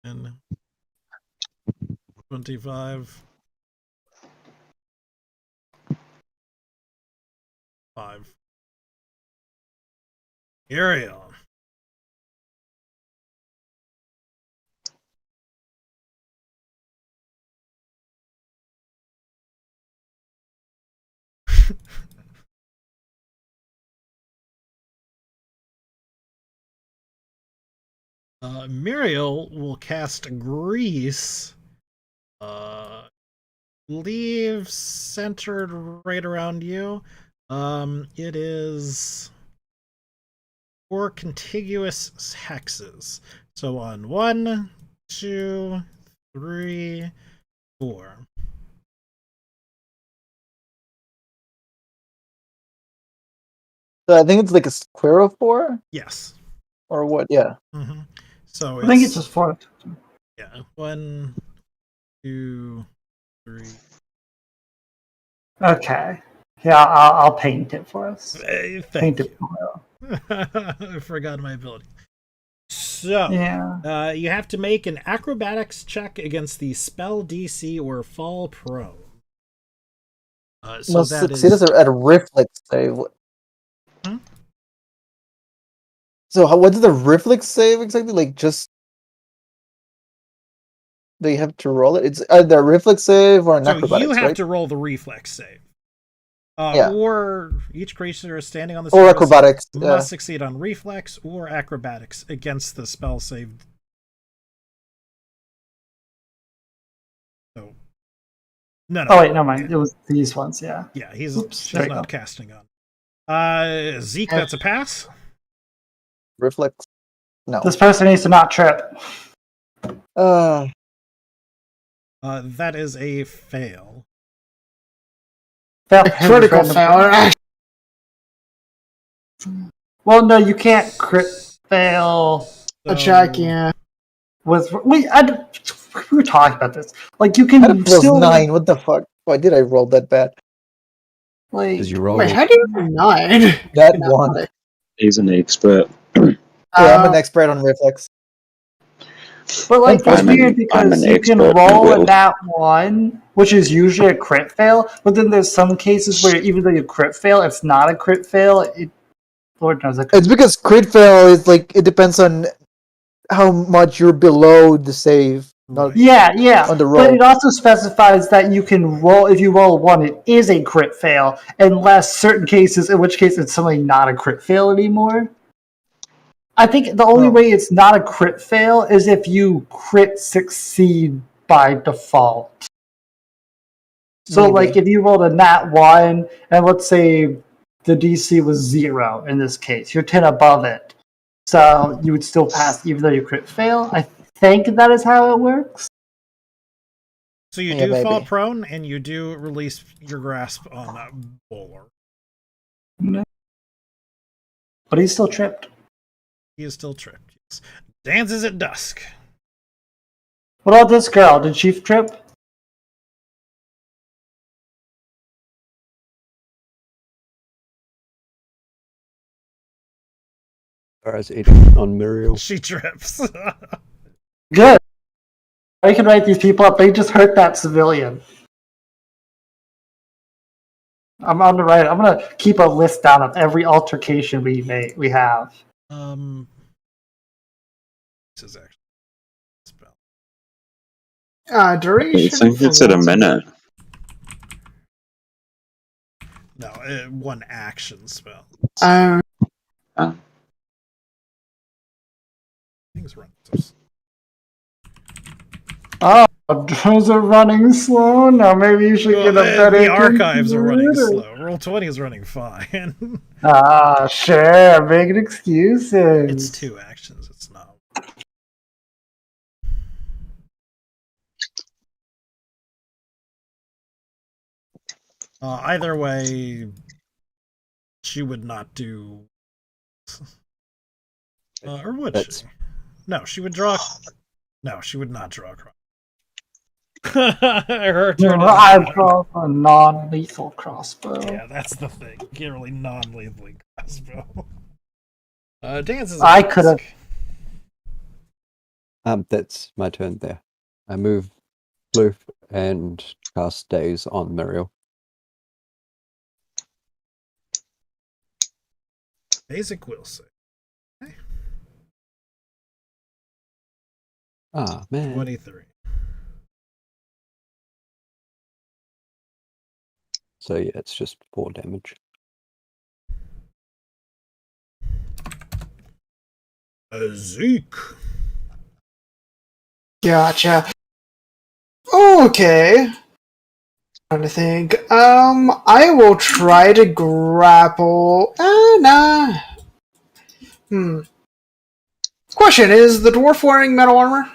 And 25. 5. Ariel. Muriel will cast Grease. Leave centered right around you. It is 4 contiguous hexes. So on 1, 2, 3, 4. So I think it's like a square of 4 Yes. or what? Yeah. Mm-hmm. So I think it's just 4. yeah. 1, 2, 3. Okay. Yeah, I'll paint it for us. Thank Paint you. it. I forgot my ability. So, Yeah. you have to make an acrobatics check against the spell DC or fall prone. So Must that succeed is at a reflex save. Hmm? So what is the reflex save exactly? Like just do you have to roll it? It's either a reflex save or an so acrobatics, you have right? to roll the reflex save. Yeah. Or each creature standing on the Or surface acrobatics. must succeed on reflex or acrobatics against the spell save. So, no. Oh wait, no mind. It was these ones. Yeah. Yeah, Oops, she's there you not go. casting on. Zeke, that's a pass. Reflex. No. This person needs to not trip. Uh That is a fail. A critical failure. Well, no, you can't crit fail A check, yeah. with. We were talking about this. Like, you How can did plus still 9? What the fuck? Why did I roll that bad? like. Because you rolled Wait, it. how do you have 9? That No, one. He's an expert. Yeah, I'm an Uh, expert on reflex. But like, it's I'm an- weird I'm because an you can expert in roll a will. nat 1, which is usually a crit fail. But then there's some cases where even though you crit fail, it's not a crit fail. Lord knows it. It's because crit fail is like it depends on how much you're below the save. Not Right. Yeah. on the But roll. it also specifies that you can roll, if you roll a 1, it is a crit fail, unless certain cases, in which case it's suddenly not a crit fail anymore. I think the only way it's not a crit fail is if you crit succeed by default. So, Maybe. like, if you rolled a nat 1, and let's say the DC was 0 in this case, you're 10 above it. So you would still pass even though you crit fail. I think that is how it works. So you Yeah, do fall maybe. prone, and you do release your grasp on that bowler. But he's still tripped. He is still tripped. Yes. Dances at dusk. What about this girl? Did she trip? Whereas eating on Muriel. She trips. Good. I can write these people up. They just hurt that civilian. I'm on the right. I'm gonna keep a list down of every altercation we have. This is actually a spell. I duration. think it's at a minute. No, one action spell. Things run. Oh, those are running slow. Now maybe you should get a better. The archives are running computer. slow. Roll 20 is running fine. Sure. Making excuses. It's 2 actions. It's not. Either way, she would not do. Or would she? No, she would draw. No, she would not draw a cross. Her turn is I draw a non-lethal crossbow. Yeah, that's the thing. You can't really non-lethally crossbow. Dances. I could have. That's my turn there. I move Floof and cast Daze on Muriel. Basic will save. Okay. Ah, man. 23. So yeah, it's just 4 damage. Zeke. Gotcha. Okay. Trying to think. I will try to grapple. Nah. Question: is the dwarf wearing metal armor?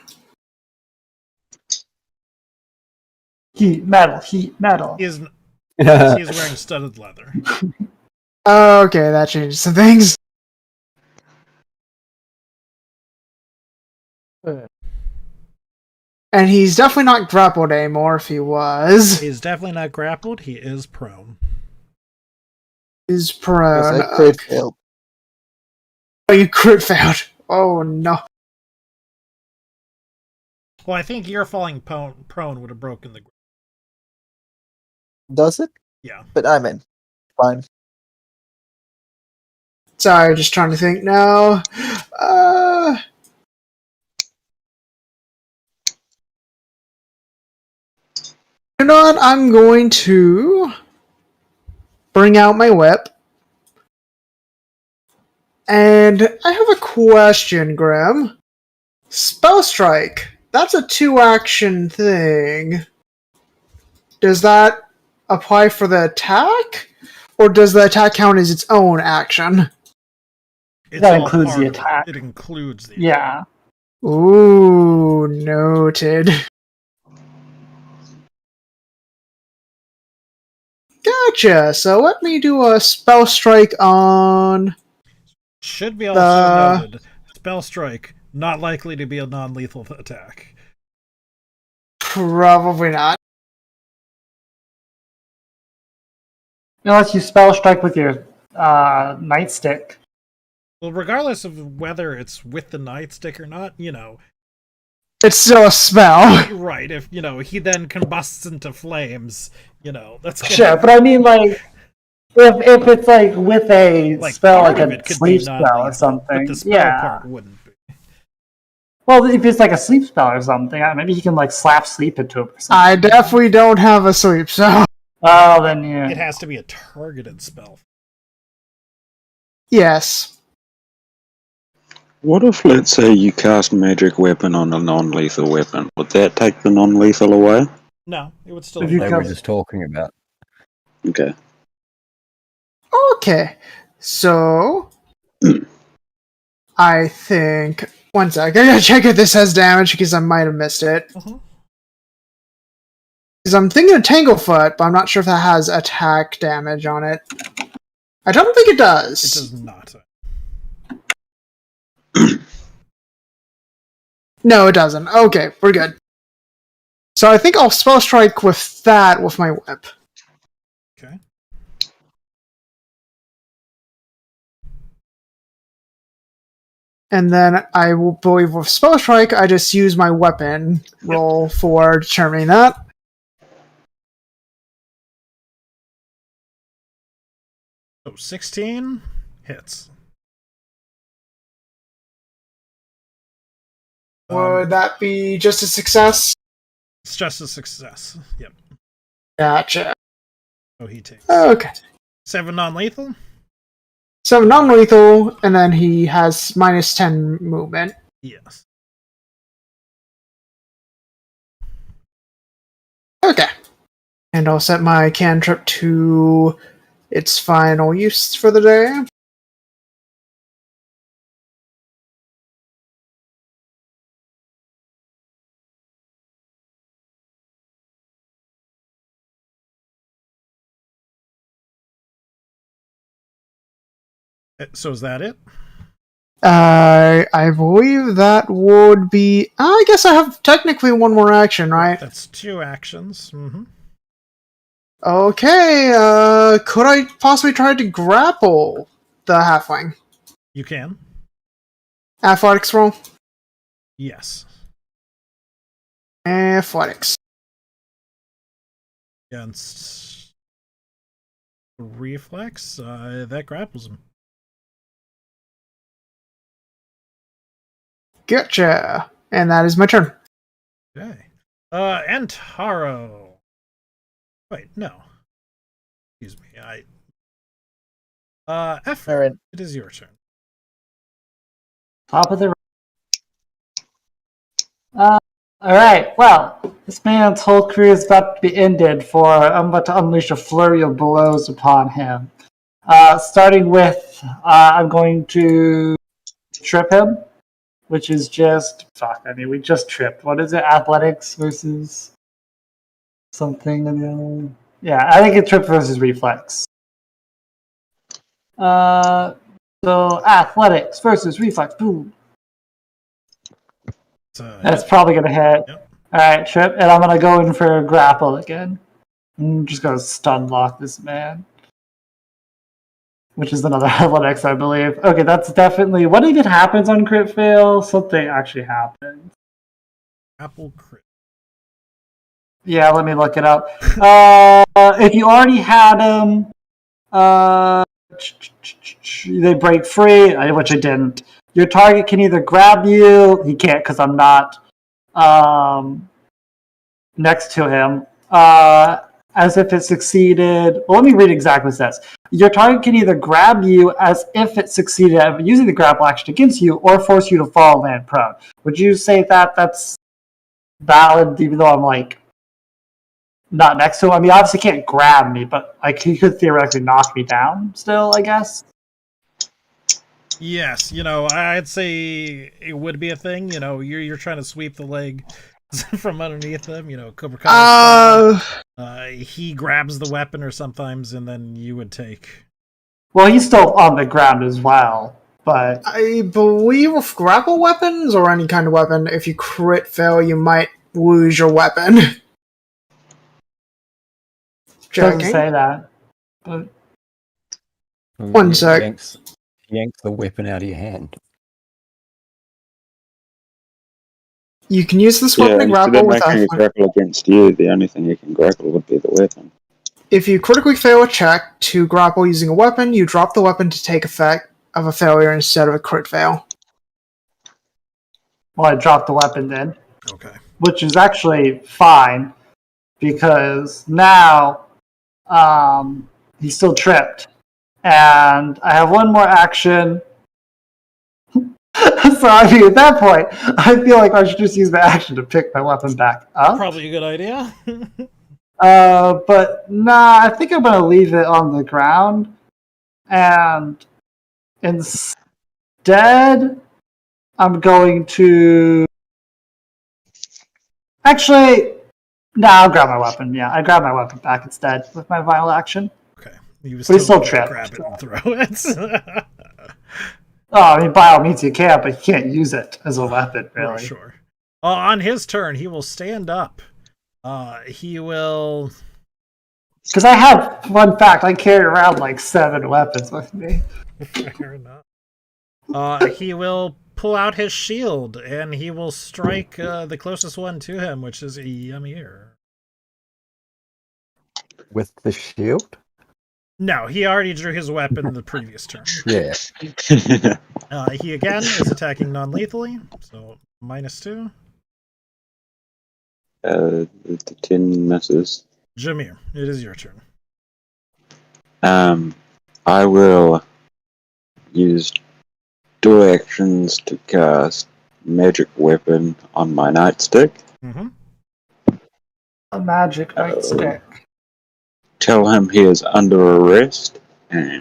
Heat metal. He is wearing studded leather. Okay, that changes some things. And he's definitely not grappled anymore if he was. He's definitely not grappled. He is prone. He's prone. Because I crit failed. Oh, you crit failed. Oh no. Well, I think your falling prone would have broken the. Does it? Yeah. But I'm in. Fine. Sorry, just trying to think now. You know what? I'm going to bring out my whip. And I have a question, Graham. Spell Strike. That's a 2-action thing. Does that apply for the attack? Or does the attack count as its own action? That includes the attack. It includes the Yeah. Ooh, noted. Gotcha. So let me do a spell strike on. Should be also noted, spell strike, not likely to be a non-lethal attack. Probably not. Unless you spell strike with your nightstick. Well, regardless of whether it's with the nightstick or not, It's still a spell. right, if, he then combusts into flames, that's gonna, Sure, but I mean, like, if it's like with a spell, part like of a it could sleep be spell non-lethal, or something, but the spell yeah. part wouldn't be. Well, if it's like a sleep spell or something, maybe he can like slap sleep into it or something. I definitely don't have a sleep spell. Oh, then yeah. It has to be a targeted spell. Yes. What if, let's say, you cast magic weapon on a non-lethal weapon? Would that take the non-lethal away? No, it would still If be you They fine. were just talking about. Okay. Okay. So. I think. One sec. I gotta check if this has damage because I might have missed it. Mhm. Because I'm thinking of Tanglefoot, but I'm not sure if that has attack damage on it. I don't think it does. It does not. No, it doesn't. Okay, we're good. So I think I'll spell strike with that with my whip. Okay. And then I will believe with spell strike, I just use my weapon roll for determining that. So 16 hits. Would that be just a success? It's just a success. Yep. Gotcha. So he takes Okay. 7 non-lethal. So non-lethal, and then he has minus 10 movement. Yes. Okay. And I'll set my cantrip to its final use for the day. So is that it? I believe that would be. I guess I have technically one more action, right? That's 2 actions. Mm-hmm. Okay. Could I possibly try to grapple the halfling? You can. Athletics roll. Yes. Athletics. Against reflex, that grapples him. Gotcha. And that is my turn. Okay. Antaro. Wait, no. Excuse me. Effort. All right. It is your turn. Top of the. Alright, well, this man's whole career is about to be ended, for I'm about to unleash a flurry of blows upon him. Starting with, I'm going to trip him, which is just, we just tripped. What is it? Athletics versus something? Yeah, I think it's trip versus reflex. So, athletics versus reflex, boom. That's probably going to hit. Yep. Alright, trip, and I'm going to go in for a grapple again. I'm just going to stun lock this man. Which is another athletics, I believe. Okay, that's definitely... What even happens on crit fail? Something actually happens. Apple crit. Yeah, let me look it up. If you already had him, they break free, which I didn't. Your target can either grab you. He can't because I'm not next to him. As if it succeeded. Well, let me read exactly what it says. Your target can either grab you as if it succeeded at using the grapple action against you, or force you to fall and land prone. Would you say that that's valid, even though I'm like not next to him? I mean, obviously he can't grab me, but like he could theoretically knock me down still, I guess. Yes, I'd say it would be a thing. You're trying to sweep the leg from underneath them. Cobra Kai. He grabs the weapon or sometimes, and then you would take. Well, he's still on the ground as well, but I believe with grapple weapons or any kind of weapon, if you crit fail, you might lose your weapon. doesn't Checking. say that. But One sec. Yanks the weapon out of your hand. You can use this Yeah, weapon to instead grapple of with making a grapple against you, the only thing you can grapple would be the weapon. If you critically fail a check to grapple using a weapon, you drop the weapon to take effect of a failure instead of a crit fail. well, I dropped the weapon then, Okay. which is actually fine because now he's still tripped, and I have one more action. So I mean, at that point, I feel like I should just use my action to pick my weapon back up. Probably a good idea. But nah, I think I'm gonna leave it on the ground, and instead, I'm going to actually. I'll grab my weapon. Yeah, I grab my weapon back instead with my vital action. Okay. He was But he's still gonna trapped. grab it and throw it. Oh, I mean, by all means you can, but you can't use it as a weapon, For really. sure. On his turn, he will stand up. He will. Because I have, fun fact, I carry around like 7 weapons with me. Fair enough. He will pull out his shield and he will strike the closest one to him, which is Ymir. With the shield? No, he already drew his weapon the previous turn. Yeah. He again is attacking non-lethally, so -2. The 10 misses. Jameer, it is your turn. I will use dual actions to cast magic weapon on my nightstick. Mm-hmm. A magic nightstick. Tell him he is under arrest and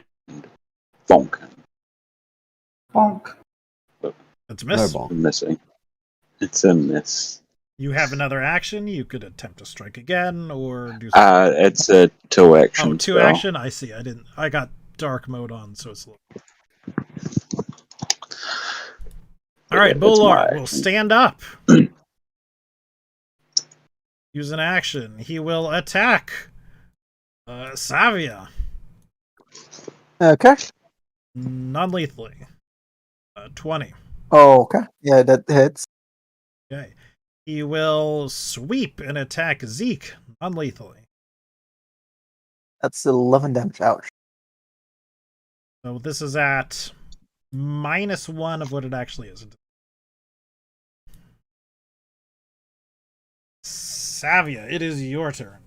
bonk him. Bonk. That's a No miss. bomb. Missing. It's a miss. You have another action. You could attempt to strike again or do something. It's a 2 action. Oh, 2 spell. action? I see. I got dark mode on, so it's a little... Alright, Yeah, that's my Bolar will action. stand up. Use an action. He will attack Savia. Okay. Non-lethally. 20. Oh, okay. Yeah, that hits. Okay. He will sweep and attack Zeke non-lethally. That's 11 damage. Ouch. So this is at -1 of what it actually is. Savia, it is your turn.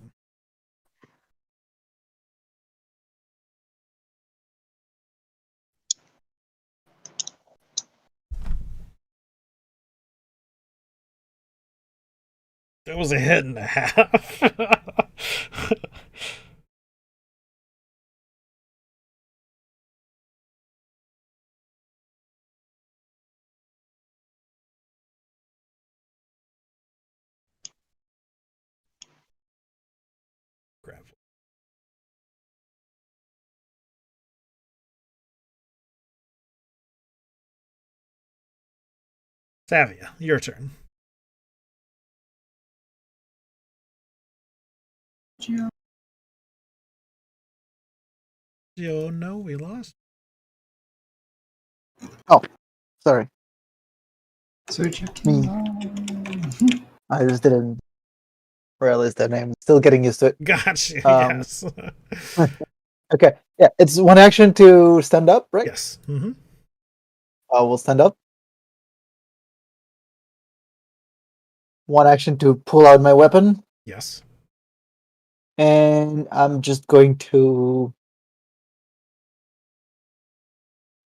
That was a hit and a half. Grab. Savia, your turn. Oh no, we lost. Sorry. Search your Me. I just didn't realize their name. Still getting used to it. Gotcha, yes. Okay. Yeah, it's one action to stand up, right? Yes. Mm-hmm. We'll stand up. One action to pull out my weapon. Yes. And I'm just going to...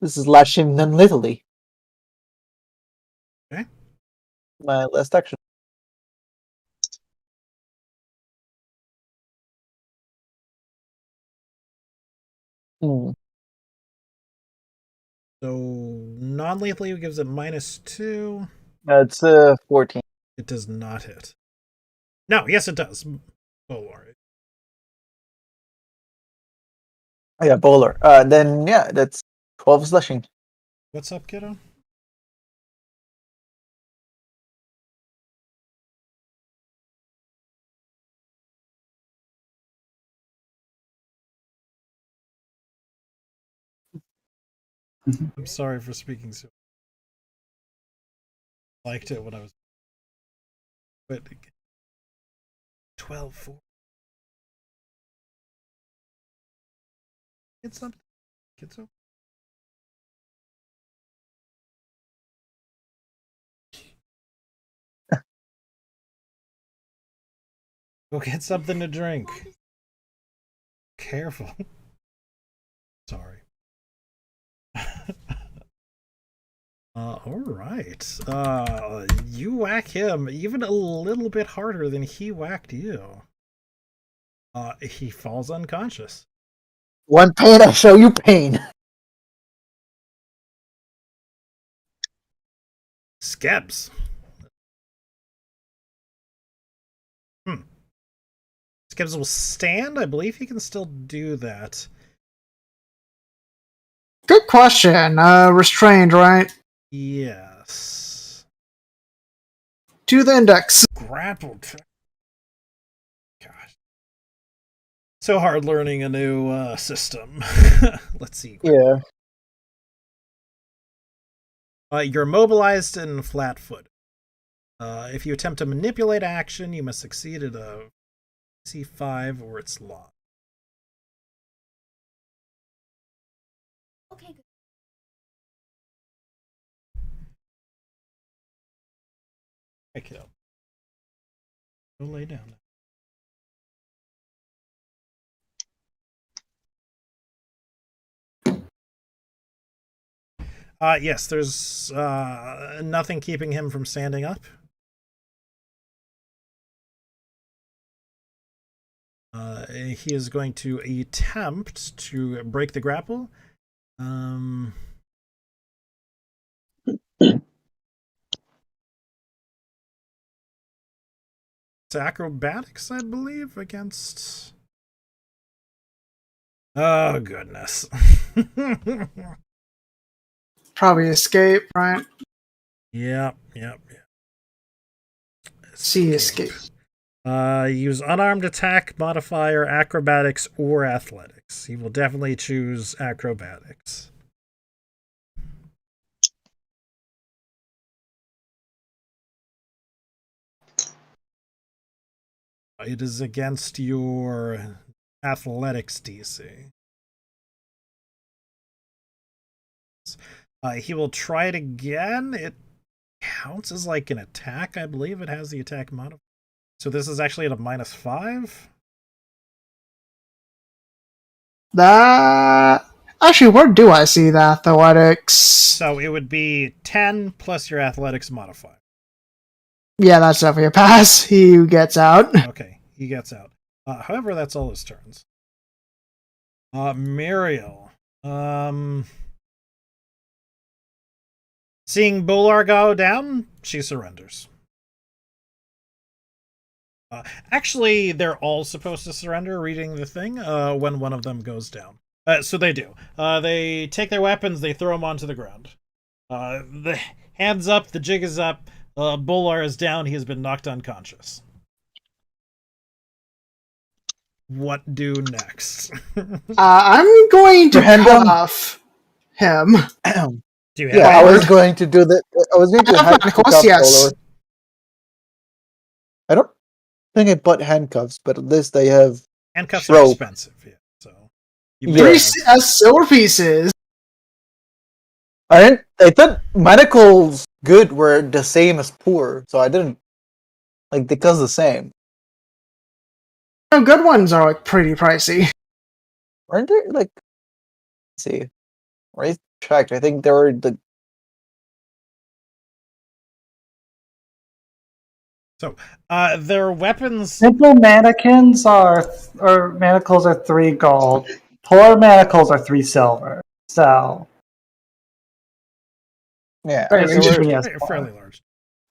This is lash him non-lethally. Okay. My last action. Hmm. So non-lethally gives it -2. It's 14. It does not hit. No, yes it does. Oh, all right. Oh, yeah, bowler. Then yeah, that's 12 slashing. What's up, kiddo? I'm sorry for speaking so. Liked it when I was. But 12-4. Get something. Get some. Go get something to drink. Careful. Sorry. All right. You whack him even a little bit harder than he whacked you. He falls unconscious. One pain, I show you pain. Skebs. Skebs will stand. I believe he can still do that. Good question. Restrained, right? Yes. To the index. Grapple. Gosh. So hard learning a new system. Let's see. Yeah. You're immobilized and flat-footed. If you attempt to manipulate action, you must succeed at a C5 or it's lost. Okay, good. Hey, kiddo. Go lay down. Yes, there's nothing keeping him from standing up. He is going to attempt to break the grapple. It's acrobatics, I believe, against. Oh, goodness. Probably escape, right? Yep. See escape. Use unarmed attack, modifier, acrobatics, or athletics. He will definitely choose acrobatics. It is against your athletics DC. He will try it again. It counts as like an attack, I believe. It has the attack modifier. So this is actually at a -5. That actually, where do I see the athletics? So it would be 10 plus your athletics modifier. Yeah, that's definitely a pass. He gets out. Okay, he gets out. However, that's all his turns. Muriel. Seeing Bolar go down, she surrenders. Actually, they're all supposed to surrender, reading the thing, when one of them goes down. So they do. They take their weapons, they throw them onto the ground. The hands up, the jig is up, Bolar is down, he has been knocked unconscious. What do next? I'm going to Hand him. cuff him. Do you have Yeah, I was Howard? going to do that. I was going to handcuff Handcuffs, yes. Bowler. I don't think I bought handcuffs, but at least I have. handcuffs are rope. expensive, yeah. So you Yeah. Three silver pieces. I thought manacles good were the same as poor, so I didn't like they cost the same. No, good ones are like pretty pricey. Weren't there like? Let's see, right? Checked. I think there were the. So their weapons. Simple mannequins or manacles are 3 gold. Poor manacles are 3 silver. So Yeah, very there rich were- when he has fairly poor. large.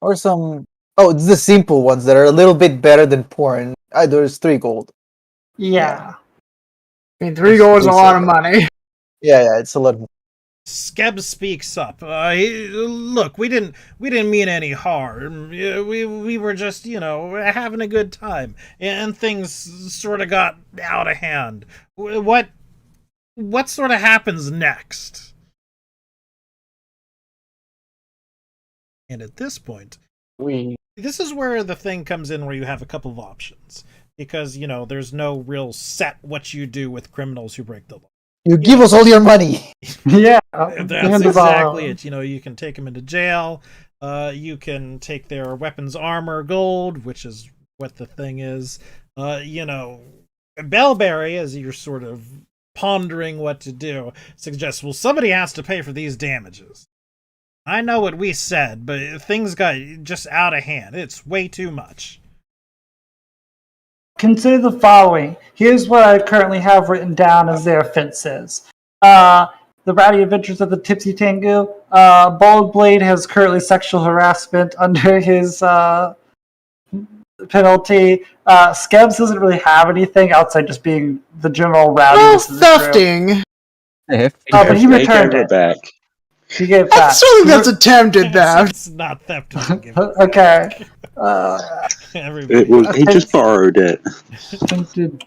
or some. Oh, it's the simple ones that are a little bit better than poor, and there's 3 gold. Yeah. I mean, 3 gold is a lot of money. Yeah, it's a lot. Skeb speaks up. Look, we didn't mean any harm. We were just, having a good time, and things sort of got out of hand. What sort of happens next? And at this point, this is where the thing comes in, where you have a couple of options, because there's no real set what you do with criminals who break the law. You give us all your money. Yeah, that's exactly it. You can take them into jail. You can take their weapons, armor, gold, which is what the thing is. Bellberry, as you're sort of pondering what to do, suggests, well, somebody has to pay for these damages. I know what we said, but things got just out of hand. It's way too much. Consider the following. Here's what I currently have written down as their offenses. The Rowdy Adventures of the Tipsy Tengu. Bold Blade has currently sexual harassment under his penalty. Skebs doesn't really have anything outside just being the general rowdy. Thefting. But he returned gave it back. He gave it I back. still think that's attempted theft. It's not theft. Give it Okay. He just borrowed it. Attempted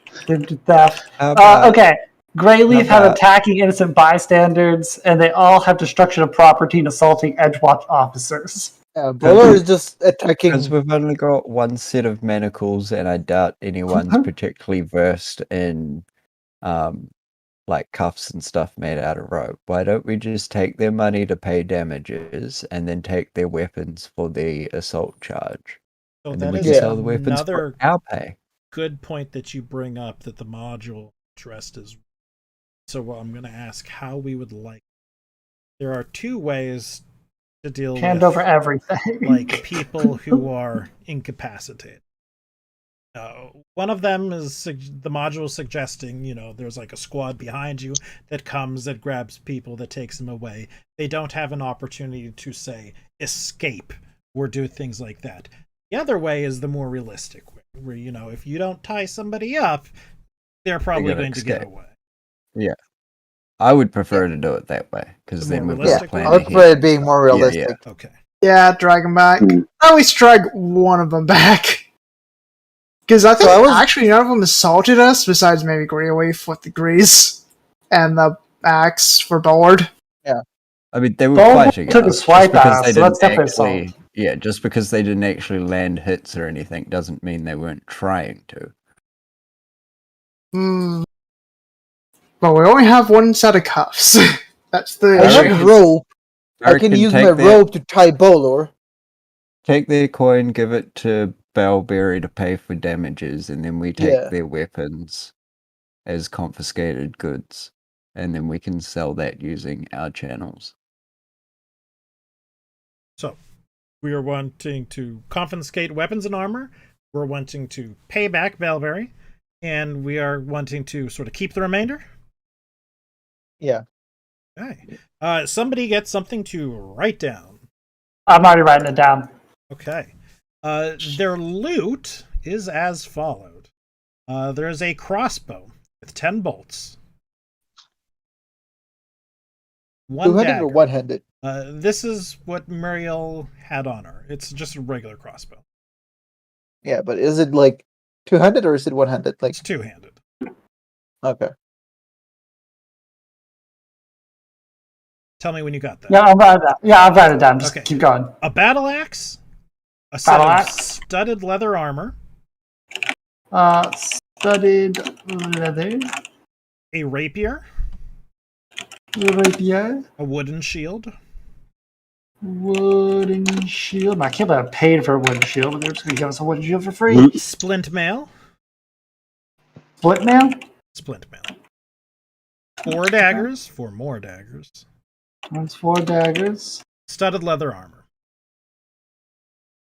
theft. How about- Okay. Greyleaf How have about- attacking innocent bystanders, and they all have destruction of property and assaulting Edgewatch officers. Bowler is just attacking. Because we've only got one set of manacles, and I doubt anyone's particularly versed in, like cuffs and stuff made out of rope. Why don't we just take their money to pay damages, and then take their weapons for the assault charge, So and then that we is can sell the weapons another for our pay? good point that you bring up, that the module addressed is. So I'm going to ask how we would like. There are 2 ways to deal Hand with over everything. like people who are incapacitated. One of them is the module suggesting, there's like a squad behind you that comes, that grabs people, that takes them away. They don't have an opportunity to, say, escape or do things like that. The other way is the more realistic way, where, if you don't tie somebody up, they're probably going to get away. Yeah, I would prefer to do it that way, because The then more we've got a realistic plan I would ahead. prefer it being more realistic. Yeah. Okay. Yeah, drag him back. At least drag one of them back. Because I think actually none of them assaulted us, besides maybe Greyleaf with the grease and the axe for Bollard. I mean, they were Bold fighting took a us, swipe just at because us, they so that's didn't definitely actually. Yeah, just because they didn't actually land hits or anything doesn't mean they weren't trying to. But we only have one set of cuffs. That's the I issue. have rope. I can reckon use take my that- rope to tie Bowler. Take their coin, give it to Bellberry to pay for damages, and then we take Yeah. their weapons as confiscated goods, and then we can sell that using our channels. So, we are wanting to confiscate weapons and armor. We're wanting to pay back Bellberry, and we are wanting to sort of keep the remainder. Yeah. Okay. Somebody get something to write down. I'm already writing it down. Okay. Their loot is as followed. There is a crossbow with 10 bolts. 1 200 dagger. or 100? This is what Muriel had on her. It's just a regular crossbow. Yeah, but is it like 200 or is it 100? Like, It's 2-handed. okay. Tell me when you got that. Yeah, I'll write it down. Yeah, I'll write it down. Just Okay. keep going. A battle axe, a set Battle of axe. studded leather armor, Studded leather. a rapier, Rapier. a wooden shield, Wooden shield. I can't believe I paid for a wooden shield, but they're just going to give us a wooden shield for free. splint mail, Split mail? splint mail, 4 daggers, 4 more daggers, That's 4 daggers. studded leather armor.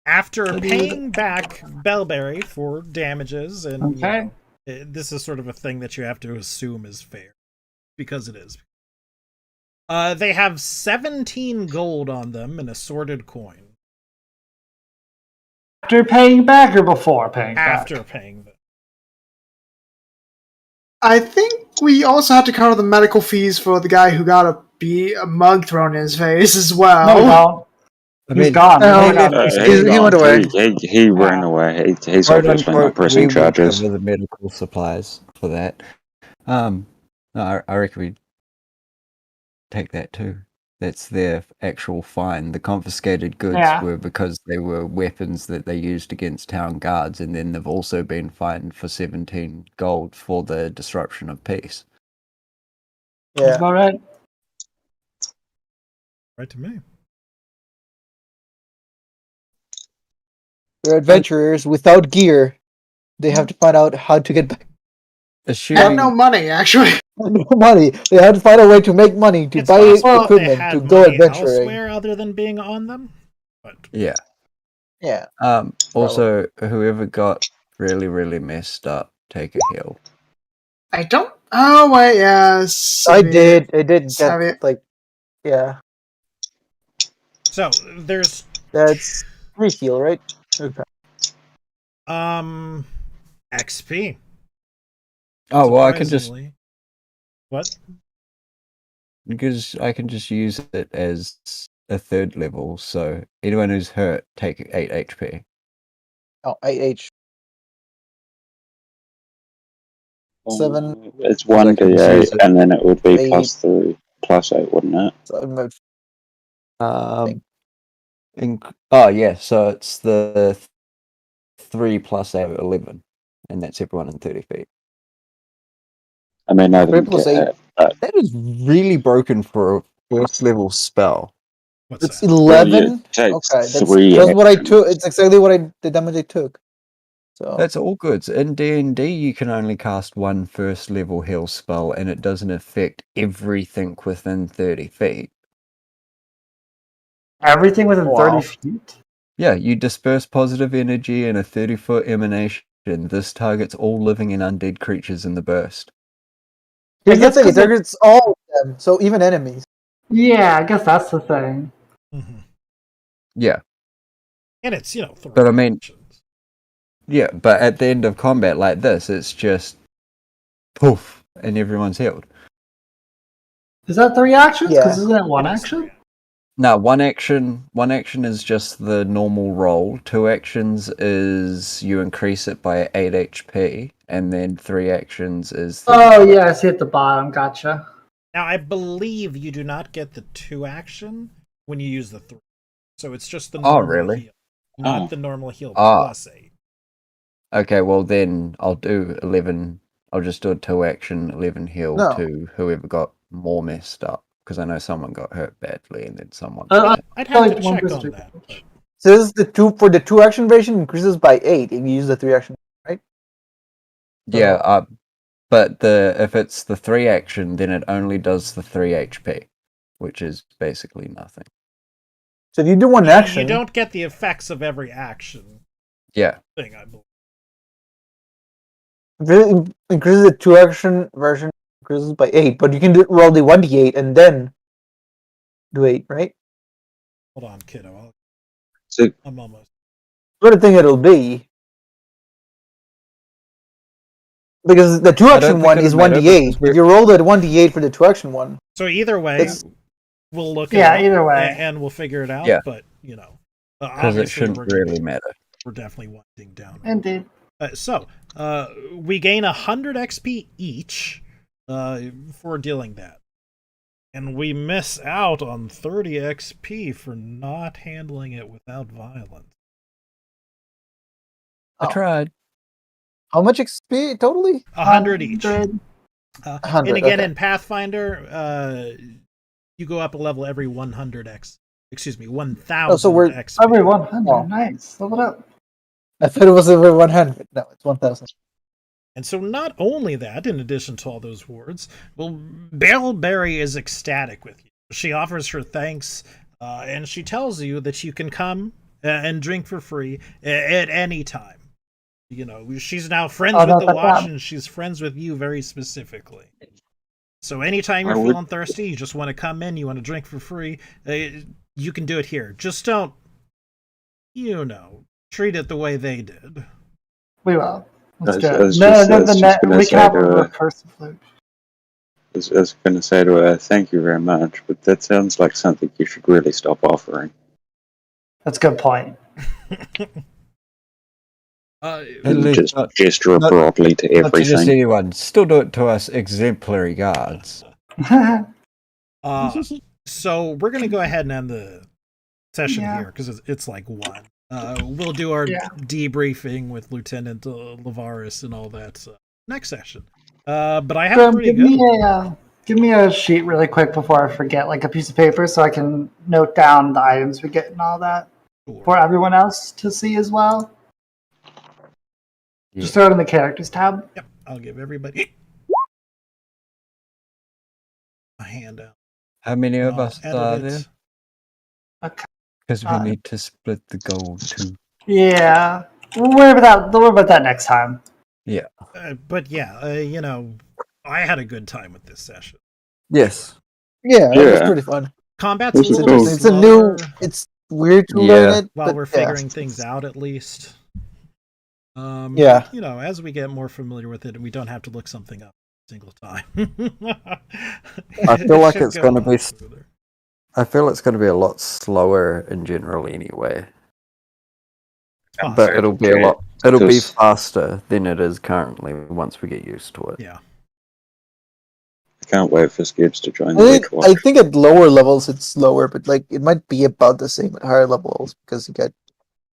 After paying back Bellberry for damages, and Okay. this is sort of a thing that you have to assume is fair, because it is. They have 17 gold on them in assorted coin. After paying back or before paying back? After paying them. I think we also have to cover the medical fees for the guy who got a mug thrown in his face as well. No, we don't. I He's mean, gone. No, He got he went away. He ran away. He's quote obviously not unquote, pressing we will charges. cover the medical supplies for that. No, I reckon we take that too. That's their actual fine. The confiscated goods Yeah. were because they were weapons that they used against town guards, and then they've also been fined for 17 gold for the disruption of peace. That's Yeah. about right. Right to me. They're adventurers without gear. They have to find out how to get back And Assuming no money, actually. money. They have to find a way to make money to It's buy possible that they equipment had to go money adventuring. elsewhere other than being on them. But yeah. Yeah. Also, whoever got really, really messed up, take a heal. I don't. Oh wait, yes. I did Savvy. get like, yeah. so there's That's 3 heal, right? Okay. XP. Oh well, I can just Surprisingly. What? because I can just use it as a 3rd level. So anyone who's hurt, take 8 HP. Oh, 8H. 7. It's Well, I can just 1d8, use it. and then it would be 8. +3, +8, wouldn't it? So, Oh yeah, so it's the 3 plus 8, 11, and that's everyone in 30 feet. I mean, I 3 didn't plus get 8. hit, but That is really broken for a 1st level spell. What's It's that? 11. it takes Okay, that's 3 what I actions. took. It's exactly the damage I took. So That's all good. In D&D, you can only cast 1 1st level heal spell, and it doesn't affect everything within 30 feet. Everything within Wow. 30 feet? Yeah, you disperse positive energy in a 30-foot emanation. This targets all living and undead creatures in the burst. I Is guess that it 'cause of- targets all of them. So even enemies. Yeah, I guess that's the thing. Mhm. Yeah, And it's 3 but I mean, actions. yeah, but at the end of combat like this, it's just poof, and everyone's healed. Is that 3 actions? Yeah. Because isn't it 1 It is action? 3 No, one action is just the normal roll. 2 actions is you increase it by 8 HP, and then 3 actions is the Oh, yeah, I see at the bottom. Gotcha. Now, I believe you do not get the 2 action when you use the 3. So it's just the Oh, normal really? heal. Not Oh. the normal heal Ah. plus 8. Okay, well then I'll do 11. I'll just do a 2 action 11 heal No. to whoever got more messed up, because I know someone got hurt badly and then someone. I'd have to like one check on district. that. But So this is the 2 action version increases by 8 if you use the 3 action. Yeah, but if it's the 3 action, then it only does the 3 HP, which is basically nothing. So if you do 1 action, you don't get the effects of every action Yeah. thing, I believe. if it increases the 2 action version increases by 8, but you can roll the 1d8 and then do 8, right? Hold on, kiddo. So, I'm almost. What I think it'll be. Because the 2 I don't action think one it'll is matter 1d8. because we're- If you roll that 1d8 for the 2 action one, So either way, It's- we'll look Yeah, at it either way. and we'll figure it out. Yeah. But, Because it obviously shouldn't really matter. we're definitely winding down. Indeed. So, we gain 100 XP each for dealing that. And we miss out on 30 XP for not handling it without violence. I Oh. tried. how much XP totally? 100 each. 100. 100, And again, okay. in Pathfinder, you go up a level every 1,000 Oh, so we're- XP. Every 100. Oh. Nice. Level up. I thought it was over 100. No, it's 1,000. And so not only that, in addition to all those wards, well, Bellberry is ecstatic with you. She offers her thanks, and she tells you that you can come and drink for free at any time. She's now friends Oh, with no, the that's Watch, not- and she's friends with you very specifically. So anytime I you're would- feeling thirsty, you just want to come in, you want to drink for free, you can do it here. Just don't, treat it the way they did. We will. Let's I do was it. just- I No, was the just net. gonna We say can have a to her- recursive loop. I was going to say to her, thank you very much, but that sounds like something you should really stop offering. That's a good point. At And least just not- gesture not- broadly to Not to just everything. anyone. Still do it to us exemplary guards. So we're gonna go ahead and end the session Yeah. here because it's like 1. We'll do our Yeah. debriefing with Lieutenant Lavaris and all that next session. But I have a Grim, pretty give good one. give me a sheet really quick before I forget, like a piece of paper, so I can note down the items we get and all that Sure. for everyone else to see as well. Yeah. Just throw it in the characters tab. Yep, I'll give everybody a handout. How many And of I'll us edit are it. there? Okay. Because we need to split the gold too. Yeah, we'll worry about that next time. But yeah, I had a good time with this session. Yes. Yeah, it was Yeah. pretty fun. Combat's This a is little cool. bit It's a new. slower It's weird to Yeah. learn it, while but we're yeah. figuring things out, at least. Yeah. As we get more familiar with it, and we don't have to look something up a single time. I feel like should it's go gonna a lot be smoother. I feel it's going to be a lot slower in general anyway. Possible. But it'll be it'll be Because- faster than it is currently once we get used to it. Yeah. I can't wait for Skibbs to join I the think, Edgewatch. I think at lower levels it's slower, but like it might be about the same at higher levels because you get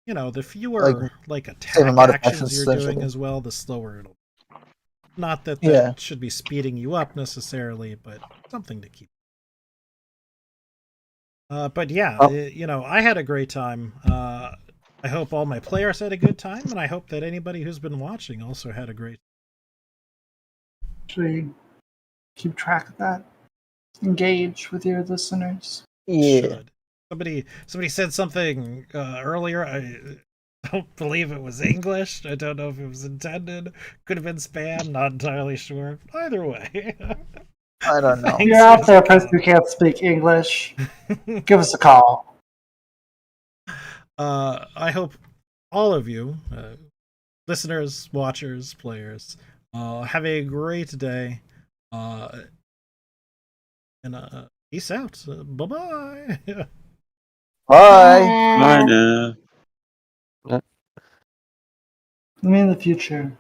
The fewer Same attack amount of actions actions, you're doing essentially. as well, the slower it'll. Not that Yeah. should be speeding you up necessarily, but something to keep. But yeah, Oh. I had a great time. I hope all my players had a good time, and I hope that anybody who's been watching also had a great. Actually, keep track of that. Engage with your listeners. yeah. Should. Somebody said something earlier. I don't believe it was English. I don't know if it was intended. Could have been spam. Not entirely sure. Either way. I don't know. If Thanks you're out for there, the person who can't speak English, give us a call. I hope all of you, listeners, watchers, players, have a great day. And peace out. Bye-bye. Bye. Bye now. I mean, in the future.